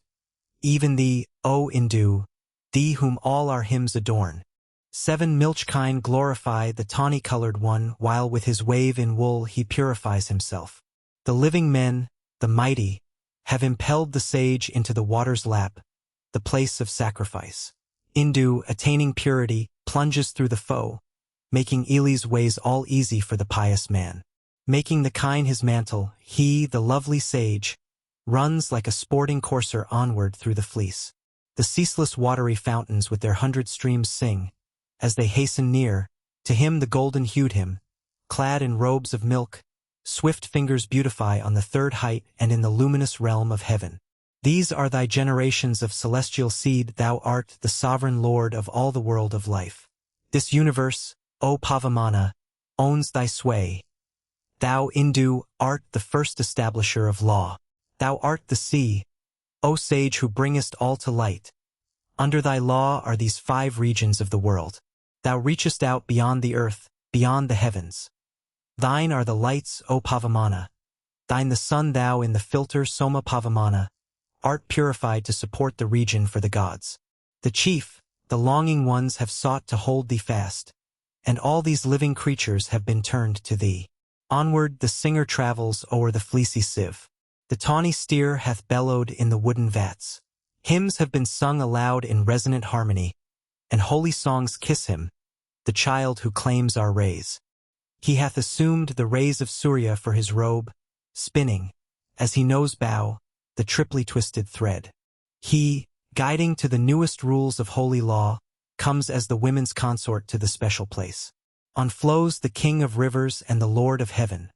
Even thee, O Indu, thee whom all our hymns adorn. 7 milch kine glorify the tawny-colored one, while with his wave in wool he purifies himself. The living men, the mighty, have impelled the sage into the water's lap, the place of sacrifice. Indu, attaining purity, plunges through the foe, making Eli's ways all easy for the pious man. Making the kine his mantle, he, the lovely sage, runs like a sporting courser onward through the fleece. The ceaseless watery fountains with their 100 streams sing, as they hasten near, to him the golden-hued him, clad in robes of milk, swift fingers beautify on the 3rd height and in the luminous realm of heaven. These are thy generations of celestial seed, thou art the sovereign lord of all the world of life. This universe, O Pavamana, owns thy sway. Thou, Indu, art the first establisher of law. Thou art the sea, O sage who bringest all to light. Under thy law are these 5 regions of the world. Thou reachest out beyond the earth, beyond the heavens. Thine are the lights, O Pavamana. Thine the sun, thou in the filter, Soma Pavamana, art purified to support the region for the gods. The chief, the longing ones have sought to hold thee fast, and all these living creatures have been turned to thee. Onward the singer travels o'er the fleecy sieve. The tawny steer hath bellowed in the wooden vats. Hymns have been sung aloud in resonant harmony, and holy songs kiss him, the child who claims our rays. He hath assumed the rays of Surya for his robe, spinning, as he knows bow, the triply twisted thread. He, guiding to the newest rules of holy law, comes as the women's consort to the special place. On flows the king of rivers and the lord of heaven.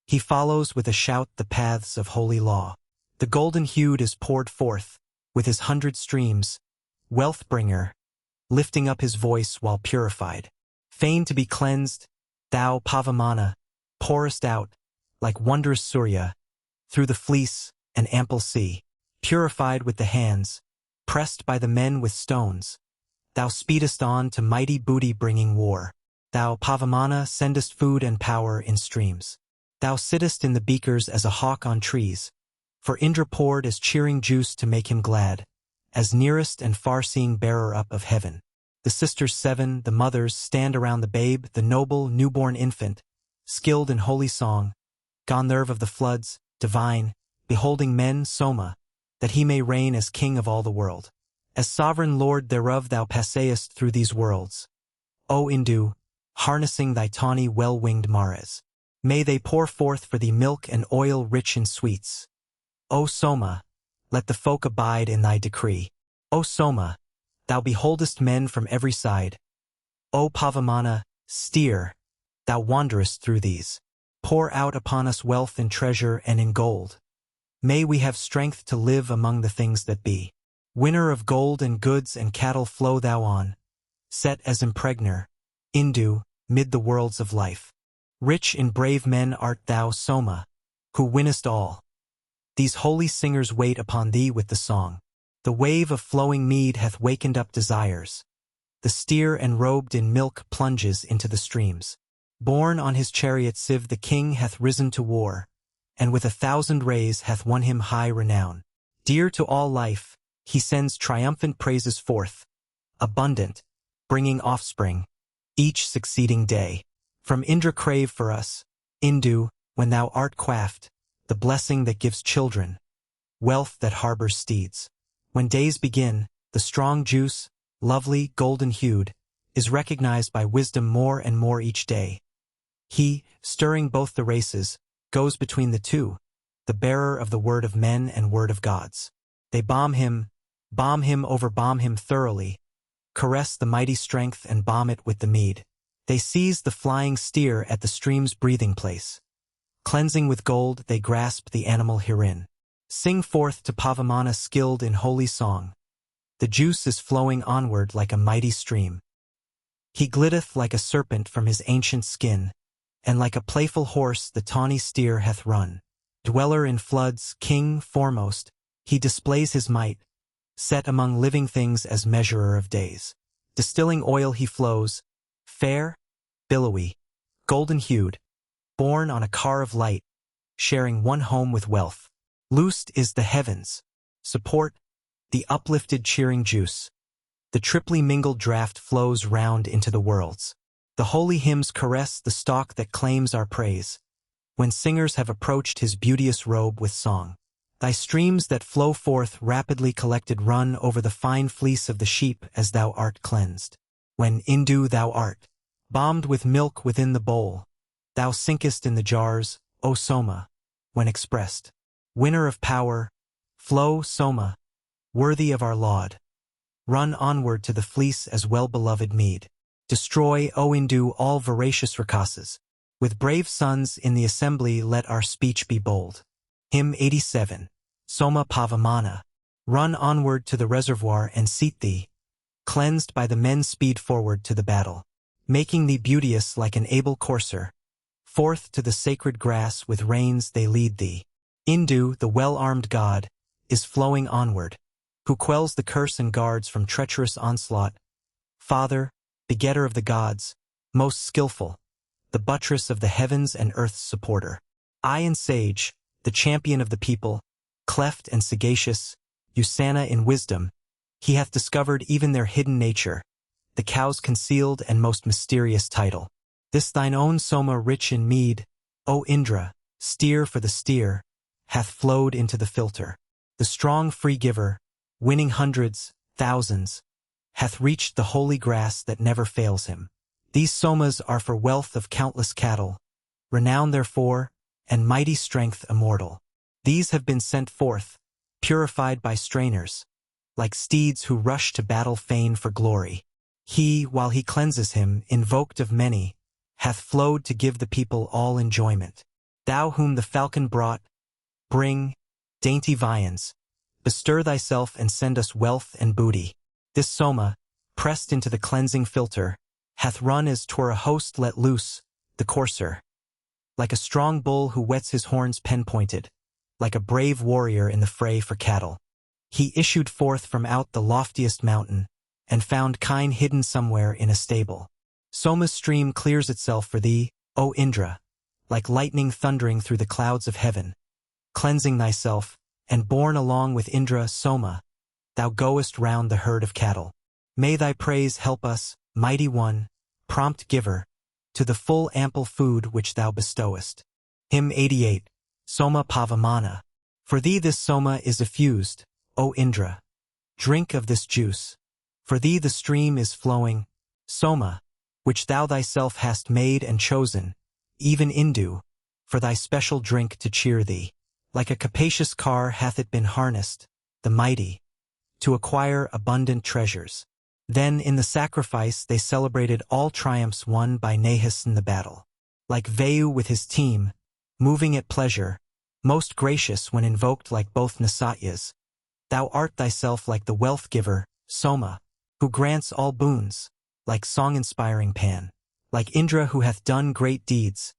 He follows with a shout the paths of holy law. The golden-hued is poured forth, with his 100 streams, wealth-bringer, lifting up his voice while purified. Fain to be cleansed, thou, Pavamana, pourest out, like wondrous Surya, through the fleece and ample sea. Purified with the hands, pressed by the men with stones, thou speedest on to mighty booty-bringing war. Thou, Pavamana, sendest food and power in streams. Thou sittest in the beakers as a hawk on trees, for Indra poured as cheering juice to make him glad, as nearest and far-seeing bearer-up of heaven. The sisters 7, the mothers, stand around the babe, the noble, newborn infant, skilled in holy song, god-nerve of the floods, divine, beholding men, Soma, that he may reign as king of all the world. As sovereign lord thereof thou passayest through these worlds. O Indu, harnessing thy tawny well-winged mares. May they pour forth for thee milk and oil rich in sweets. O Soma, let the folk abide in thy decree. O Soma, thou beholdest men from every side. O Pavamana, steer, thou wanderest through these. Pour out upon us wealth in treasure and in gold. May we have strength to live among the things that be. Winner of gold and goods and cattle flow thou on, set as impregner, Indu, mid the worlds of life. Rich in brave men art thou, Soma, who winnest all. These holy singers wait upon thee with the song. The wave of flowing mead hath wakened up desires. The steer enrobed in milk plunges into the streams. Borne on his chariot Siv the king hath risen to war, and with 1,000 rays hath won him high renown. Dear to all life, he sends triumphant praises forth, abundant, bringing offspring, each succeeding day. From Indra crave for us, Indu, when thou art quaffed, the blessing that gives children, wealth that harbors steeds. When days begin, the strong juice, lovely, golden-hued, is recognized by wisdom more and more each day. He, stirring both the races, goes between the two, the bearer of the word of men and word of gods. They bomb him, overbomb him thoroughly, caress the mighty strength and bomb it with the mead. They seize the flying steer at the stream's breathing place. Cleansing with gold, they grasp the animal herein. Sing forth to Pavamana skilled in holy song. The juice is flowing onward like a mighty stream. He glitteth like a serpent from his ancient skin, and like a playful horse the tawny steer hath run. Dweller in floods, king foremost, he displays his might, set among living things as measurer of days. Distilling oil he flows, fair, billowy, golden-hued, borne on a car of light, sharing one home with wealth. Loosed is the heavens, support, the uplifted cheering juice. The triply mingled draught flows round into the worlds. The holy hymns caress the stalk that claims our praise, when singers have approached his beauteous robe with song. Thy streams that flow forth rapidly collected run over the fine fleece of the sheep as thou art cleansed. When Indu thou art, bombed with milk within the bowl, thou sinkest in the jars, O Soma, when expressed. Winner of power, flow, Soma, worthy of our laud. Run onward to the fleece as well-beloved mead. Destroy, O Indu, all voracious Rakasas. With brave sons in the assembly let our speech be bold. Hymn 87. Soma Pavamana. Run onward to the reservoir and seat thee. Cleansed by the men speed forward to the battle. Making thee beauteous like an able courser. Forth to the sacred grass with reins they lead thee. Indu, the well-armed god, is flowing onward, who quells the curse and guards from treacherous onslaught. Father, begetter of the gods, most skillful, the buttress of the heavens and earth's supporter. I and sage, the champion of the people, cleft and sagacious, Usana in wisdom, he hath discovered even their hidden nature, the cow's concealed and most mysterious title. This thine own Soma rich in mead, O Indra, steer for the steer, hath flowed into the filter. The strong free giver, winning hundreds, thousands, hath reached the holy grass that never fails him. These Somas are for wealth of countless cattle, renown therefore, and mighty strength immortal. These have been sent forth, purified by strainers, like steeds who rush to battle fain for glory. He, while he cleanses him, invoked of many, hath flowed to give the people all enjoyment. Thou whom the falcon brought, bring, dainty viands, bestir thyself and send us wealth and booty. This Soma, pressed into the cleansing filter, hath run as 'twere a host let loose, the courser. Like a strong bull who whets his horns pen-pointed, like a brave warrior in the fray for cattle. He issued forth from out the loftiest mountain, and found kine hidden somewhere in a stable. Soma's stream clears itself for thee, O Indra, like lightning thundering through the clouds of heaven. Cleansing thyself, and borne along with Indra, Soma, thou goest round the herd of cattle. May thy praise help us, mighty one, prompt giver, to the full ample food which thou bestowest. Hymn 88. Soma Pavamana. For thee this Soma is effused, O Indra. Drink of this juice. For thee the stream is flowing, Soma, which thou thyself hast made and chosen, even Indu, for thy special drink to cheer thee. Like a capacious car hath it been harnessed, the mighty, to acquire abundant treasures. Then in the sacrifice they celebrated all triumphs won by Nahus in the battle. Like Veu with his team, moving at pleasure, most gracious when invoked like both Nasatyas. Thou art thyself like the wealth-giver, Soma, who grants all boons, like song-inspiring Pan. Like Indra who hath done great deeds.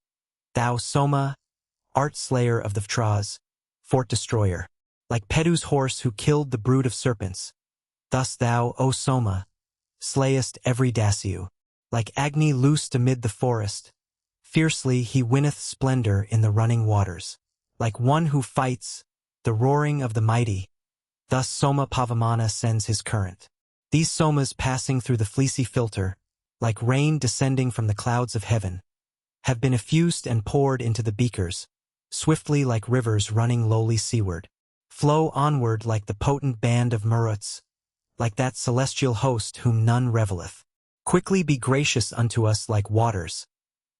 Thou, Soma, art slayer of the Vtras, fort destroyer. Like Pedu's horse who killed the brood of serpents. Thus thou, O Soma, slayest every Dasyu. Like Agni loosed amid the forest, fiercely he winneth splendor in the running waters. Like one who fights, the roaring of the mighty, thus Soma Pavamana sends his current. These Somas passing through the fleecy filter, like rain descending from the clouds of heaven, have been effused and poured into the beakers, swiftly like rivers running lowly seaward. Flow onward like the potent band of Maruts, like that celestial host whom none reveleth. Quickly be gracious unto us like waters,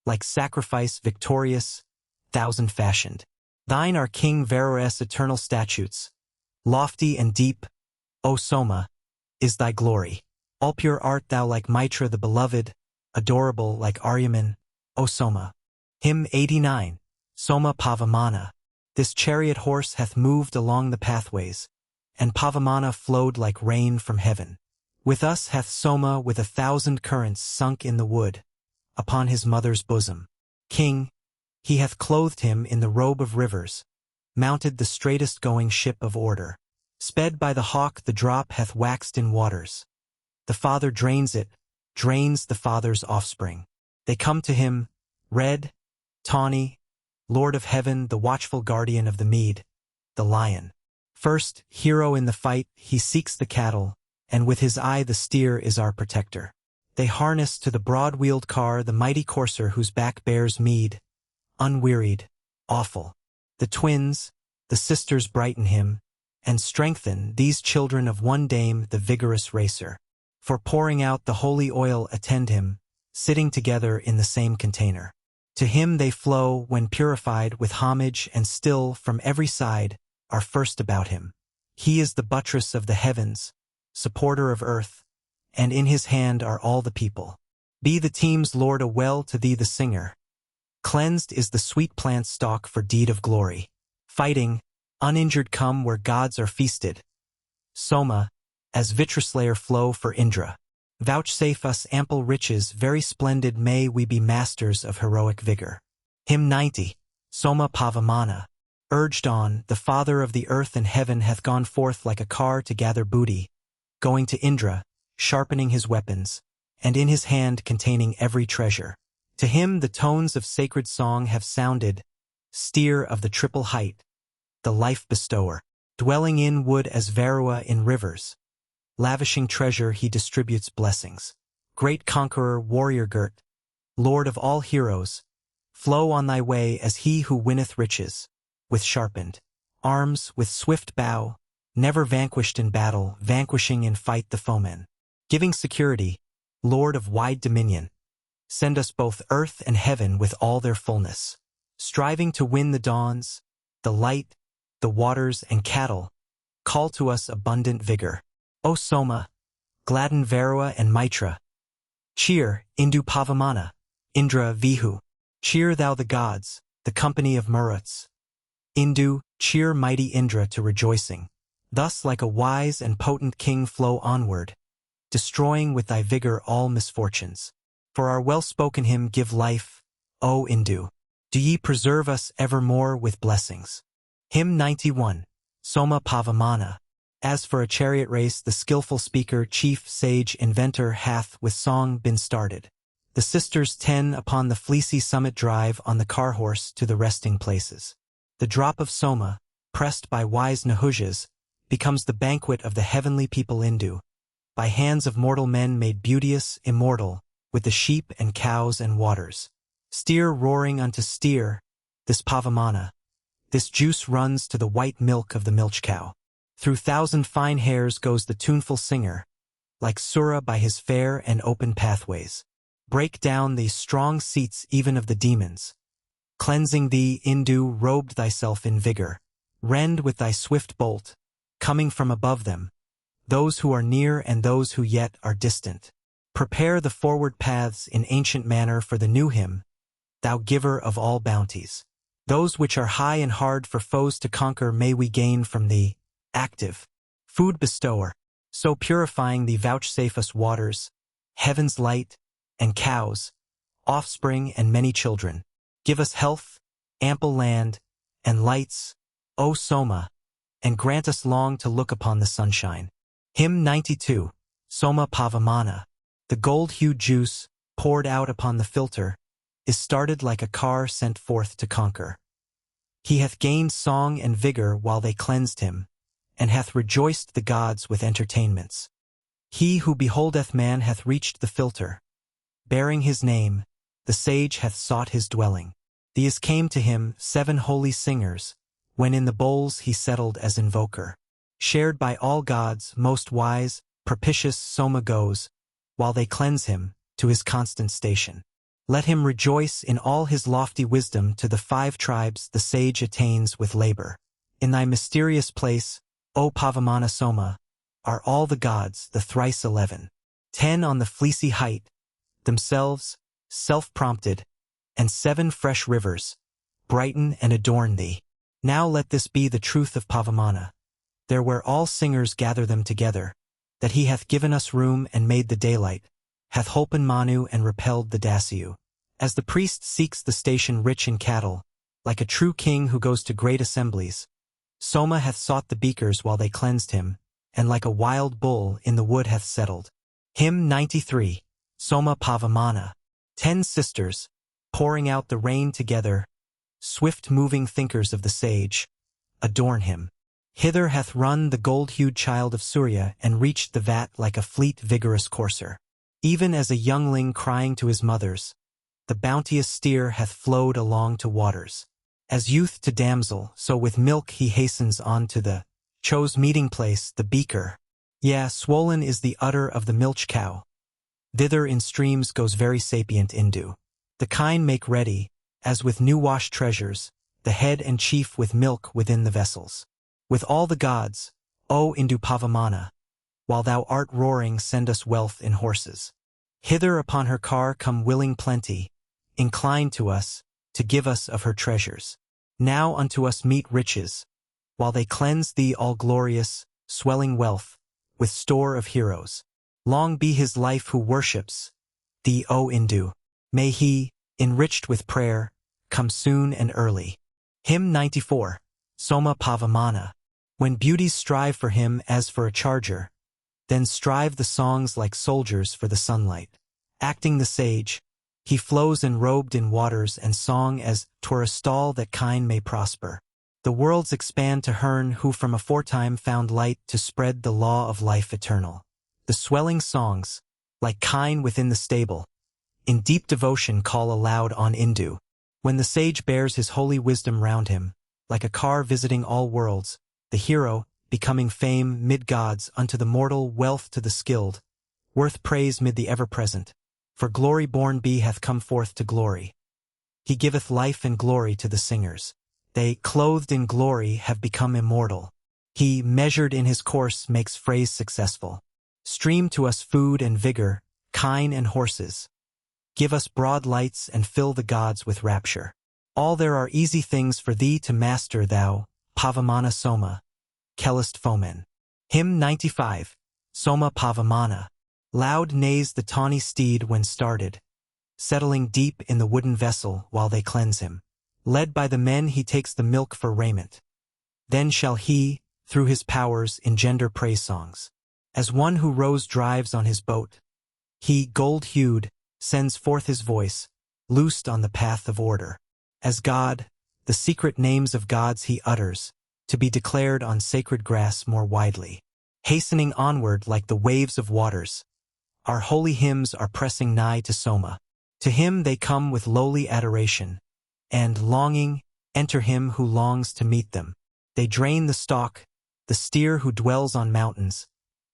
like sacrifice victorious, thousand-fashioned. Thine are King Varro's eternal statutes, lofty and deep, O Soma, is thy glory. All pure art thou like Mitra the beloved, adorable like Aryaman, O Soma. Hymn 89, Soma Pavamana. This chariot horse hath moved along the pathways, and Pavamana flowed like rain from heaven. With us hath Soma with 1,000 currents sunk in the wood, upon his mother's bosom. King, he hath clothed him in the robe of rivers, mounted the straightest going ship of order. Sped by the hawk the drop hath waxed in waters. The father drains it, drains the father's offspring. They come to him, red, tawny, Lord of heaven, the watchful guardian of the mead, the lion. First, hero in the fight, he seeks the cattle, and with his eye the steer is our protector. They harness to the broad-wheeled car the mighty courser whose back bears mead, unwearied, awful. The twins, the sisters brighten him, and strengthen these children of one dame the vigorous racer. For pouring out the holy oil attend him, sitting together in the same container. To him they flow when purified with homage and still from every side are first about him. He is the buttress of the heavens, supporter of earth, and in his hand are all the people. Be the team's Lord a well to thee the singer. Cleansed is the sweet plant stalk for deed of glory. Fighting, uninjured come where gods are feasted. Soma, as Vitraslayer flow for Indra. Vouchsafe us ample riches, very splendid may we be masters of heroic vigor. Hymn 90, Soma Pavamana. Urged on, the father of the earth and heaven hath gone forth like a car to gather booty, going to Indra, sharpening his weapons, and in his hand containing every treasure. To him the tones of sacred song have sounded, steer of the triple height, the life bestower, dwelling in wood as Varroa in rivers. Lavishing treasure he distributes blessings. Great conqueror warrior girt, Lord of all heroes, flow on thy way as he who winneth riches, with sharpened arms, with swift bow, never vanquished in battle, vanquishing in fight the foemen. Giving security, Lord of wide dominion, send us both earth and heaven with all their fullness. Striving to win the dawns, the light, the waters and cattle, call to us abundant vigor. O Soma, gladden Varroa and Mitra. Cheer, Indu Pavamana, Indra Vihu. Cheer thou the gods, the company of Maruts. Indu, cheer mighty Indra to rejoicing. Thus like a wise and potent king flow onward, destroying with thy vigor all misfortunes. For our well-spoken hymn give life, O Indu. Do ye preserve us evermore with blessings. Hymn 91, Soma Pavamana. As for a chariot race, the skillful speaker, chief, sage, inventor hath with song been started. The sisters 10 upon the fleecy summit drive on the car-horse to the resting places. The drop of Soma, pressed by wise Nahujas, becomes the banquet of the heavenly people Indu, by hands of mortal men made beauteous, immortal, with the sheep and cows and waters. Steer roaring unto steer, this Pavamana. This juice runs to the white milk of the milch cow. Through 1,000 fine hairs goes the tuneful singer, like Sura by his fair and open pathways. Break down these strong seats even of the demons. Cleansing thee, Indu, robed thyself in vigor. Rend with thy swift bolt, coming from above them, those who are near and those who yet are distant. Prepare the forward paths in ancient manner for the new hymn, thou giver of all bounties. Those which are high and hard for foes to conquer may we gain from thee, active, food bestower, so purifying thee vouchsafe us waters, heaven's light, and cows, offspring and many children. Give us health, ample land, and lights, O Soma, and grant us long to look upon the sunshine. Hymn 92, Soma Pavamana. The gold-hued juice, poured out upon the filter, is started like a car sent forth to conquer. He hath gained song and vigor while they cleansed him, and hath rejoiced the gods with entertainments. He who beholdeth man hath reached the filter. Bearing his name, the sage hath sought his dwelling. These came to him 7 holy singers, when in the bowls he settled as invoker. Shared by all gods, most wise, propitious Soma goes, while they cleanse him, to his constant station. Let him rejoice in all his lofty wisdom. To the 5 tribes the sage attains with labor. In thy mysterious place, O Pavamana Soma, are all the gods, the thrice 11. 10 on the fleecy height, themselves, self-prompted, and 7 fresh rivers, brighten and adorn thee. Now let this be the truth of Pavamana, there where all singers gather them together, that he hath given us room and made the daylight, hath holpen Manu and repelled the Dasyau. As the priest seeks the station rich in cattle, like a true king who goes to great assemblies, Soma hath sought the beakers while they cleansed him, and like a wild bull in the wood hath settled. Hymn 93, Soma Pavamana. 10 sisters, pouring out the rain together, swift-moving thinkers of the sage, adorn him. Hither hath run the gold-hued child of Surya and reached the vat like a fleet vigorous courser. Even as a youngling crying to his mothers, the bounteous steer hath flowed along to waters. As youth to damsel, so with milk he hastens on to the chose meeting place, the beaker. Yea, swollen is the udder of the milch cow. Thither in streams goes very sapient Indu. The kine make ready, as with new-washed treasures, the head and chief with milk within the vessels. With all the gods, O Indu Pavamana, while thou art roaring send us wealth in horses. Hither upon her car come willing plenty, inclined to us, to give us of her treasures. Now unto us meet riches, while they cleanse thee all glorious, swelling wealth, with store of heroes. Long be his life who worships thee, O Indu. May he, enriched with prayer, come soon and early. Hymn 94, Soma Pavamana. When beauties strive for him as for a charger, then strive the songs like soldiers for the sunlight. Acting the sage, he flows enrobed in waters and song as 'twere a stall that kine may prosper. The worlds expand to Hern who from aforetime found light to spread the law of life eternal. The swelling songs, like kine within the stable, in deep devotion call aloud on Indu. When the sage bears his holy wisdom round him, like a car visiting all worlds, the hero, becoming fame mid gods unto the mortal, wealth to the skilled, worth praise mid the ever-present, for glory-born be hath come forth to glory. He giveth life and glory to the singers. They, clothed in glory, have become immortal. He, measured in his course, makes phrase successful. Stream to us food and vigor, kine and horses. Give us broad lights and fill the gods with rapture. All there are easy things for thee to master, thou, Pavamana Soma, Kellest foemen. Hymn 95, Soma Pavamana. Loud neighs the tawny steed when started, settling deep in the wooden vessel while they cleanse him. Led by the men he takes the milk for raiment. Then shall he, through his powers, engender praise songs. As one who rows drives on his boat, he, gold-hued, sends forth his voice, loosed on the path of order. As God, the secret names of gods he utters, to be declared on sacred grass more widely. Hastening onward like the waves of waters, our holy hymns are pressing nigh to Soma. To him they come with lowly adoration, and, longing, enter him who longs to meet them. They drain the stalk, the steer who dwells on mountains,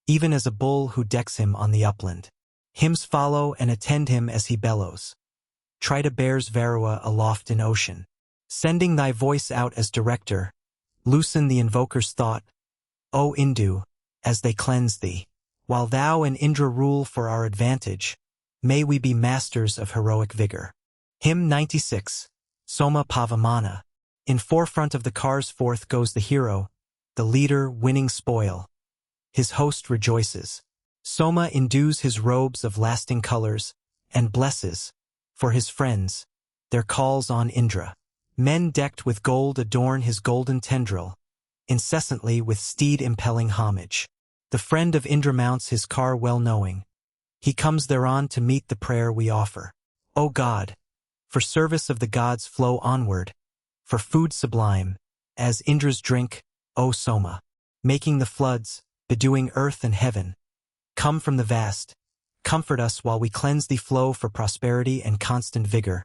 even as a bull who decks him on the upland. Hymns follow and attend him as he bellows. Try to bears Varua aloft in ocean. Sending thy voice out as director, Loosen the invoker's thought, O Indu, as they cleanse thee. While thou and Indra rule for our advantage, may we be masters of heroic vigor. Hymn 96. Soma Pavamana. In forefront of the cars forth goes the hero, the leader winning spoil. His host rejoices. Soma endues his robes of lasting colors, and blesses, for his friends, their calls on Indra. Men decked with gold adorn his golden tendril, incessantly with steed impelling homage. The friend of Indra mounts his car well knowing. He comes thereon to meet the prayer we offer. O God, for service of the gods flow onward, for food sublime, as Indra's drink, O Soma, making the floods, bedewing earth and heaven. Come from the vast, comfort us while we cleanse thee. Flow for prosperity and constant vigor.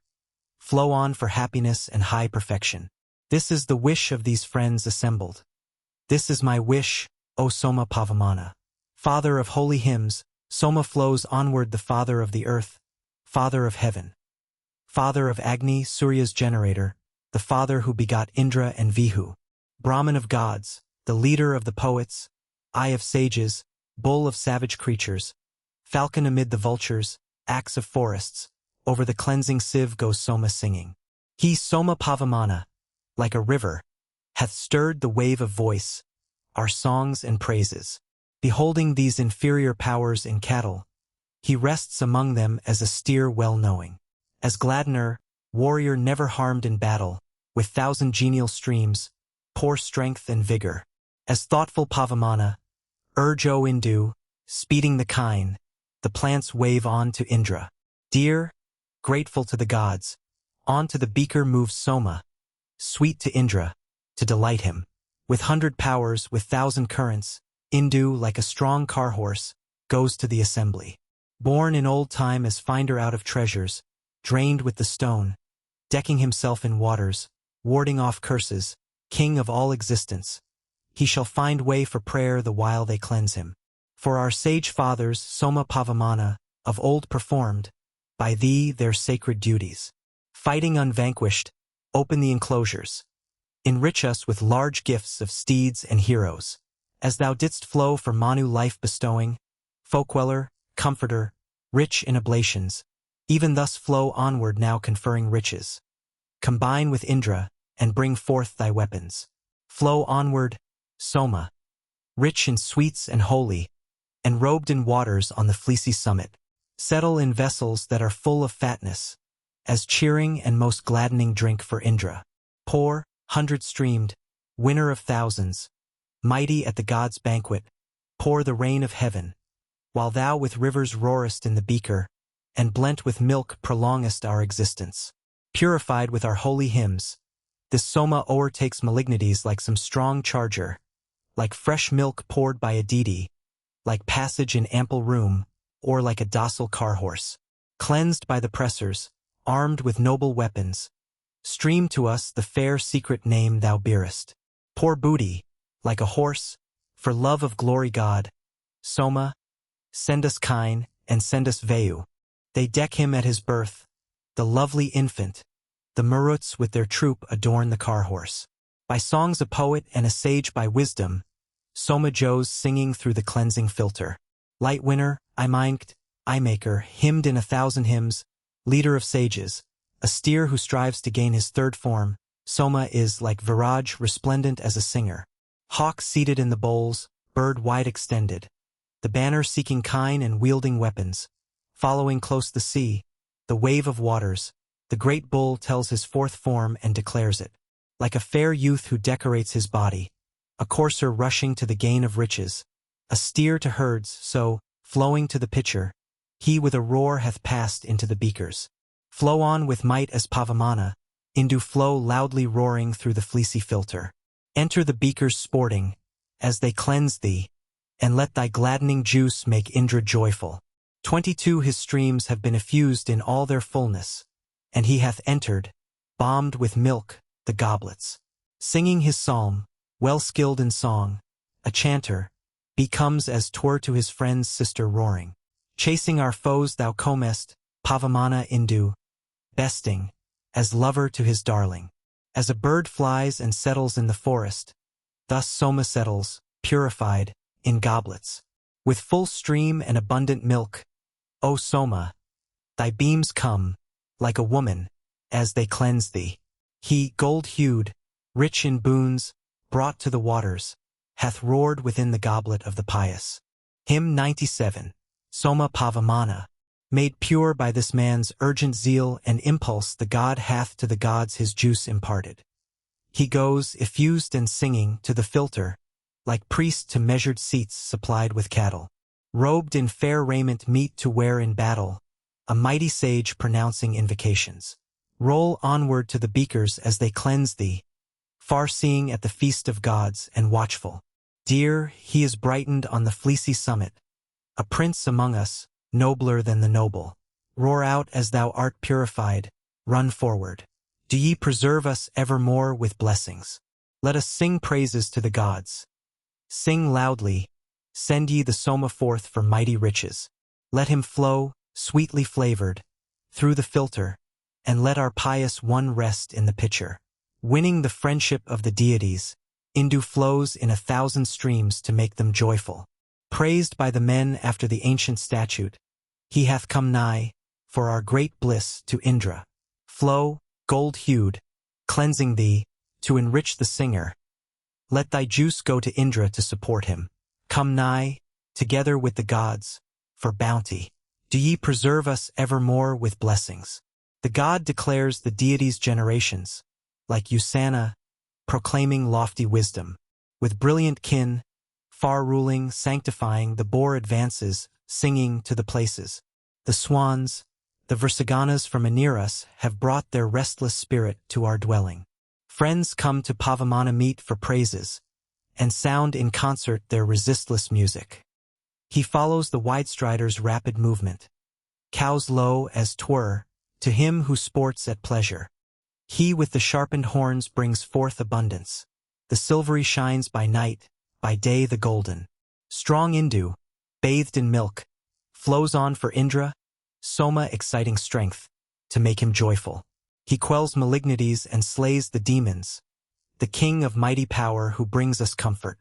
Flow on for happiness and high perfection. This is the wish of these friends assembled. This is my wish, O Soma Pavamana. Father of holy hymns, Soma flows onward, the father of the earth, father of heaven. Father of Agni, Surya's generator, the father who begot Indra and Vihu. Brahman of gods, the leader of the poets, eye of sages, bull of savage creatures, falcon amid the vultures, axe of forests, over the cleansing sieve goes Soma singing. He, Soma Pavamana, like a river, hath stirred the wave of voice, our songs and praises. Beholding these inferior powers in cattle, he rests among them as a steer well knowing. As gladdener, warrior never harmed in battle, with thousand genial streams, pour strength and vigor. As thoughtful Pavamana, urge O Indu, speeding the kine, the plants wave on to Indra. Dear, grateful to the gods, on to the beaker moves Soma, sweet to Indra, to delight him. With 100 powers, with 1,000 currents, Indu, like a strong car horse, goes to the assembly. Born in old time as finder out of treasures, drained with the stone, decking himself in waters, warding off curses, king of all existence, he shall find way for prayer the while they cleanse him. For our sage fathers, Soma Pavamana, of old performed, by thee their sacred duties. Fighting unvanquished, open the enclosures. Enrich us with large gifts of steeds and heroes. As thou didst flow for Manu life bestowing, folkweller, comforter, rich in oblations, even thus flow onward now conferring riches. Combine with Indra, and bring forth thy weapons. Flow onward, Soma, rich in sweets and holy, and robed in waters on the fleecy summit. Settle in vessels that are full of fatness, as cheering and most gladdening drink for Indra. Pour, 100-streamed, winner of thousands, mighty at the gods' banquet, pour the rain of heaven, while thou with rivers roarest in the beaker, and blent with milk prolongest our existence. Purified with our holy hymns, this Soma o'ertakes malignities like some strong charger, like fresh milk poured by a deity, like passage in ample room, or like a docile car horse. Cleansed by the pressers, armed with noble weapons, stream to us the fair secret name thou bearest. Poor booty, like a horse, for love of glory God, Soma, send us kine, and send us Vayu. They deck him at his birth, the lovely infant, the Maruts with their troop adorn the car horse. By songs a poet and a sage by wisdom, Soma Joes singing through the cleansing filter. Light winner, eye maker, hymned in 1,000 hymns, leader of sages, a steer who strives to gain his third form, Soma is like Viraj resplendent as a singer. Hawk seated in the bowls, bird wide extended, the banner seeking kine and wielding weapons. Following close the sea, the wave of waters, the great bull tells his fourth form and declares it. Like a fair youth who decorates his body, a courser rushing to the gain of riches, a steer to herds, so, flowing to the pitcher, he with a roar hath passed into the beakers. Flow on with might as Pavamana, Indu flow loudly roaring through the fleecy filter. Enter the beakers sporting, as they cleanse thee, and let thy gladdening juice make Indra joyful. 22 his streams have been effused in all their fullness, and he hath entered, bombed with milk, the goblets. Singing his psalm, well skilled in song, a chanter, becomes as 'twere to his friend's sister roaring. Chasing our foes thou comest, Pavamana Indu, besting, as lover to his darling. As a bird flies and settles in the forest, Thus Soma settles, purified, in goblets. With full stream and abundant milk, O Soma, thy beams come, like a woman, as they cleanse thee. He, gold-hued, rich in boons, brought to the waters, hath roared within the goblet of the pious. Hymn 97. Soma Pavamana. Made pure by this man's urgent zeal and impulse, the god hath to the gods his juice imparted. He goes, effused and singing, to the filter, like priest to measured seats supplied with cattle. Robed in fair raiment meet to wear in battle, a mighty sage pronouncing invocations. Roll onward to the beakers as they cleanse thee, far-seeing at the feast of gods and watchful. Dear, he is brightened on the fleecy summit, a prince among us, nobler than the noble. Roar out as thou art purified, run forward. Do ye preserve us evermore with blessings. Let us sing praises to the gods. Sing loudly, send ye the Soma forth for mighty riches. Let him flow, sweetly flavored, through the filter, and let our pious one rest in the pitcher. Winning the friendship of the deities, Indu flows in 1,000 streams to make them joyful. Praised by the men after the ancient statute, he hath come nigh, for our great bliss, to Indra. Flow, gold-hued, cleansing thee, to enrich the singer. Let thy juice go to Indra to support him. Come nigh, together with the gods, for bounty. Do ye preserve us evermore with blessings. The god declares the deities' generations, like Usana, proclaiming lofty wisdom. With brilliant kin, far-ruling, sanctifying, the boar advances, singing to the places. The swans, the Versaganas from anear us, have brought their restless spirit to our dwelling. Friends come to Pavamana meet for praises, and sound in concert their resistless music. He follows the widestrider's rapid movement, cows low as 'twere, to him who sports at pleasure. He with the sharpened horns brings forth abundance. The silvery shines by night, by day the golden. Strong Indu, bathed in milk, flows on for Indra, Soma exciting strength, to make him joyful. He quells malignities and slays the demons, the king of mighty power who brings us comfort.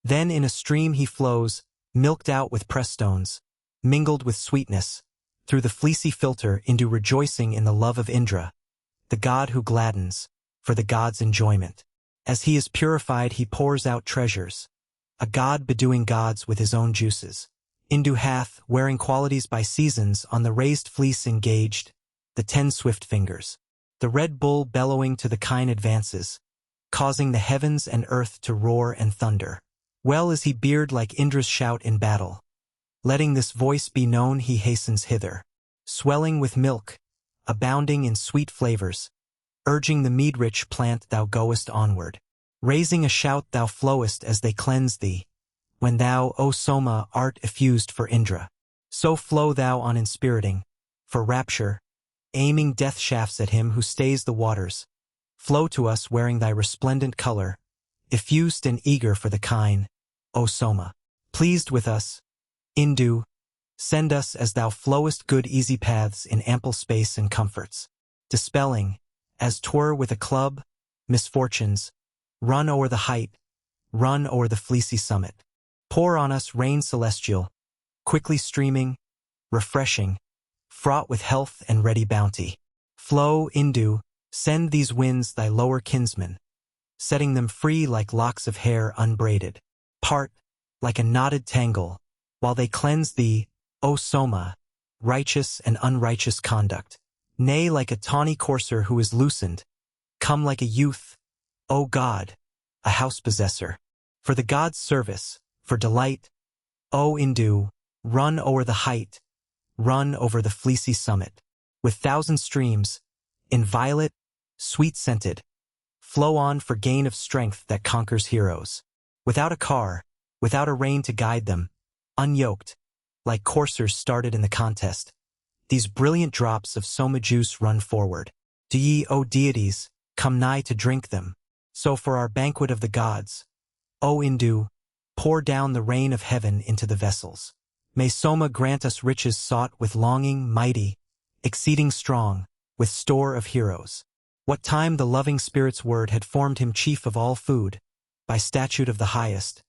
Then in a stream he flows, milked out with press stones, mingled with sweetness, through the fleecy filter into rejoicing in the love of Indra, the god who gladdens, for the god's enjoyment. As he is purified he pours out treasures, a god bedewing gods with his own juices. Indu hath, wearing qualities by seasons, on the raised fleece engaged, the 10 swift fingers. The red bull bellowing to the kine advances, causing the heavens and earth to roar and thunder. Well is he beard like Indra's shout in battle. Letting this voice be known he hastens hither. Swelling with milk, abounding in sweet flavors, urging the mead-rich plant thou goest onward. Raising a shout thou flowest as they cleanse thee, when thou, O Soma, art effused for Indra. So flow thou on inspiriting, for rapture, aiming death shafts at him who stays the waters. Flow to us wearing thy resplendent color, effused and eager for the kine, O Soma. Pleased with us, Indu, send us as thou flowest good easy paths in ample space and comforts. Dispelling, as 'twere with a club, misfortunes, run o'er the height, run o'er the fleecy summit. Pour on us rain celestial, quickly streaming, refreshing, fraught with health and ready bounty. Flow, Indu, send these winds thy lower kinsmen, setting them free like locks of hair unbraided. Part, like a knotted tangle, while they cleanse thee, O Soma, righteous and unrighteous conduct. Nay, like a tawny courser who is loosened, come like a youth, O God, a house possessor. For the god's service, for delight, O Indu, run o'er the height, run over the fleecy summit. With 1,000 streams, inviolate, sweet-scented, flow on for gain of strength that conquers heroes. Without a car, without a rein to guide them, unyoked, like coursers started in the contest, these brilliant drops of Soma juice run forward. Do ye, O deities, come nigh to drink them. So for our banquet of the gods, O Indu, pour down the rain of heaven into the vessels. May Soma grant us riches sought with longing, mighty, exceeding strong, with store of heroes. What time the loving spirit's word had formed him chief of all food, by statute of the highest.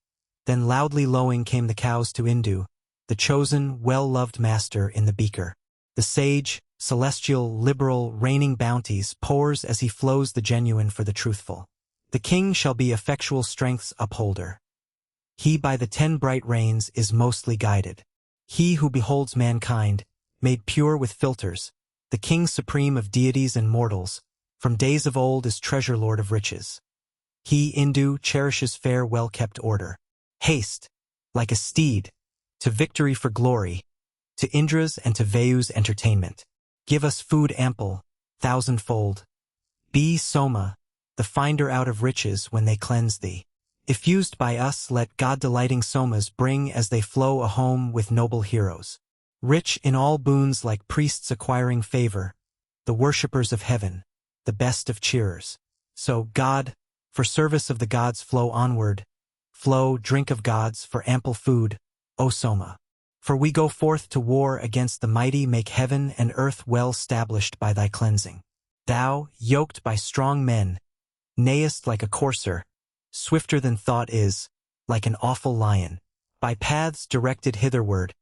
Then loudly lowing came the cows to Indu, the chosen, well-loved master in the beaker. The sage, celestial, liberal, reigning bounties pours as he flows the genuine for the truthful. The king shall be effectual strength's upholder. He by the 10 bright rains is mostly guided. He who beholds mankind, made pure with filters, the king supreme of deities and mortals, from days of old is treasure lord of riches. He, Indu, cherishes fair well-kept order. Haste, like a steed, to victory for glory, to Indra's and to Vayu's entertainment. Give us food ample, thousandfold. Be Soma, the finder out of riches when they cleanse thee. Effused by us let God-delighting Somas bring as they flow a home with noble heroes. Rich in all boons like priests acquiring favor, the worshippers of heaven, the best of cheerers. So, God, for service of the gods flow onward, flow, drink of gods, for ample food, O Soma. For we go forth to war against the mighty, make heaven and earth well stablished by thy cleansing. Thou, yoked by strong men, neighest like a courser, swifter than thought is, like an awful lion. By paths directed hitherward,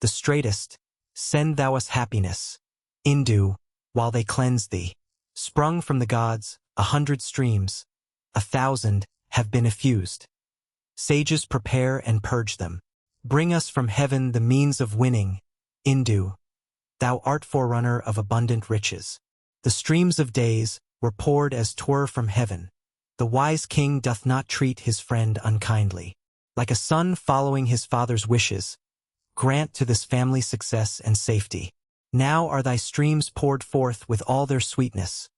the straightest, send thou us happiness, Indu, while they cleanse thee. Sprung from the gods, 100 streams, 1,000, have been effused. Sages prepare and purge them. Bring us from heaven the means of winning, Indu. Thou art forerunner of abundant riches. The streams of days were poured as 'twere from heaven. The wise king doth not treat his friend unkindly. Like a son following his father's wishes, grant to this family success and safety. Now are thy streams poured forth with all their sweetness.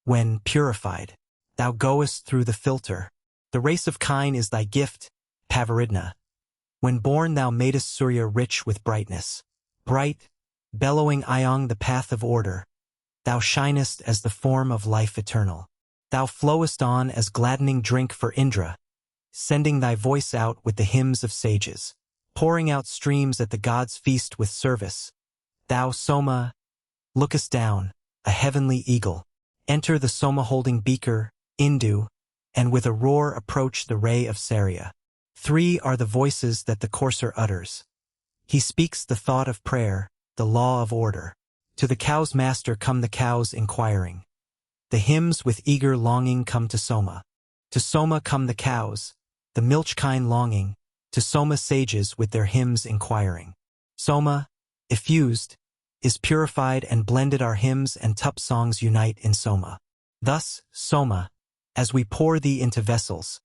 When, purified, thou goest through the filter, the race of kine is thy gift, Pavaridna. When born thou madest Surya rich with brightness. Bright, bellowing Iong the path of order, thou shinest as the form of life eternal. Thou flowest on as gladdening drink for Indra, sending thy voice out with the hymns of sages, pouring out streams at the gods' feast with service. Thou, Soma, lookest down, a heavenly eagle. Enter the Soma-holding beaker, Indu, and with a roar approach the ray of Sarya. 3 are the voices that the courser utters. He speaks the thought of prayer, the law of order. To the cow's master come the cows inquiring. The hymns with eager longing come to Soma. To Soma come the cows, the milch kine longing, to Soma sages with their hymns inquiring. Soma, effused, is purified and blended our hymns and tup songs unite in Soma. Thus, Soma, as we pour thee into vessels,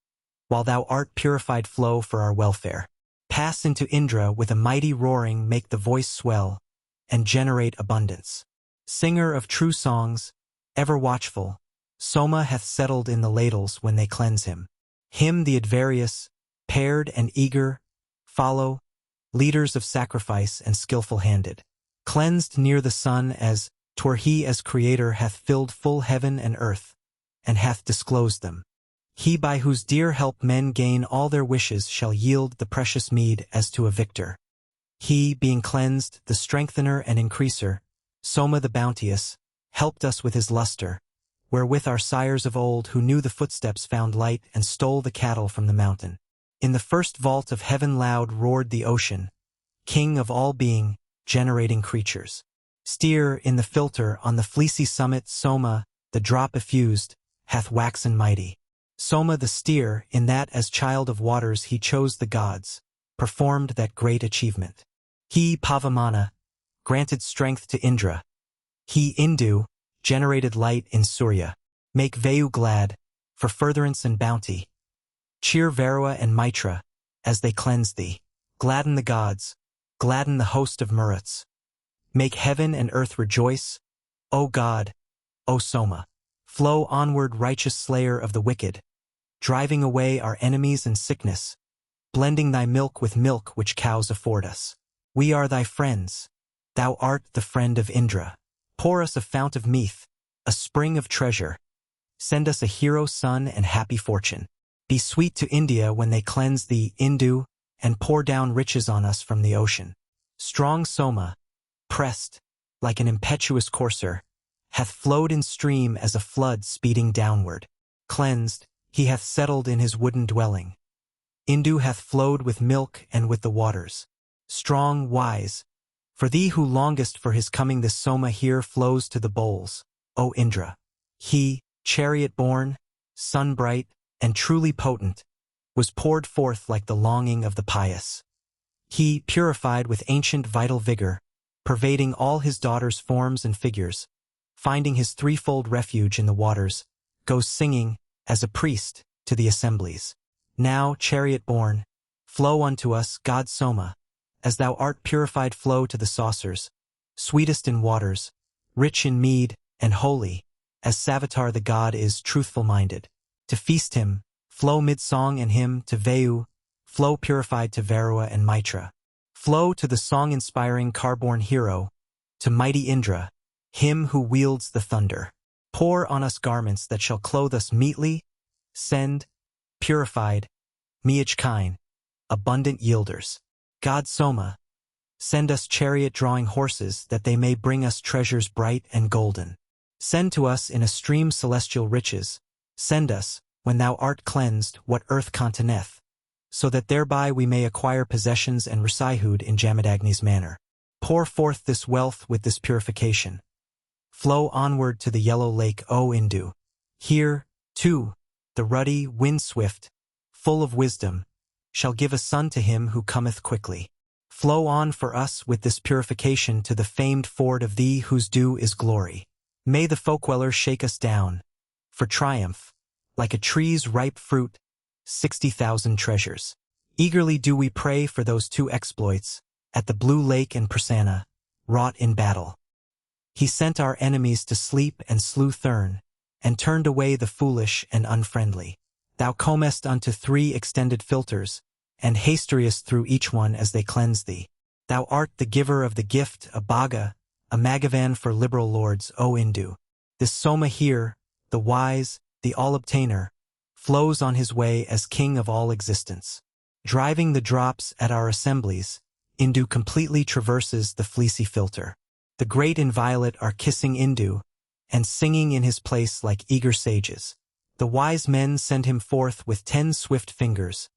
while thou art purified flow for our welfare. Pass into Indra with a mighty roaring make the voice swell, and generate abundance. Singer of true songs, ever watchful, Soma hath settled in the ladles when they cleanse him. Him the advarious, paired and eager, follow, leaders of sacrifice and skillful-handed. Cleansed near the sun as, 'twere he as creator hath filled full heaven and earth, and hath disclosed them. He by whose dear help men gain all their wishes shall yield the precious mead as to a victor. He, being cleansed, the strengthener and increaser, Soma the bounteous, helped us with his luster, wherewith our sires of old who knew the footsteps found light and stole the cattle from the mountain. In the first vault of heaven loud roared the ocean, king of all being, generating creatures. Steer in the filter on the fleecy summit Soma, the drop effused, hath waxen mighty. Soma the steer, in that as child of waters he chose the gods, performed that great achievement. He, Pavamana, granted strength to Indra. He, Indu, generated light in Surya. Make Vayu glad, for furtherance and bounty. Cheer Varua and Mitra, as they cleanse thee. Gladden the gods, gladden the host of Maruts. Make heaven and earth rejoice, O God, O Soma. Flow onward, righteous slayer of the wicked, driving away our enemies and sickness, blending thy milk with milk which cows afford us. We are thy friends. Thou art the friend of Indra. Pour us a fount of meath, a spring of treasure. Send us a hero son and happy fortune. Be sweet to India when they cleanse thee, Indu, and pour down riches on us from the ocean. Strong Soma, pressed, like an impetuous courser, hath flowed in stream as a flood speeding downward. Cleansed, he hath settled in his wooden dwelling. Indu hath flowed with milk and with the waters. Strong, wise, for thee who longest for his coming, this Soma here flows to the bowls, O Indra. He, chariot-born, sun-bright, and truly potent, was poured forth like the longing of the pious. He, purified with ancient vital vigor, pervading all his daughters' forms and figures, finding his threefold refuge in the waters, goes singing, as a priest, to the assemblies. Now, chariot-born, flow unto us, God Soma, as thou art purified, flow to the saucers, sweetest in waters, rich in mead, and holy, as Savitar the god is truthful-minded. To feast him, flow mid-song and hymn to Vayu, flow purified to Varua and Mitra. Flow to the song-inspiring car-born hero, to mighty Indra, him who wields the thunder. Pour on us garments that shall clothe us meetly, send, purified, Miachkine, abundant yielders. God Soma, send us chariot-drawing horses that they may bring us treasures bright and golden. Send to us in a stream celestial riches, send us, when thou art cleansed, what earth containeth, so that thereby we may acquire possessions and Rasihud in Jamadagni's manner. Pour forth this wealth with this purification. Flow onward to the yellow lake, O Indu. Here, too, the ruddy, wind-swift, full of wisdom, shall give a son to him who cometh quickly. Flow on for us with this purification to the famed ford of thee whose due is glory. May the folkweller shake us down, for triumph, like a tree's ripe fruit, 60,000 treasures. Eagerly do we pray for those two exploits, at the blue lake and Prasanna, wrought in battle. He sent our enemies to sleep and slew Thurn, and turned away the foolish and unfriendly. Thou comest unto 3 extended filters, and hasteriest through each one as they cleanse thee. Thou art the giver of the gift, a Bhaga, a Magavan for liberal lords, O Indu. This Soma here, the wise, the all-obtainer, flows on his way as king of all existence. Driving the drops at our assemblies, Indu completely traverses the fleecy filter. The great inviolate are kissing Indu, and singing in his place like eager sages. The wise men send him forth with 10 swift fingers,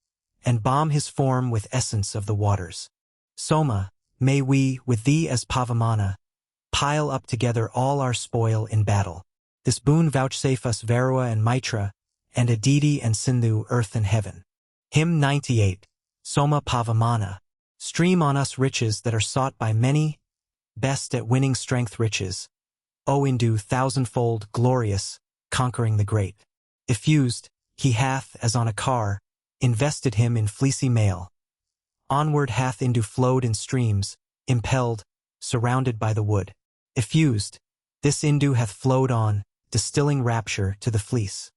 and balm his form with essence of the waters. Soma, may we, with thee as Pavamana, pile up together all our spoil in battle. This boon vouchsafe us Varua and Mitra, and Aditi and Sindhu, earth and heaven. Hymn 98, Soma Pavamana. Stream on us riches that are sought by many, best at winning strength riches. O Indu, thousandfold, glorious, conquering the great. Effused, he hath, as on a car, invested him in fleecy mail. Onward hath Indu flowed in streams, impelled, surrounded by the wood. Effused, this Indu hath flowed on, distilling rapture to the fleece.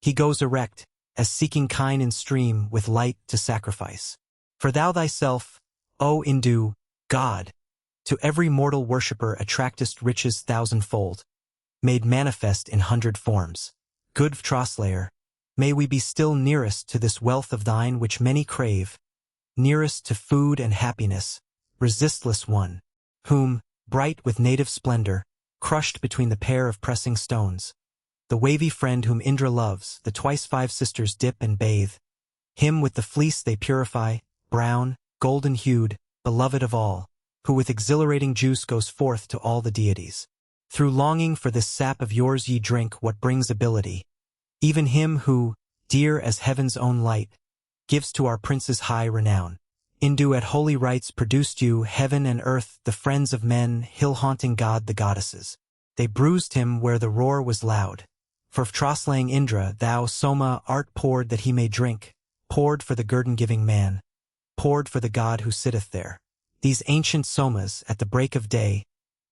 He goes erect, as seeking kine in stream with light to sacrifice. For thou thyself, O Indu, God, to every mortal worshipper attractest riches thousandfold, made manifest in 100 forms. Good Vtraslayer, may we be still nearest to this wealth of thine which many crave, nearest to food and happiness, resistless one, whom, bright with native splendor, crushed between the pair of pressing stones, the wavy friend whom Indra loves, the twice 5 sisters dip and bathe, him with the fleece they purify, brown, golden-hued, beloved of all, who with exhilarating juice goes forth to all the deities. Through longing for this sap of yours ye drink what brings ability, even him who, dear as heaven's own light, gives to our prince's high renown. Indu at holy rites produced you, heaven and earth, the friends of men, hill-haunting god the goddesses. They bruised him where the roar was loud. For Vtraslaying Indra, thou, Soma, art poured that he may drink, poured for the guerdon-giving man, poured for the god who sitteth there. These ancient Somas, at the break of day,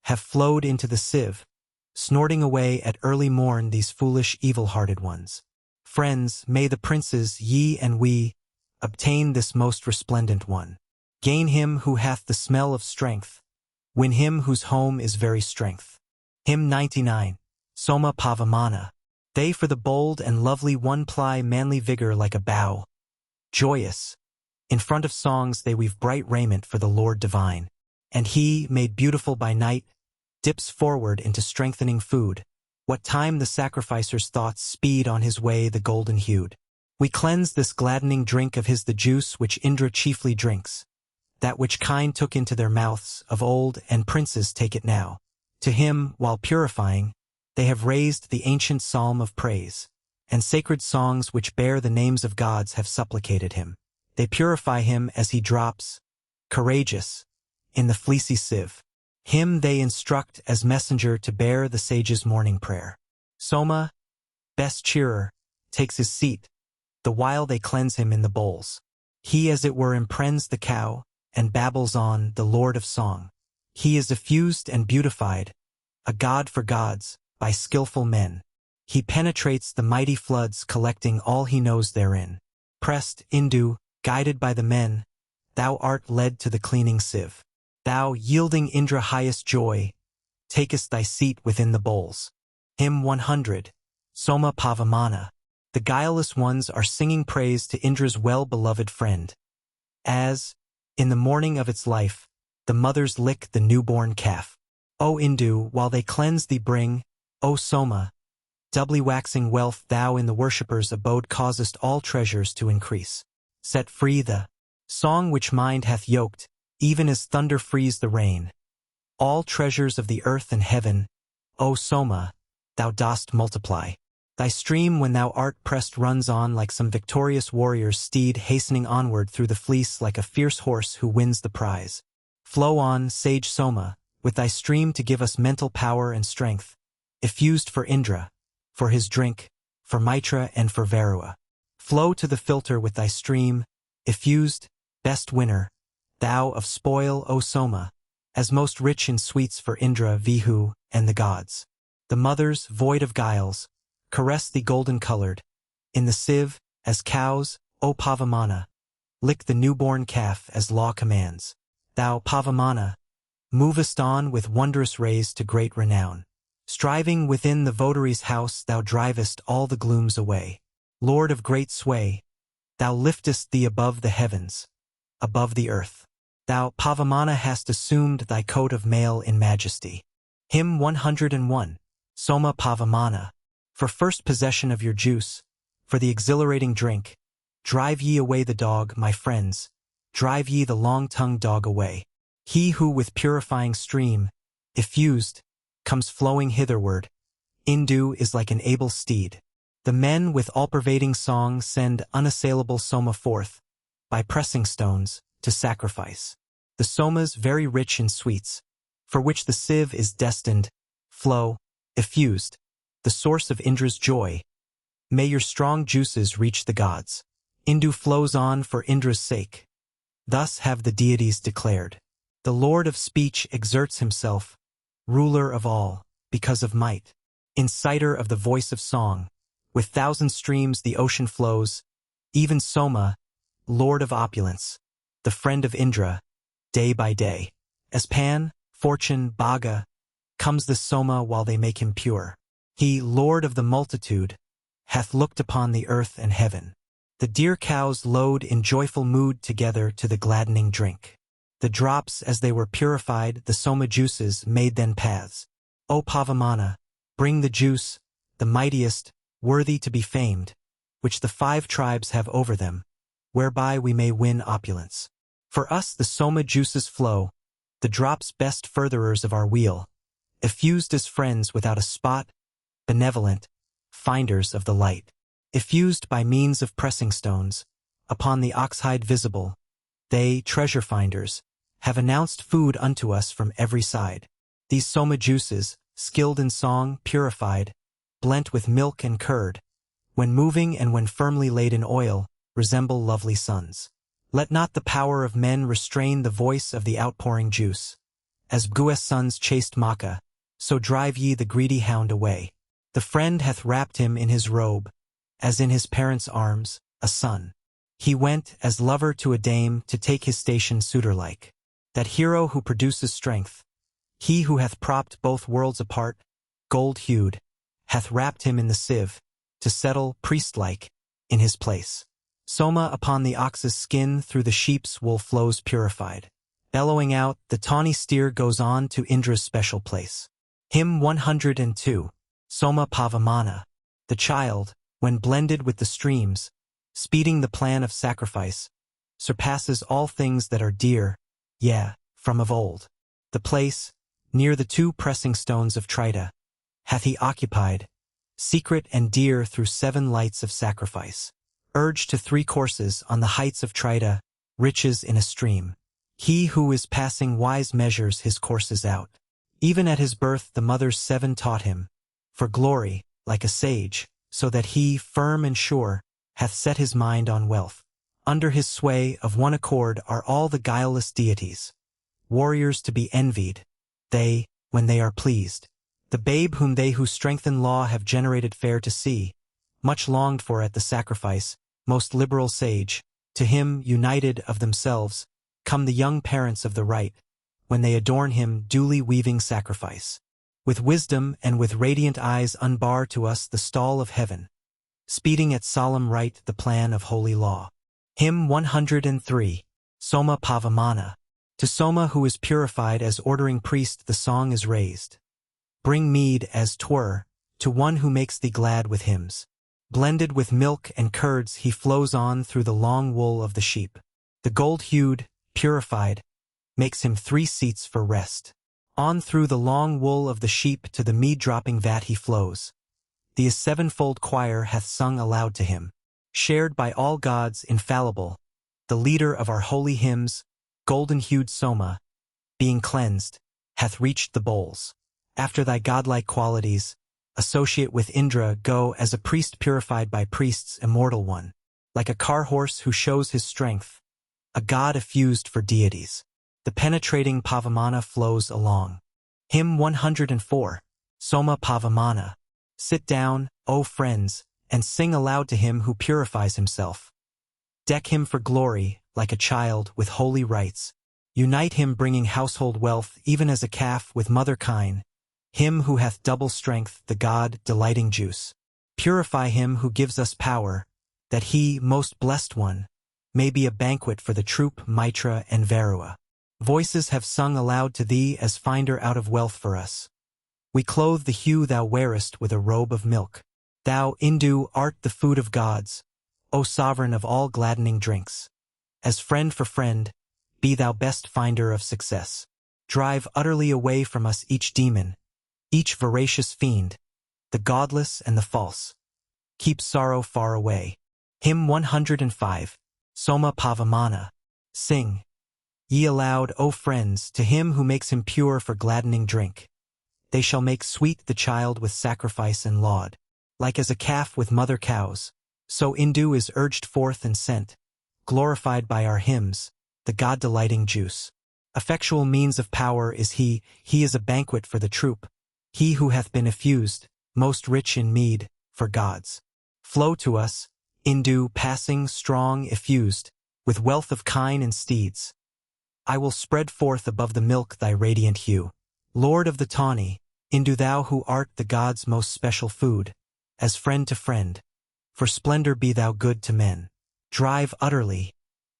have flowed into the sieve, snorting away at early morn these foolish evil-hearted ones. Friends, may the princes, ye and we, obtain this most resplendent one. Gain him who hath the smell of strength, win him whose home is very strength. Hymn 99, Soma Pavamana. They for the bold and lovely one ply manly vigor like a bow. Joyous, in front of songs they weave bright raiment for the Lord divine. And he, made beautiful by night, dips forward into strengthening food, What time the sacrificer's thoughts speed on his way the golden-hued. We cleanse this gladdening drink of his the juice which Indra chiefly drinks, that which kine took into their mouths of old and princes take it now. To him, while purifying, they have raised the ancient psalm of praise, and sacred songs which bear the names of gods have supplicated him. They purify him as he drops, courageous, in the fleecy sieve. Him they instruct as messenger to bear the sage's morning prayer. Soma, best cheerer, takes his seat, the while they cleanse him in the bowls. He as it were imprens the cow, and babbles on, the Lord of Song. He is effused and beautified, a god for gods, by skillful men. He penetrates the mighty floods collecting all he knows therein. Pressed, Hindu, guided by the men, thou art led to the cleaning sieve. Thou, yielding Indra highest joy, takest thy seat within the bowls. Hymn 100, Soma Pavamana. The guileless ones are singing praise to Indra's well-beloved friend. As, in the morning of its life, the mothers lick the newborn calf. O Indu, while they cleanse thee bring, O Soma, doubly waxing wealth thou in the worshipper's abode causest all treasures to increase. Set free the song which mind hath yoked, even as thunder frees the rain. All treasures of the earth and heaven, O Soma, thou dost multiply. Thy stream when thou art pressed runs on like some victorious warrior's steed hastening onward through the fleece like a fierce horse who wins the prize. Flow on, sage Soma, with thy stream to give us mental power and strength, effused for Indra, for his drink, for Mitra and for Varua. Flow to the filter with thy stream, effused, best winner, thou of spoil, O Soma, as most rich in sweets for Indra, Vihu, and the gods. The mothers, void of guiles, caress thee golden-colored, in the sieve, as cows, O Pavamana, lick the newborn calf as law commands. Thou, Pavamana, movest on with wondrous rays to great renown. Striving within the votary's house thou drivest all the glooms away. Lord of great sway, thou liftest thee above the heavens, above the earth. Thou, Pavamana, hast assumed thy coat of mail in majesty. Hymn 101, Soma Pavamana. For first possession of your juice, for the exhilarating drink, drive ye away the dog, my friends, drive ye the long-tongued dog away. He who with purifying stream, effused, comes flowing hitherward, Indu is like an able steed. The men with all-pervading song send unassailable Soma forth, by pressing stones, to sacrifice. The Somas very rich in sweets, for which the sieve is destined, flow, effused, the source of Indra's joy. May your strong juices reach the gods. Indu flows on for Indra's sake. Thus have the deities declared. The Lord of speech exerts himself, ruler of all, because of might. Inciter of the voice of song, with thousand streams the ocean flows, even Soma, Lord of opulence, the friend of Indra, day by day. As Pan, Fortune, Bhaga, comes the Soma while they make him pure. He, Lord of the multitude, hath looked upon the earth and heaven. The dear cows load in joyful mood together to the gladdening drink. The drops, as they were purified, the Soma juices made then paths. O Pavamana, bring the juice, the mightiest, worthy to be famed, which the 5 tribes have over them, whereby we may win opulence. For us the Soma juices flow, the drops best furtherers of our weal, effused as friends without a spot, benevolent, finders of the light. Effused by means of pressing stones, upon the oxhide visible, they, treasure finders, have announced food unto us from every side. These Soma juices, skilled in song, purified, blent with milk and curd, when moving and when firmly laid in oil, resemble lovely suns. Let not the power of men restrain the voice of the outpouring juice. As Bgues' sons chased Maka, so drive ye the greedy hound away. The friend hath wrapped him in his robe, as in his parents' arms, a son. He went, as lover to a dame, to take his station suitor-like. That hero who produces strength, he who hath propped both worlds apart, gold-hued, hath wrapped him in the sieve, to settle, priest-like, in his place. Soma upon the ox's skin through the sheep's wool flows purified. Bellowing out, the tawny steer goes on to Indra's special place. Hymn 102, Soma Pavamana. The child, when blended with the streams, speeding the plan of sacrifice, surpasses all things that are dear, yeah, from of old. The place, near the two pressing stones of Trita, hath he occupied, secret and dear through 7 lights of sacrifice. Urged to 3 courses on the heights of Trita, riches in a stream. He who is passing wise measures his courses out. Even at his birth the mother's 7 taught him, for glory, like a sage, so that he, firm and sure, hath set his mind on wealth. Under his sway of one accord are all the guileless deities, warriors to be envied, they, when they are pleased. The babe whom they who strengthen law have generated fair to see, much longed for at the sacrifice, most liberal sage, to him, united of themselves, come the young parents of the right, when they adorn him duly weaving sacrifice. With wisdom and with radiant eyes unbar to us the stall of heaven, speeding at solemn rite the plan of holy law. Hymn 103. Soma Pavamana. To Soma who is purified as ordering priest the song is raised. Bring mead as 'twere, to one who makes thee glad with hymns. Blended with milk and curds he flows on through the long wool of the sheep. The gold-hued, purified, makes him 3 seats for rest. On through the long wool of the sheep to the mead-dropping vat he flows. The 7-fold choir hath sung aloud to him. Shared by all gods infallible, the leader of our holy hymns, golden-hued Soma, being cleansed, hath reached the bowls. After thy godlike qualities, associate with Indra go as a priest purified by priests, immortal one, like a car-horse who shows his strength, a god effused for deities. The penetrating Pavamana flows along. Hymn 104. Soma Pavamana. Sit down, O friends, and sing aloud to him who purifies himself. Deck him for glory, like a child with holy rites. Unite him bringing household wealth even as a calf with mother kine. Him who hath double strength, the god delighting juice. Purify him who gives us power, that he, most blessed one, may be a banquet for the troop Mitra and Varua. Voices have sung aloud to thee as finder out of wealth for us. We clothe the hue thou wearest with a robe of milk. Thou, Indu, art the food of gods, O sovereign of all gladdening drinks. As friend for friend, be thou best finder of success. Drive utterly away from us each demon, each voracious fiend, the godless and the false. Keep sorrow far away. Hymn 105. Soma Pavamana. Sing, ye aloud, O friends, to him who makes him pure for gladdening drink. They shall make sweet the child with sacrifice and laud. Like as a calf with mother cows, so Indu is urged forth and sent, glorified by our hymns, the god-delighting juice. Effectual means of power is he is a banquet for the troop, he who hath been effused, most rich in mead, for gods. Flow to us, Indu, passing, strong, effused, with wealth of kine and steeds. I will spread forth above the milk thy radiant hue. Lord of the tawny, Indu thou who art the gods' most special food, as friend to friend, for splendor be thou good to men. Drive utterly,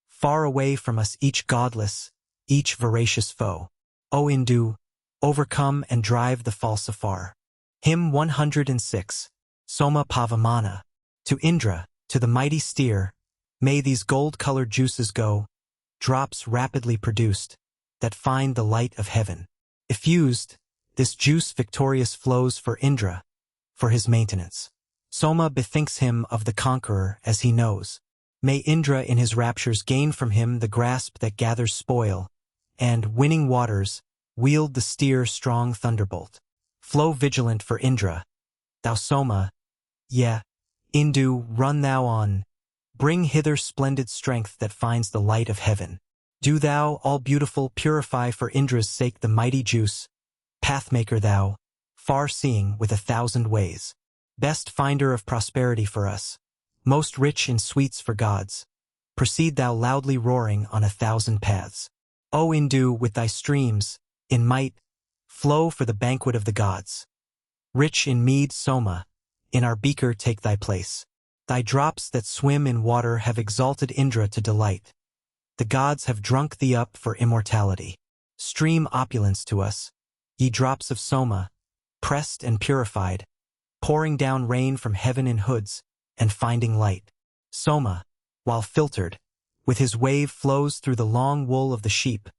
far away from us each godless, each voracious foe. O Indu, overcome and drive the false afar. Hymn 106. Soma Pavamana. To Indra, to the mighty steer, may these gold-colored juices go, drops rapidly produced, that find the light of heaven. Effused, this juice victorious flows for Indra, for his maintenance. Soma bethinks him of the conqueror as he knows. May Indra in his raptures gain from him the grasp that gathers spoil, and, winning waters, wield the steer strong thunderbolt. Flow vigilant for Indra. Thou Soma, Indu, run thou on. Bring hither splendid strength that finds the light of heaven. Do thou, all beautiful, purify for Indra's sake the mighty juice. Pathmaker thou, far-seeing with 1,000 ways. Best finder of prosperity for us, most rich in sweets for gods. Proceed thou loudly roaring on 1,000 paths. O Indu, with thy streams, in might, flow for the banquet of the gods. Rich in mead, Soma, in our beaker take thy place. Thy drops that swim in water have exalted Indra to delight. The gods have drunk thee up for immortality. Stream opulence to us, ye drops of Soma, pressed and purified, pouring down rain from heaven in hoods, and finding light. Soma, while filtered, with his wave flows through the long wool of the sheep,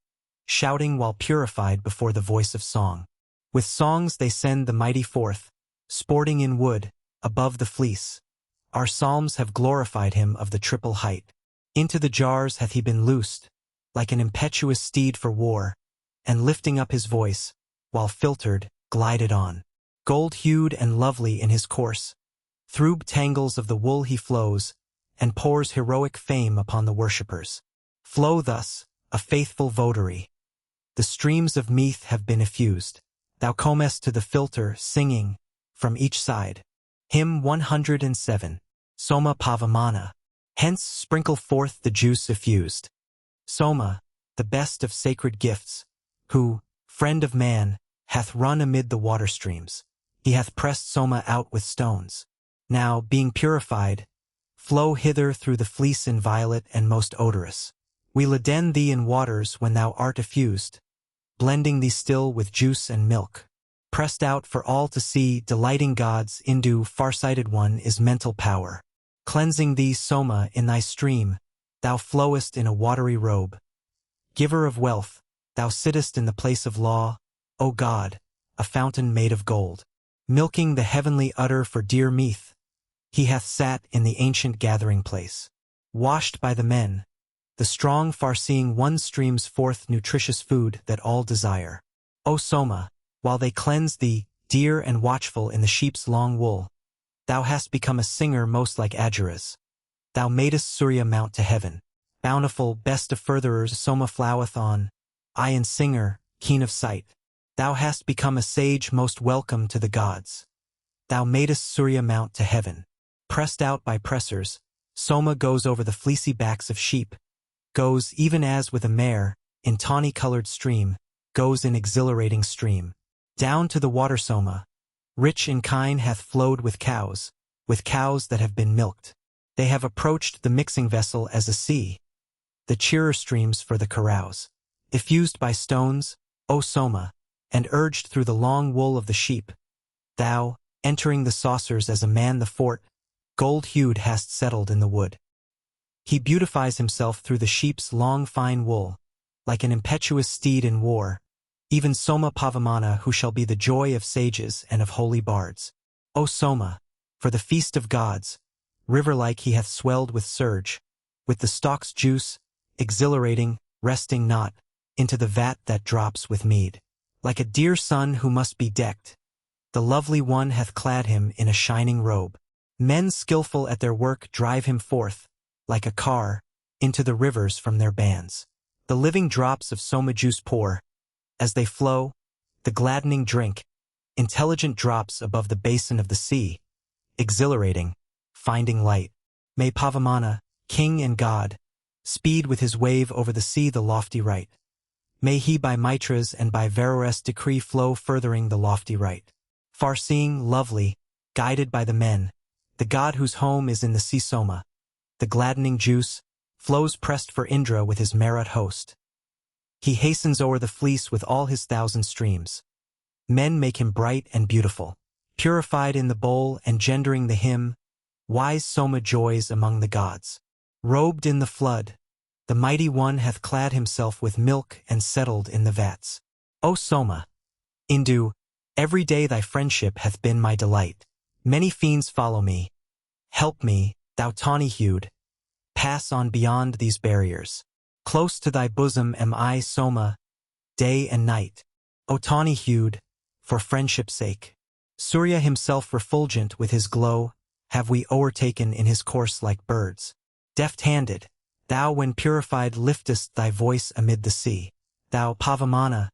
shouting while purified before the voice of song. With songs they send the mighty forth, sporting in wood, above the fleece. Our psalms have glorified him of the triple height. Into the jars hath he been loosed, like an impetuous steed for war, and lifting up his voice, while filtered, glided on. Gold-hued and lovely in his course, through tangles of the wool he flows, and pours heroic fame upon the worshippers. Flow thus, a faithful votary. The streams of Meath have been effused. Thou comest to the filter, singing, from each side. Hymn 107. Soma Pavamana. Hence sprinkle forth the juice effused. Soma, the best of sacred gifts, who, friend of man, hath run amid the water streams. He hath pressed Soma out with stones. Now, being purified, flow hither through the fleece inviolate and most odorous. We laden thee in waters when thou art effused, blending thee still with juice and milk. Pressed out for all to see, delighting gods, Hindu, far-sighted one, is mental power. Cleansing thee, Soma, in thy stream, thou flowest in a watery robe. Giver of wealth, thou sittest in the place of law, O God, a fountain made of gold. Milking the heavenly udder for dear Meath, he hath sat in the ancient gathering place. Washed by the men, the strong far-seeing one streams forth nutritious food that all desire. O Soma, while they cleanse thee, dear and watchful in the sheep's long wool, thou hast become a singer most like Ajaras. Thou madest Surya mount to heaven. Bountiful, best of furtherers, Soma floweth on, eye and singer, keen of sight. Thou hast become a sage most welcome to the gods. Thou madest Surya mount to heaven. Pressed out by pressers, Soma goes over the fleecy backs of sheep, goes even as with a mare, in tawny-colored stream, goes in exhilarating stream. Down to the water Soma, rich in kine hath flowed with cows that have been milked. They have approached the mixing vessel as a sea, the cheerer streams for the carouse. Effused by stones, O Soma, and urged through the long wool of the sheep, thou, entering the saucers as a man the fort, gold-hued hast settled in the wood. He beautifies himself through the sheep's long fine wool, like an impetuous steed in war, even Soma Pavamana, who shall be the joy of sages and of holy bards. O Soma, for the feast of gods, river-like he hath swelled with surge, with the stalk's juice, exhilarating, resting not, into the vat that drops with mead. Like a dear son who must be decked, the lovely one hath clad him in a shining robe. Men skillful at their work drive him forth, like a car, into the rivers from their bands. The living drops of Soma juice pour, as they flow, the gladdening drink, intelligent drops above the basin of the sea, exhilarating, finding light. May Pavamana, king and god, speed with his wave over the sea the lofty right. May he by Mitras and by Varores decree flow furthering the lofty right. Far-seeing, lovely, guided by the men, the god whose home is in the sea Soma, the gladdening juice, flows pressed for Indra with his Marat host. He hastens o'er the fleece with all his thousand streams. Men make him bright and beautiful, purified in the bowl and gendering the hymn, wise Soma joys among the gods. Robed in the flood, the mighty one hath clad himself with milk and settled in the vats. O Soma, Hindu, every day thy friendship hath been my delight. Many fiends follow me. Help me, thou tawny-hued, pass on beyond these barriers. Close to thy bosom am I, Soma, day and night. O tawny-hued, for friendship's sake. Surya himself refulgent with his glow, have we o'ertaken in his course like birds. Deft-handed, thou when purified liftest thy voice amid the sea. Thou, Pavamana,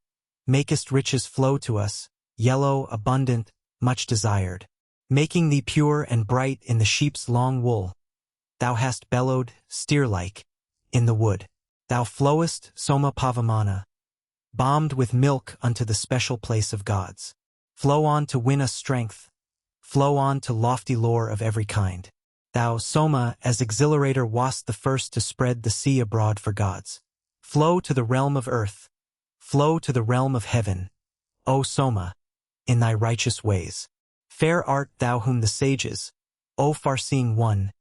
makest riches flow to us, yellow, abundant, much desired. Making thee pure and bright in the sheep's long wool. Thou hast bellowed, steer-like, in the wood. Thou flowest, Soma Pavamana, bombed with milk unto the special place of gods. Flow on to win us strength, flow on to lofty lore of every kind. Thou, Soma, as exhilarator wast the first to spread the sea abroad for gods. Flow to the realm of earth, flow to the realm of heaven, O Soma, in thy righteous ways. Fair art thou whom the sages, O far-seeing one,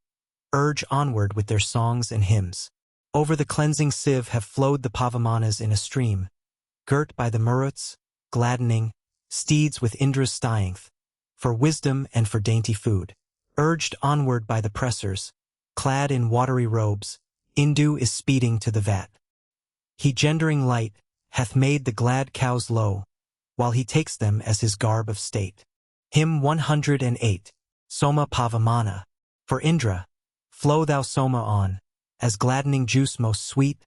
urge onward with their songs and hymns. Over the cleansing sieve have flowed the Pavamanas in a stream, girt by the Maruts, gladdening, steeds with Indra's strength, for wisdom and for dainty food. Urged onward by the pressers, clad in watery robes, Indu is speeding to the vat. He gendering light, hath made the glad cows low, while he takes them as his garb of state. Hymn 108, Soma Pavamana. For Indra, flow thou Soma on, as gladdening juice most sweet,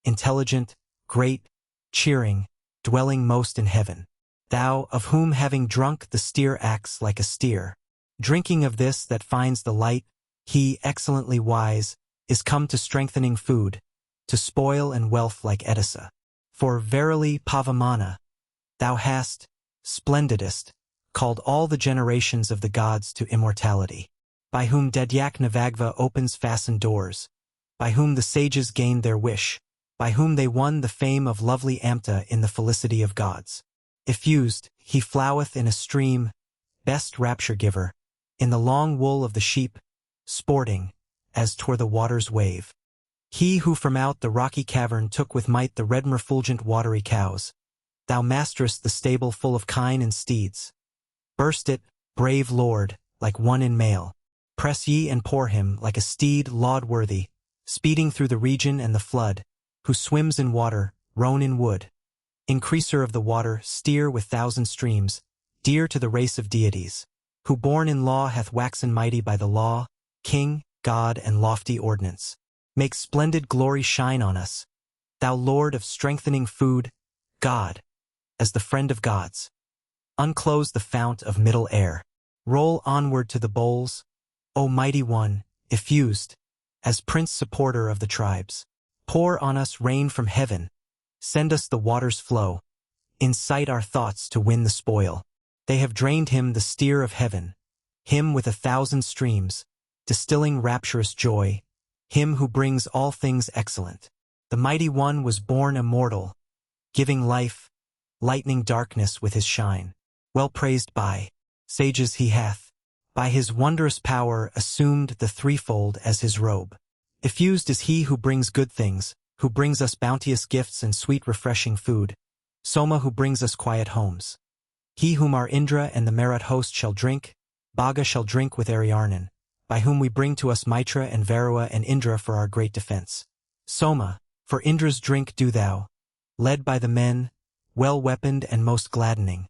intelligent, great, cheering, dwelling most in heaven. Thou, of whom having drunk the steer acts like a steer, drinking of this that finds the light, he, excellently wise, is come to strengthening food, to spoil and wealth like Edessa. For verily, Pavamana, thou hast, splendidest, called all the generations of the gods to immortality, by whom Dedyak Navagva opens fastened doors, by whom the sages gained their wish, by whom they won the fame of lovely Amta in the felicity of gods. Effused, he floweth in a stream, best rapture-giver, in the long wool of the sheep, sporting, as tow're the water's wave. He who from out the rocky cavern took with might the red refulgent watery cows, thou masterest the stable full of kine and steeds. Burst it, brave lord, like one in mail. Press ye and pour him like a steed laud-worthy, speeding through the region and the flood, who swims in water, roan in wood. Increaser of the water, steer with thousand streams, dear to the race of deities, who born in law hath waxen mighty by the law, king, god, and lofty ordinance. Make splendid glory shine on us, thou Lord of strengthening food, God, as the friend of gods. Unclose the fount of middle air. Roll onward to the bowls, O mighty one, effused, as prince supporter of the tribes. Pour on us rain from heaven, send us the water's flow, incite our thoughts to win the spoil. They have drained him the steer of heaven, him with 1,000 streams, distilling rapturous joy, him who brings all things excellent. The mighty one was born immortal, giving life, lightening darkness with his shine. Well praised by sages he hath, by his wondrous power assumed the threefold as his robe. Effused is he who brings good things, who brings us bounteous gifts and sweet refreshing food, Soma who brings us quiet homes. He whom our Indra and the Marat host shall drink, Bhaga shall drink with Ariarnan, by whom we bring to us Mitra and Varua and Indra for our great defense. Soma, for Indra's drink do thou, led by the men, well-weaponed and most gladdening.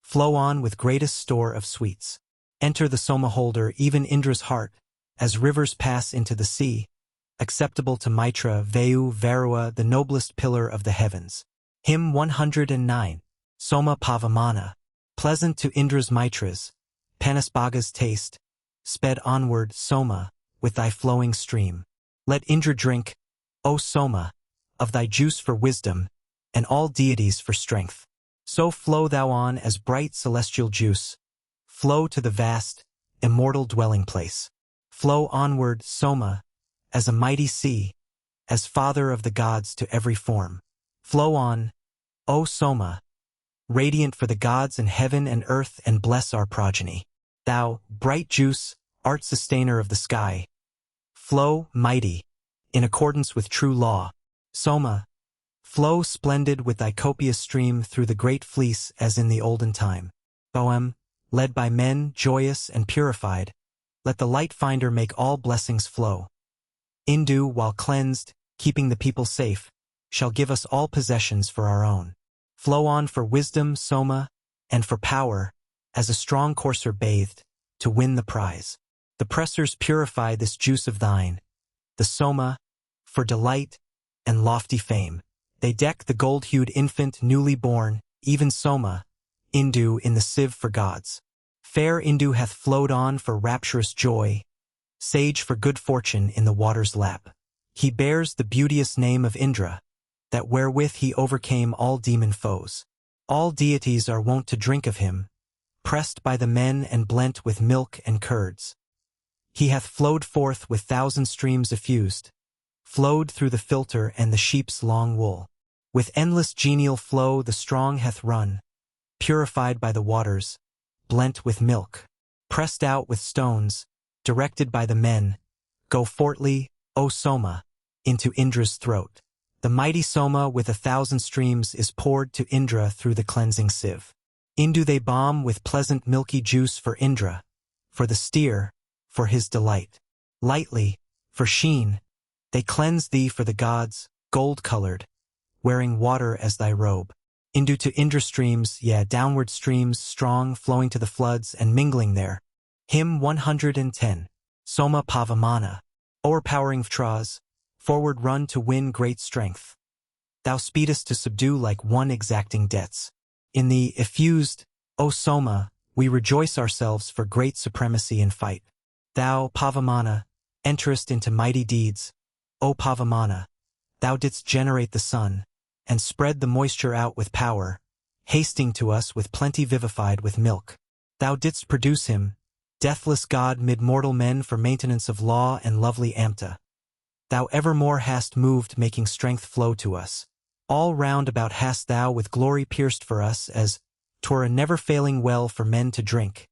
Flow on with greatest store of sweets. Enter the Soma holder, even Indra's heart, as rivers pass into the sea, acceptable to Mitra, Vayu, Varua, the noblest pillar of the heavens. Hymn 109, Soma Pavamana. Pleasant to Indra's Mitras, Panasbhaga's taste, sped onward, Soma, with thy flowing stream. Let Indra drink, O Soma, of thy juice for wisdom, and all deities for strength. So flow thou on as bright celestial juice, flow to the vast, immortal dwelling place. Flow onward, Soma, as a mighty sea, as father of the gods to every form. Flow on, O Soma, radiant for the gods in heaven and earth, and bless our progeny. Thou, bright juice, art sustainer of the sky. Flow, mighty, in accordance with true law. Soma, flow splendid with thy copious stream through the great fleece as in the olden time. Boem, led by men, joyous and purified, let the light finder make all blessings flow. Indu, while cleansed, keeping the people safe, shall give us all possessions for our own. Flow on for wisdom, Soma, and for power, as a strong courser bathed, to win the prize. The pressers purify this juice of thine, the Soma, for delight and lofty fame. They deck the gold-hued infant newly born, even Soma, Indu in the sieve for gods. Fair Indu hath flowed on for rapturous joy, sage for good fortune in the water's lap. He bears the beauteous name of Indra, that wherewith he overcame all demon foes. All deities are wont to drink of him, pressed by the men and blent with milk and curds. He hath flowed forth with 1,000 streams effused, flowed through the filter and the sheep's long wool. With endless genial flow the strong hath run, purified by the waters, blent with milk. pressed out with stones, directed by the men, go fortly, O Soma, into Indra's throat. The mighty Soma with 1,000 streams is poured to Indra through the cleansing sieve. Indu they bomb with pleasant milky juice for Indra, for the steer, for his delight. Lightly, for sheen, they cleanse thee for the gods, gold-colored, wearing water as thy robe. Indu to Indra streams, downward streams strong flowing to the floods and mingling there. Hymn 110. Soma Pavamana. O'erpowering Vtras, forward run to win great strength. Thou speedest to subdue like one exacting debts. In the effused, O Soma, we rejoice ourselves for great supremacy in fight. Thou, Pavamana, enterest into mighty deeds. O Pavamana, thou didst generate the sun, and spread the moisture out with power, hasting to us with plenty vivified with milk. Thou didst produce him, deathless God mid mortal men for maintenance of law and lovely Amta. Thou evermore hast moved making strength flow to us. All round about hast thou with glory pierced for us as 'twere a never-failing well for men to drink,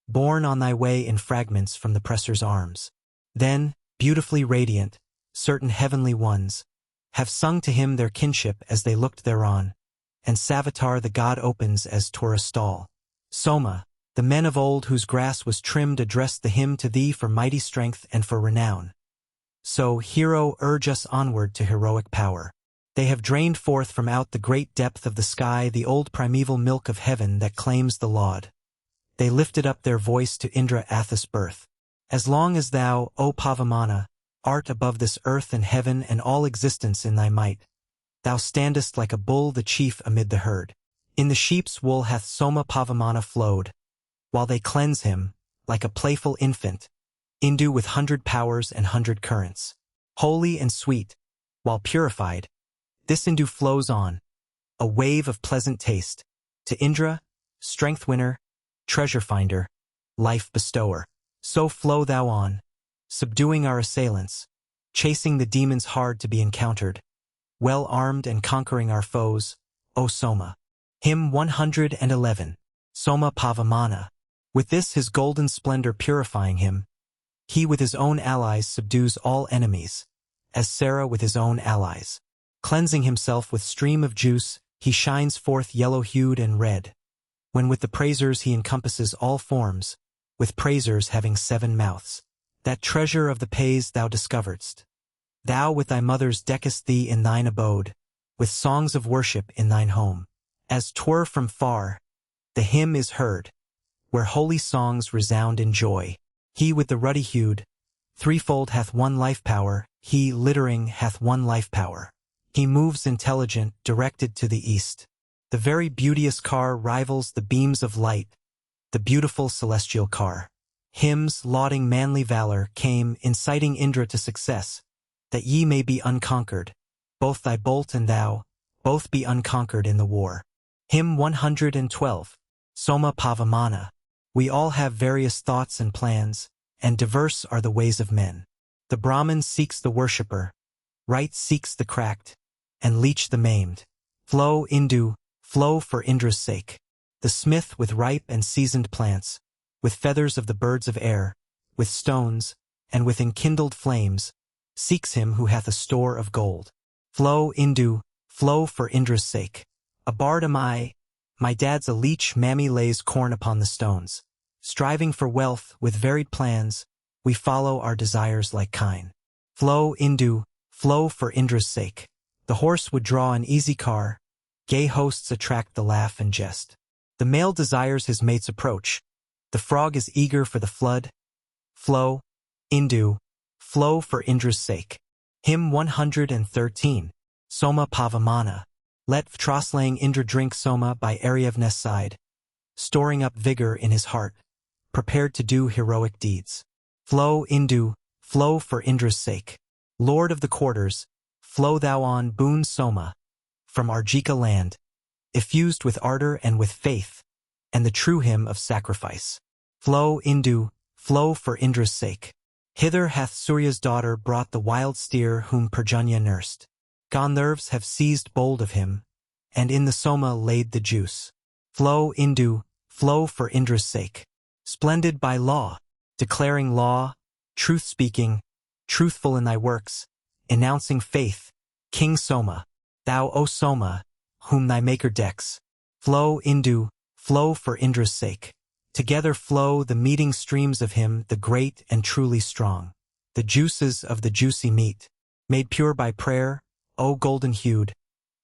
borne on thy way in fragments from the presser's arms. Then, beautifully radiant, certain heavenly ones have sung to him their kinship as they looked thereon, and Savitar the god opens as 'twere a stall. Soma, the men of old whose grass was trimmed addressed the hymn to thee for mighty strength and for renown. So, hero, urge us onward to heroic power. They have drained forth from out the great depth of the sky the old primeval milk of heaven that claims the laud. They lifted up their voice to Indra Athos' birth. As long as thou, O Pavamana, art above this earth and heaven and all existence in thy might, thou standest like a bull the chief amid the herd. In the sheep's wool hath Soma Pavamana flowed, while they cleanse him, like a playful infant, Indu with 100 powers and 100 currents. Holy and sweet, while purified, this Indu flows on, a wave of pleasant taste, to Indra, strength winner, treasure finder, life bestower. So flow thou on, subduing our assailants, chasing the demons hard to be encountered, well armed and conquering our foes, O Soma. Hymn 111. Soma Pavamana. With this his golden splendor purifying him, he with his own allies subdues all enemies, as Sarah with his own allies. Cleansing himself with stream of juice, he shines forth yellow-hued and red. When with the praisers he encompasses all forms, with praisers having 7 mouths. That treasure of the pays thou discoveredst. Thou with thy mothers deckest thee in thine abode, with songs of worship in thine home. As 'twere from far, the hymn is heard, where holy songs resound in joy. He with the ruddy-hued, threefold hath one life power, he littering hath one life power. He moves intelligent, directed to the east. The very beauteous car rivals the beams of light, the beautiful celestial car. Hymns lauding manly valor came, inciting Indra to success, that ye may be unconquered, both thy bolt and thou, both be unconquered in the war. Hymn 112. Soma Pavamana. We all have various thoughts and plans, and diverse are the ways of men. The Brahmin seeks the worshipper, right seeks the cracked, and leech the maimed. Flow, Indu, flow for Indra's sake. The smith with ripe and seasoned plants, with feathers of the birds of air, with stones, and with enkindled flames, seeks him who hath a store of gold. Flow, Indu, flow for Indra's sake. A bard am I, my dad's a leech, mammy lays corn upon the stones. Striving for wealth with varied plans, we follow our desires like kine. Flow, Indu, flow for Indra's sake. The horse would draw an easy car, gay hosts attract the laugh and jest. The male desires his mate's approach, the frog is eager for the flood. Flow, Indu, flow for Indra's sake. Hymn 113. Soma Pavamana. Let Vtraslaying Indra drink Soma by Aryavnes' side, storing up vigor in his heart, prepared to do heroic deeds. Flow, Indu, flow for Indra's sake. Lord of the quarters, flow thou on, boon Soma, from Arjika land, effused with ardor and with faith, and the true hymn of sacrifice. Flow, Indu, flow for Indra's sake. Hither hath Surya's daughter brought the wild steer whom Perjunya nursed. Gandharvs have seized bold of him, and in the Soma laid the juice. Flow, Indu, flow for Indra's sake. splendid by law, declaring law, truth-speaking, truthful in thy works, announcing faith, King Soma, thou, O Soma, whom thy maker decks. Flow, Indu, flow for Indra's sake. Together flow the meeting streams of him, the great and truly strong. The juices of the juicy meat, made pure by prayer, O golden-hued.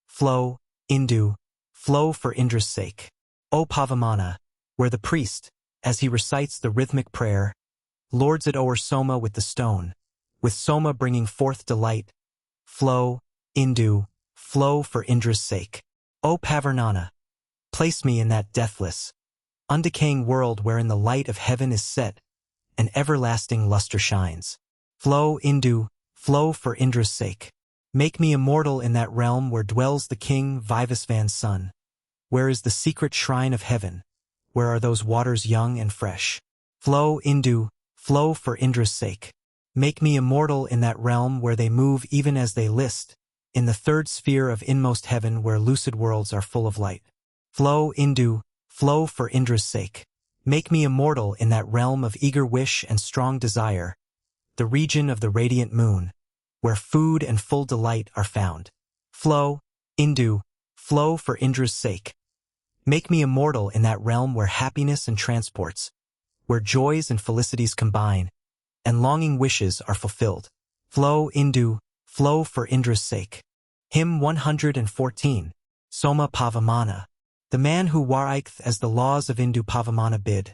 Flow, Indu, flow for Indra's sake. O Pavamana, where the priest, as he recites the rhythmic prayer, lords it o'er Soma with the stone, with Soma bringing forth delight. Flow, Indu, flow for Indra's sake. O Pavarnana, place me in that deathless, undecaying world wherein the light of heaven is set, and everlasting luster shines. Flow, Indu, flow for Indra's sake. Make me immortal in that realm where dwells the king Vivasvan's son. Where is the secret shrine of heaven? Where are those waters young and fresh? Flow, Indu, flow for Indra's sake. Make me immortal in that realm where they move even as they list, in the third sphere of inmost heaven where lucid worlds are full of light. Flow, Indu, flow for Indra's sake. Make me immortal in that realm of eager wish and strong desire, the region of the radiant moon, where food and full delight are found. Flow, Indu, flow for Indra's sake. Make me immortal in that realm where happiness and transports, where joys and felicities combine, and longing wishes are fulfilled. Flow, Indu, flow for Indra's sake. Hymn 114, Soma Pavamana. The man who wariketh as the laws of Indu Pavamana bid.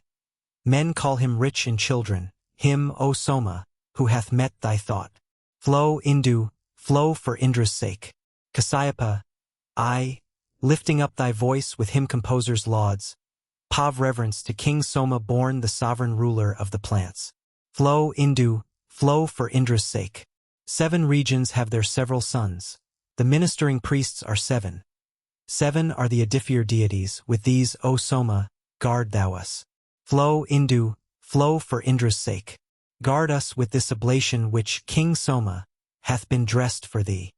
Men call him rich in children, him, O Soma, who hath met thy thought. Flow, Indu, flow for Indra's sake. Kasayapa, I, lifting up thy voice with hymn composer's lauds, Pav reverence to King Soma born the sovereign ruler of the plants. Flow, Indu, flow for Indra's sake. 7 regions have their several sons. The ministering priests are 7. 7 are the Adifir deities, with these, O Soma, guard thou us. Flow, Indu, flow for Indra's sake. Guard us with this oblation which, King Soma, hath been dressed for thee.